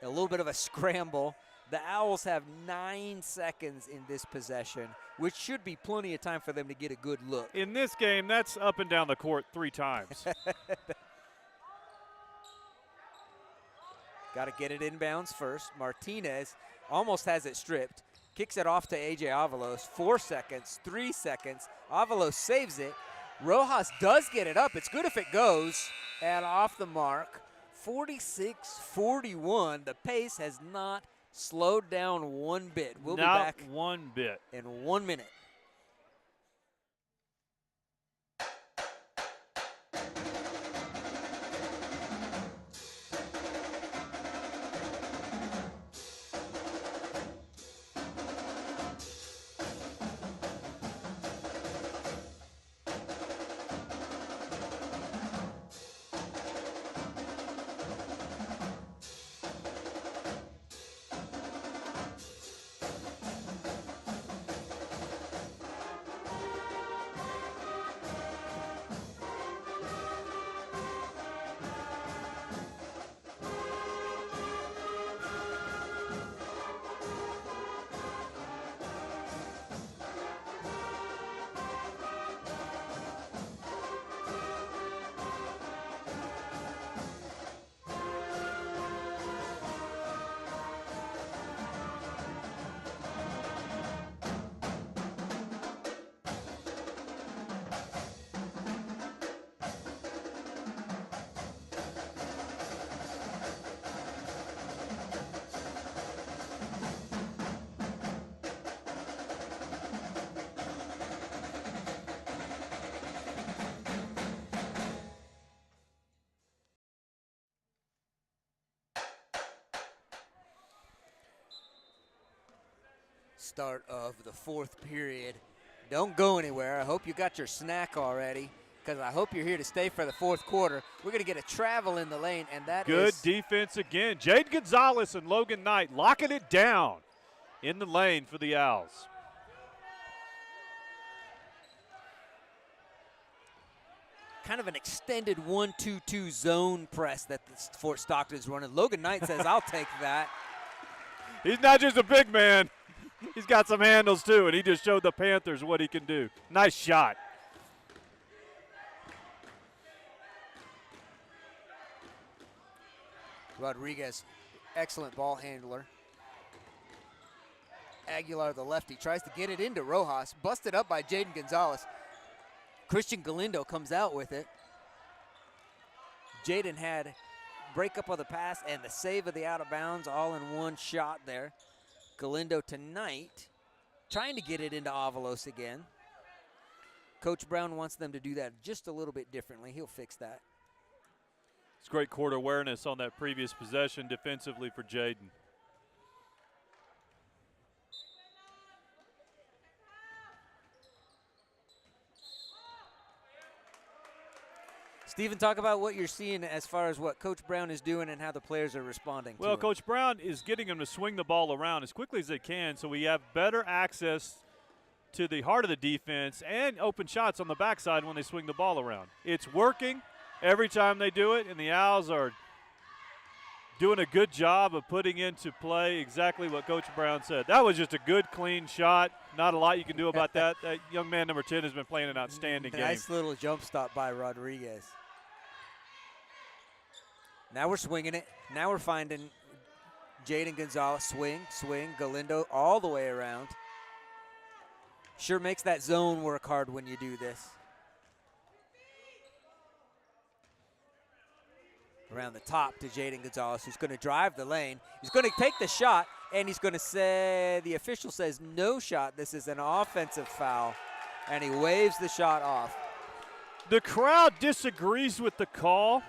A little bit of a scramble. The Owls have 9 seconds in this possession, which should be plenty of time for them to get a good look. In this game, that's up and down the court 3 times. Got to get it inbounds first. Martinez almost has it stripped. Kicks it off to A.J. Avalos. 4 seconds, 3 seconds. Avalos saves it. Rojas does get it up. It's good if it goes. And off the mark. 46-41. The pace has not slowed down one bit. We'll be back one bit in 1 minute. Start of the 4th period. Don't go anywhere. I hope you got your snack already, because I hope you're here to stay for the 4th quarter. We're going to get a travel in the lane, and that good is defense again. Jaden Gonzalez and Logan Knight locking it down in the lane for the Owls. Kind of an extended 1-2-2 zone press that Fort Stockton's running. Logan Knight says, I'll take that. He's not just a big man. He's got some handles, too, and he just showed the Panthers what he can do. Nice shot. Rodriguez, excellent ball handler. Aguilar, the lefty, tries to get it into Rojas. Busted up by Jaden Gonzalez. Christian Galindo comes out with it. Jaden had breakup of the pass and the save of the out of bounds all in one shot there. Galindo tonight trying to get it into Avalos again. Coach Brown wants them to do that just a little bit differently. He'll fix that. It's great court awareness on that previous possession defensively for Jaden. Stephen, talk about what you're seeing as far as what Coach Brown is doing and how the players are responding to it. Coach Brown is getting them to swing the ball around as quickly as they can so we have better access to the heart of the defense and open shots on the backside when they swing the ball around. It's working every time they do it, and the Owls are doing a good job of putting into play exactly what Coach Brown said. That was just a good, clean shot. Not a lot you can do about that. That young man, number 10, has been playing an outstanding game. Nice little jump stop by Rodriguez. Now we're swinging it. Now we're finding Jaden Gonzalez. Swing. Galindo all the way around. Sure makes that zone work hard when you do this. Around the top to Jaden Gonzalez, who's going to drive the lane. He's going to take the shot, and he's going to say, the official says no shot. This is an offensive foul, and he waves the shot off. The crowd disagrees with the call,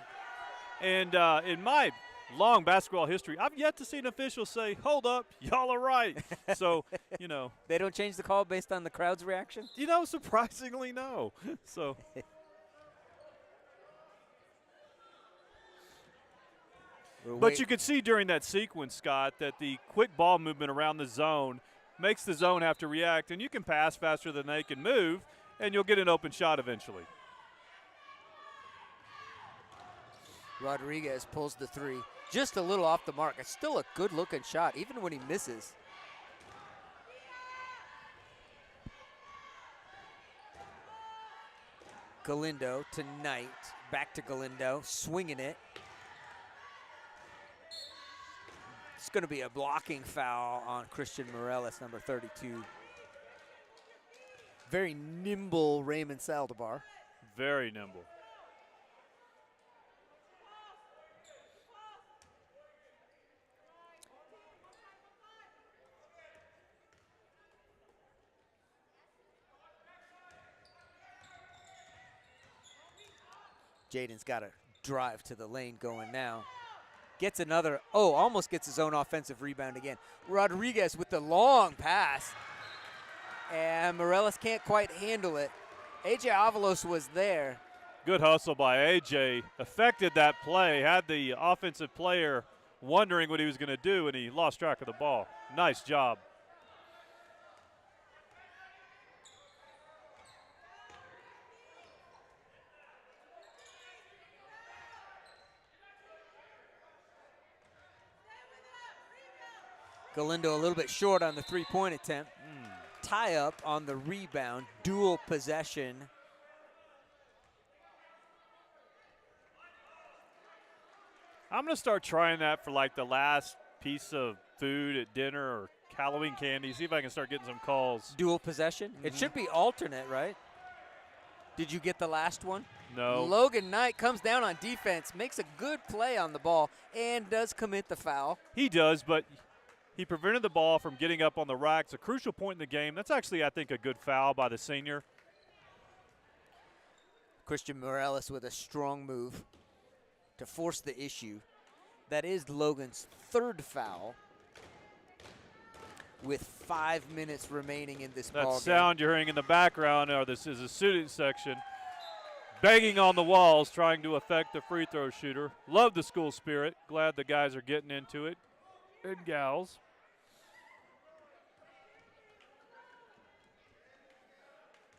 and in my long basketball history, I've yet to see an official say, hold up, y'all are right. So, They don't change the call based on the crowd's reaction? Surprisingly, no. So. But you could see during that sequence, Scott, that the quick ball movement around the zone makes the zone have to react, and you can pass faster than they can move, and you'll get an open shot eventually. Rodriguez pulls the three. Just a little off the mark. It's still a good-looking shot, even when he misses. Galindo to Knight. Back to Galindo, swinging it. It's going to be a blocking foul on Christian Morales, number 32. Very nimble Raymond Saldivar. Very nimble. Jaden's got to drive to the lane going now. Gets another, almost gets his own offensive rebound again. Rodriguez with the long pass. And Morales can't quite handle it. A.J. Avalos was there. Good hustle by A.J. Affected that play. Had the offensive player wondering what he was going to do, and he lost track of the ball. Nice job. Galindo a little bit short on the three-point attempt. Tie up on the rebound, dual possession. I'm going to start trying that for like the last piece of food at dinner or Halloween candy. See if I can start getting some calls. Dual possession? It should be alternate, right? Did you get the last one? No. Logan Knight comes down on defense, makes a good play on the ball, and does commit the foul. He does, but he prevented the ball from getting up on the rack. It's a crucial point in the game. That's actually, I think, a good foul by the senior. Christian Morales with a strong move to force the issue. That is Logan's third foul with 5 minutes remaining in this ball game. That sound you're hearing in the background, this is a student section, banging on the walls, trying to affect the free throw shooter. Love the school spirit. Glad the guys are getting into it, and gals.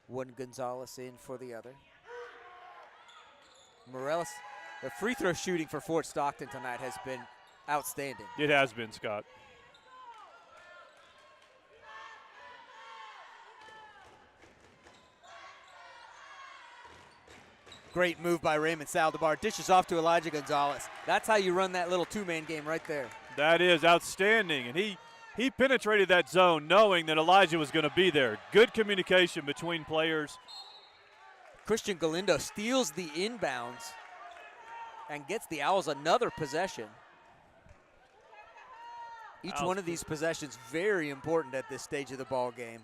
One Gonzalez in for the other. Morales, the free throw shooting for Fort Stockton tonight has been outstanding. It has been, Scott. Great move by Raymond Saldivar. Dishes off to Elijah Gonzalez. That's how you run that little two-man game right there. That is outstanding. And he penetrated that zone knowing that Elijah was going to be there. Good communication between players. Christian Galindo steals the inbounds and gets the Owls another possession. Each one of these possessions very important at this stage of the ball game.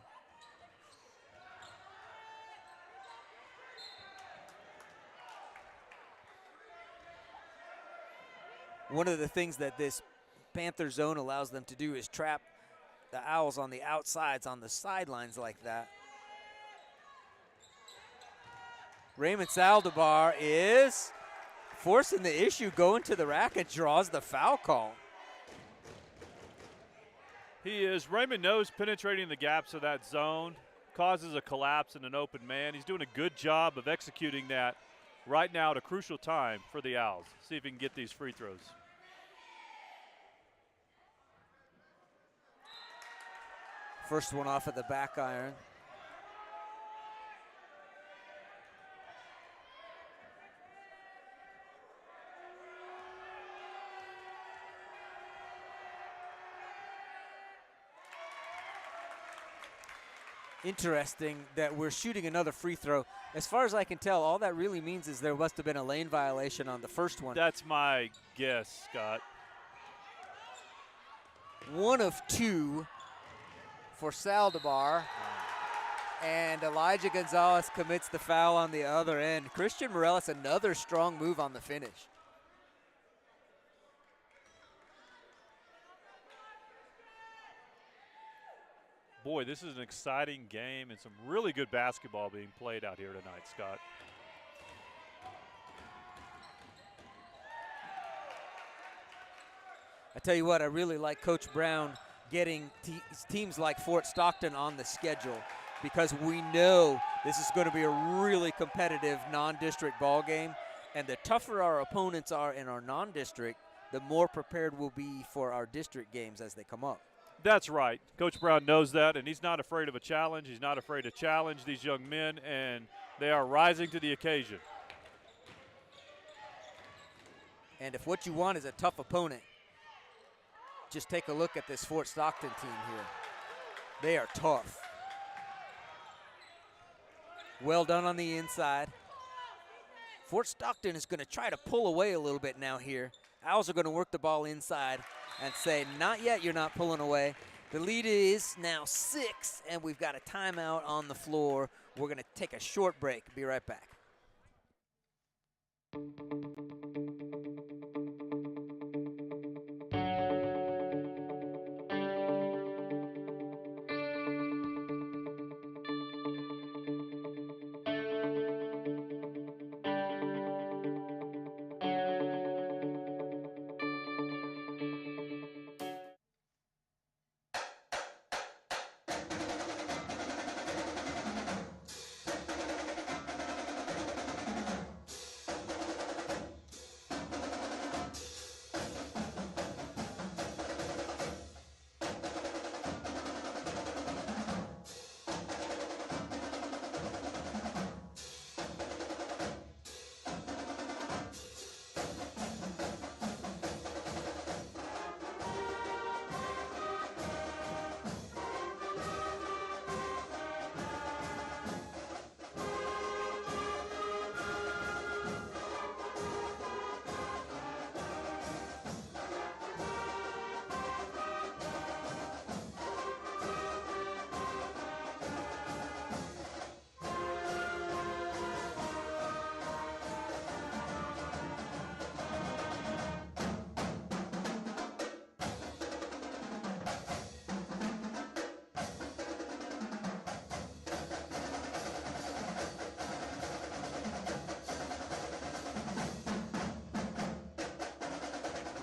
One of the things that this Panther zone allows them to do is trap the Owls on the outsides, on the sidelines like that. Raymond Saldivar is forcing the issue, going to the rack, and draws the foul call. He is. Raymond knows penetrating the gaps of that zone causes a collapse in an open man. He's doing a good job of executing that right now at a crucial time for the Owls. See if he can get these free throws. First one off of the back iron. interesting that we're shooting another free throw. As far as I can tell, all that really means is there must have been a lane violation on the first one. That's my guess, Scott. 1 of 2 for Saldivar. And Elijah Gonzalez commits the foul on the other end. Christian Morales, another strong move on the finish. Boy, this is an exciting game and some really good basketball being played out here tonight, Scott. I tell you what, I really like Coach Brown getting teams like Fort Stockton on the schedule, because we know this is going to be a really competitive non-district ball game, and the tougher our opponents are in our non-district, the more prepared we'll be for our district games as they come up. That's right. Coach Brown knows that, and he's not afraid of a challenge. He's not afraid to challenge these young men, and they are rising to the occasion. And if what you want is a tough opponent, just take a look at this Fort Stockton team here. They are tough. Well done on the inside. Fort Stockton is going to try to pull away a little bit now here. Owls are going to work the ball inside and say, not yet, you're not pulling away. The lead is now 6, and we've got a timeout on the floor. We're going to take a short break. Be right back.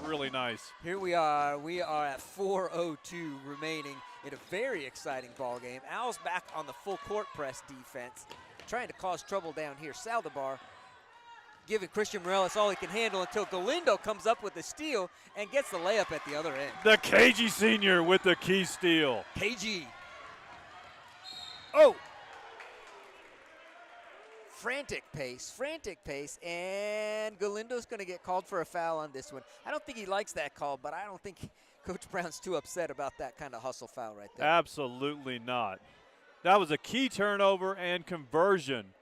Really nice. Here we are at 4:02 remaining in a very exciting ball game. Owls back on the full court press defense, trying to cause trouble down here. Saldivar giving Christian Morales all he can handle until Galindo comes up with the steal and gets the layup at the other end. The KG senior with the key steal. KG. Oh! Frantic pace, and Galindo's going to get called for a foul on this one. I don't think he likes that call, but I don't think Coach Brown's too upset about that kind of hustle foul right there. Absolutely not. That was a key turnover and conversion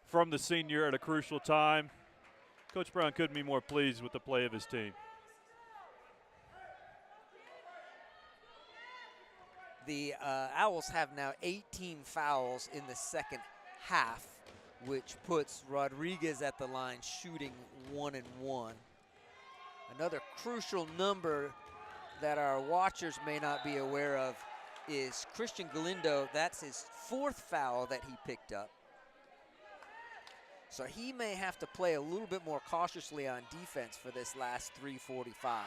from the senior at a crucial time. Coach Brown couldn't be more pleased with the play of his team. The Owls have now 18 fouls in the second half, which puts Rodriguez at the line shooting 1 and 1. Another crucial number that our watchers may not be aware of is Christian Galindo. That's his 4th foul that he picked up. So he may have to play a little bit more cautiously on defense for this last 3:45.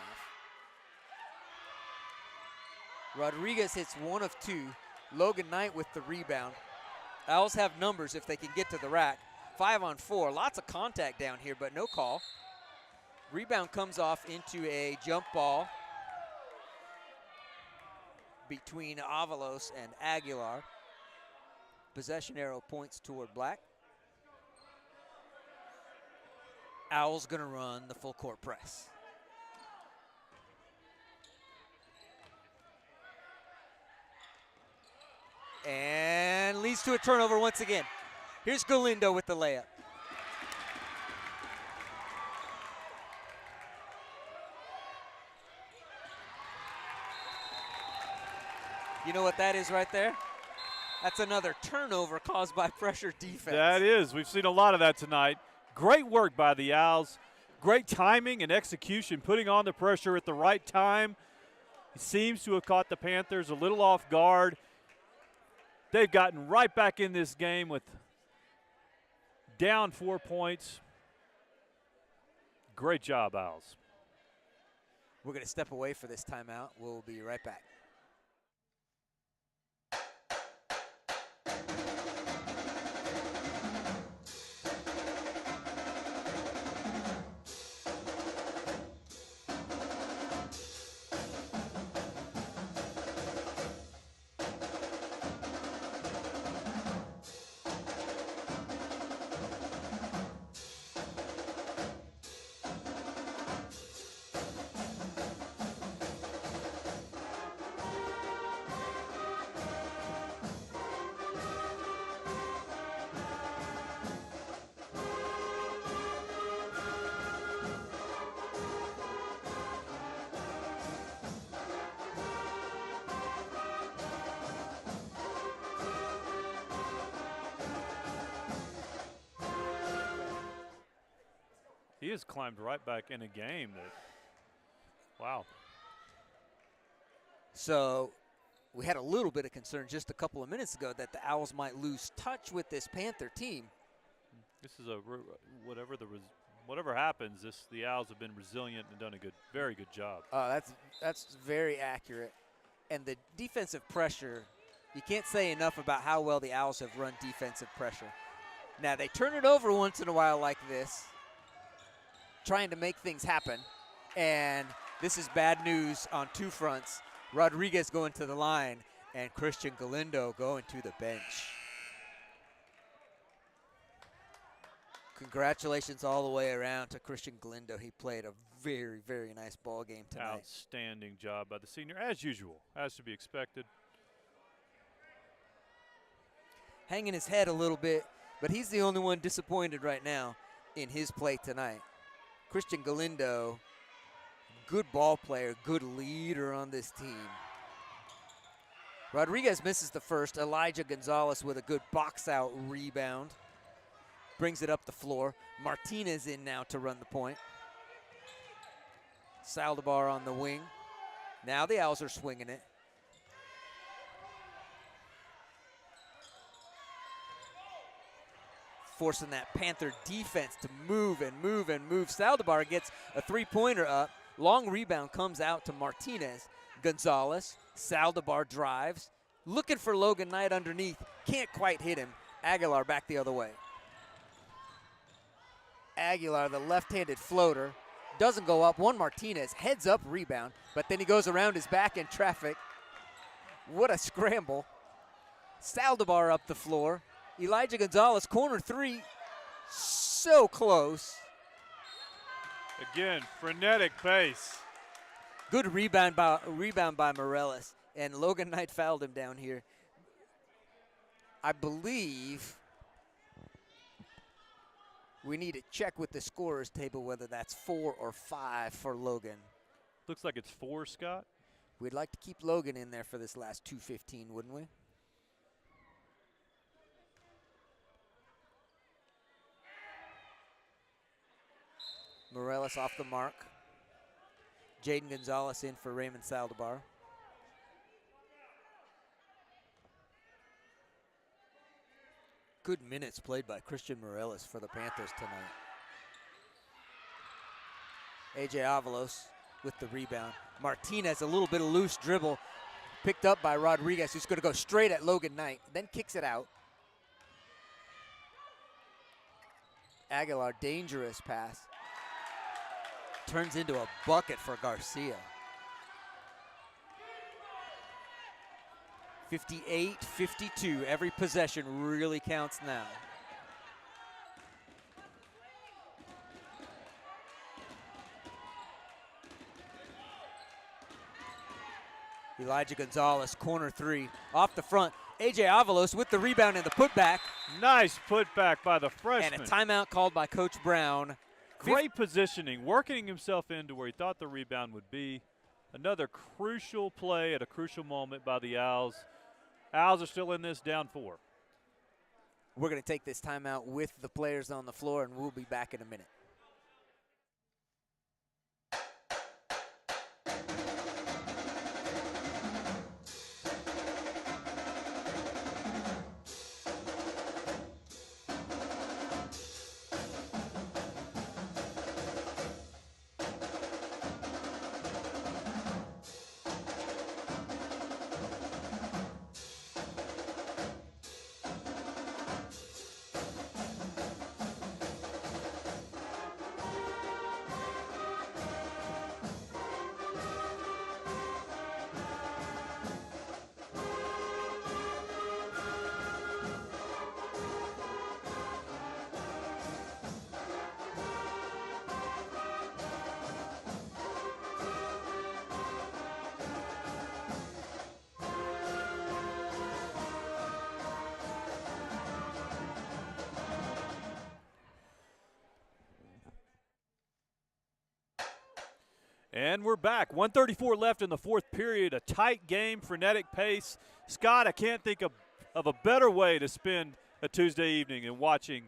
Rodriguez hits 1 of 2. Logan Knight with the rebound. Owls have numbers if they can get to the rack. 5 on 4. Lots of contact down here, but no call. Rebound comes off into a jump ball between Avalos and Aguilar. Possession arrow points toward Black. Owls gonna run the full court press. And and leads to a turnover once again. Here's Galindo with the layup. You know what that is right there? That's another turnover caused by pressure defense. That is. We've seen a lot of that tonight. Great work by the Owls. Great timing and execution, putting on the pressure at the right time. He seems to have caught the Panthers a little off guard. They've gotten right back in this game with down 4 points. Great job, Owls. We're going to step away for this timeout. We'll be right back. He has climbed right back in a game that, wow. So we had a little bit of concern just a couple of minutes ago that the Owls might lose touch with this Panther team. This is whatever happens, the Owls have been resilient and done a very good job. That's very accurate. And the defensive pressure, you can't say enough about how well the Owls have run defensive pressure. Now they turn it over once in a while like this, trying to make things happen, and this is bad news on two fronts. Rodriguez going to the line and Christian Galindo going to the bench. Congratulations all the way around to Christian Galindo. He played a very, very nice ball game tonight. Outstanding job by the senior, as usual, as to be expected. Hanging his head a little bit, but he's the only one disappointed right now in his play tonight. Christian Galindo, good ball player, good leader on this team. Rodriguez misses the first. Elijah Gonzalez with a good box out rebound. Brings it up the floor. Martinez in now to run the point. Saldivar on the wing. Now the Owls are swinging it. Forcing that Panther defense to move and move and move. Saldivar gets a three-pointer up. Long rebound comes out to Martinez. Gonzalez, Saldivar drives. Looking for Logan Knight underneath. Can't quite hit him. Aguilar back the other way. Aguilar, the left-handed floater, doesn't go up. One Martinez, heads up rebound, but then he goes around his back in traffic. What a scramble. Saldivar up the floor. Elijah Gonzalez, corner three, so close. Again, frenetic pace. Good rebound by Morales, and Logan Knight fouled him down here. I believe we need to check with the scorer's table whether that's 4 or 5 for Logan. Looks like it's 4, Scott. We'd like to keep Logan in there for this last 2:15, wouldn't we? Morales off the mark. Jaden Gonzalez in for Raymond Saldivar. Good minutes played by Christian Morales for the Panthers tonight. A.J. Avalos with the rebound. Martinez, a little bit of loose dribble, picked up by Rodriguez, who's going to go straight at Logan Knight, then kicks it out. Aguilar, dangerous pass. Turns into a bucket for Garcia. 58-52, every possession really counts now. Elijah Gonzalez, corner three, off the front. A.J. Avalos with the rebound and the putback. Nice putback by the freshman. And a timeout called by Coach Brown. Great positioning, working himself into where he thought the rebound would be. Another crucial play at a crucial moment by the Owls. Owls are still in this, down 4. We're going to take this timeout with the players on the floor, and we'll be back in a minute. And we're back. 1:34 left in the fourth period. A tight game, frenetic pace. Scott, I can't think of a better way to spend a Tuesday evening than watching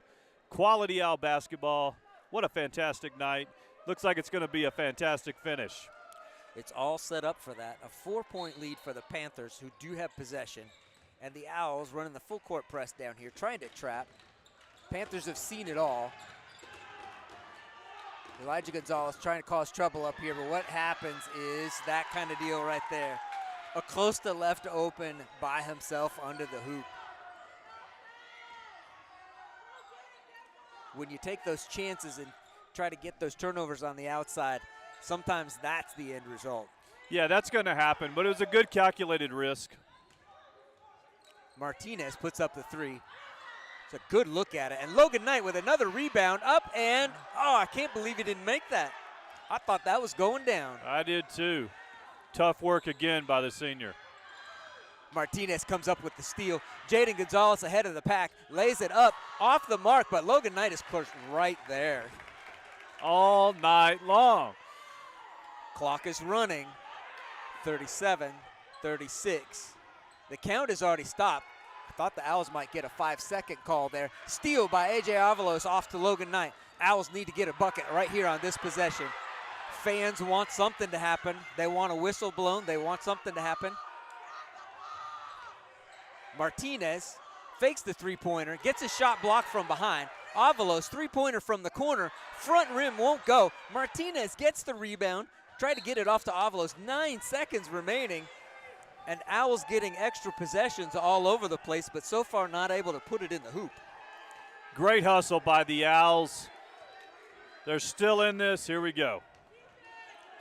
quality Owl basketball. What a fantastic night. Looks like it's going to be a fantastic finish. It's all set up for that. A 4-point lead for the Panthers, who do have possession. And the Owls running the full court press down here, trying to trap. Panthers have seen it all. Elijah Gonzalez trying to cause trouble up here, but what happens is that kind of deal right there. Acosta left open by himself under the hoop. When you take those chances and try to get those turnovers on the outside, sometimes that's the end result. Yeah, that's going to happen, but it was a good calculated risk. Martinez puts up the 3. It's a good look at it. And Logan Knight with another rebound up and, oh, I can't believe he didn't make that. I thought that was going down. I did too. Tough work again by the senior. Martinez comes up with the steal. Jaden Gonzalez ahead of the pack, lays it up off the mark, but Logan Knight is close right there. All night long. Clock is running. 37, 36. The count is already stopped. I thought the Owls might get a 5-second call there. Steal by A.J. Avalos off to Logan Knight. Owls need to get a bucket right here on this possession. Fans want something to happen. They want a whistle blown. They want something to happen. Martinez fakes the three-pointer, gets a shot blocked from behind. Avalos, three-pointer from the corner. Front rim won't go. Martinez gets the rebound. Tried to get it off to Avalos. 9 seconds remaining. And Owls getting extra possessions all over the place, but so far not able to put it in the hoop. Great hustle by the Owls. They're still in this. Here we go.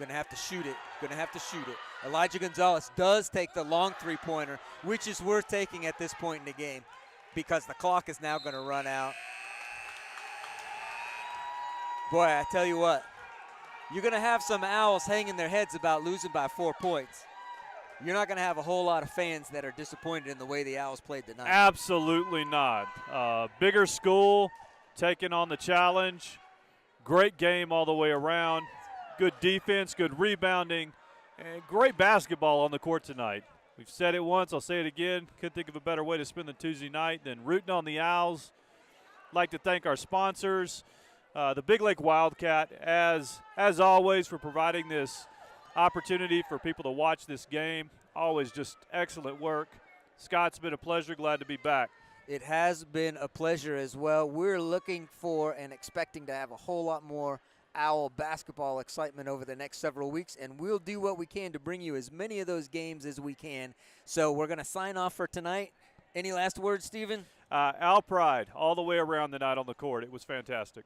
Gonna have to shoot it. Gonna have to shoot it. Elijah Gonzalez does take the long three-pointer, which is worth taking at this point in the game because the clock is now gonna run out. Boy, I tell you what, you're gonna have some Owls hanging their heads about losing by 4 points. You're not going to have a whole lot of fans that are disappointed in the way the Owls played tonight. Absolutely not. Bigger school, taking on the challenge. Great game all the way around. Good defense, good rebounding, and great basketball on the court tonight. We've said it once, I'll say it again. Couldn't think of a better way to spend the Tuesday night than rooting on the Owls. Like to thank our sponsors, the Big Lake Wildcat, as always, for providing this opportunity for people to watch this game. Always just excellent work. Scott, it's been a pleasure. Glad to be back. It has been a pleasure as well. We're looking for and expecting to have a whole lot more Owl basketball excitement over the next several weeks, and we'll do what we can to bring you as many of those games as we can. So we're going to sign off for tonight. Any last words, Stephen? Owl pride all the way around the night on the court. It was fantastic.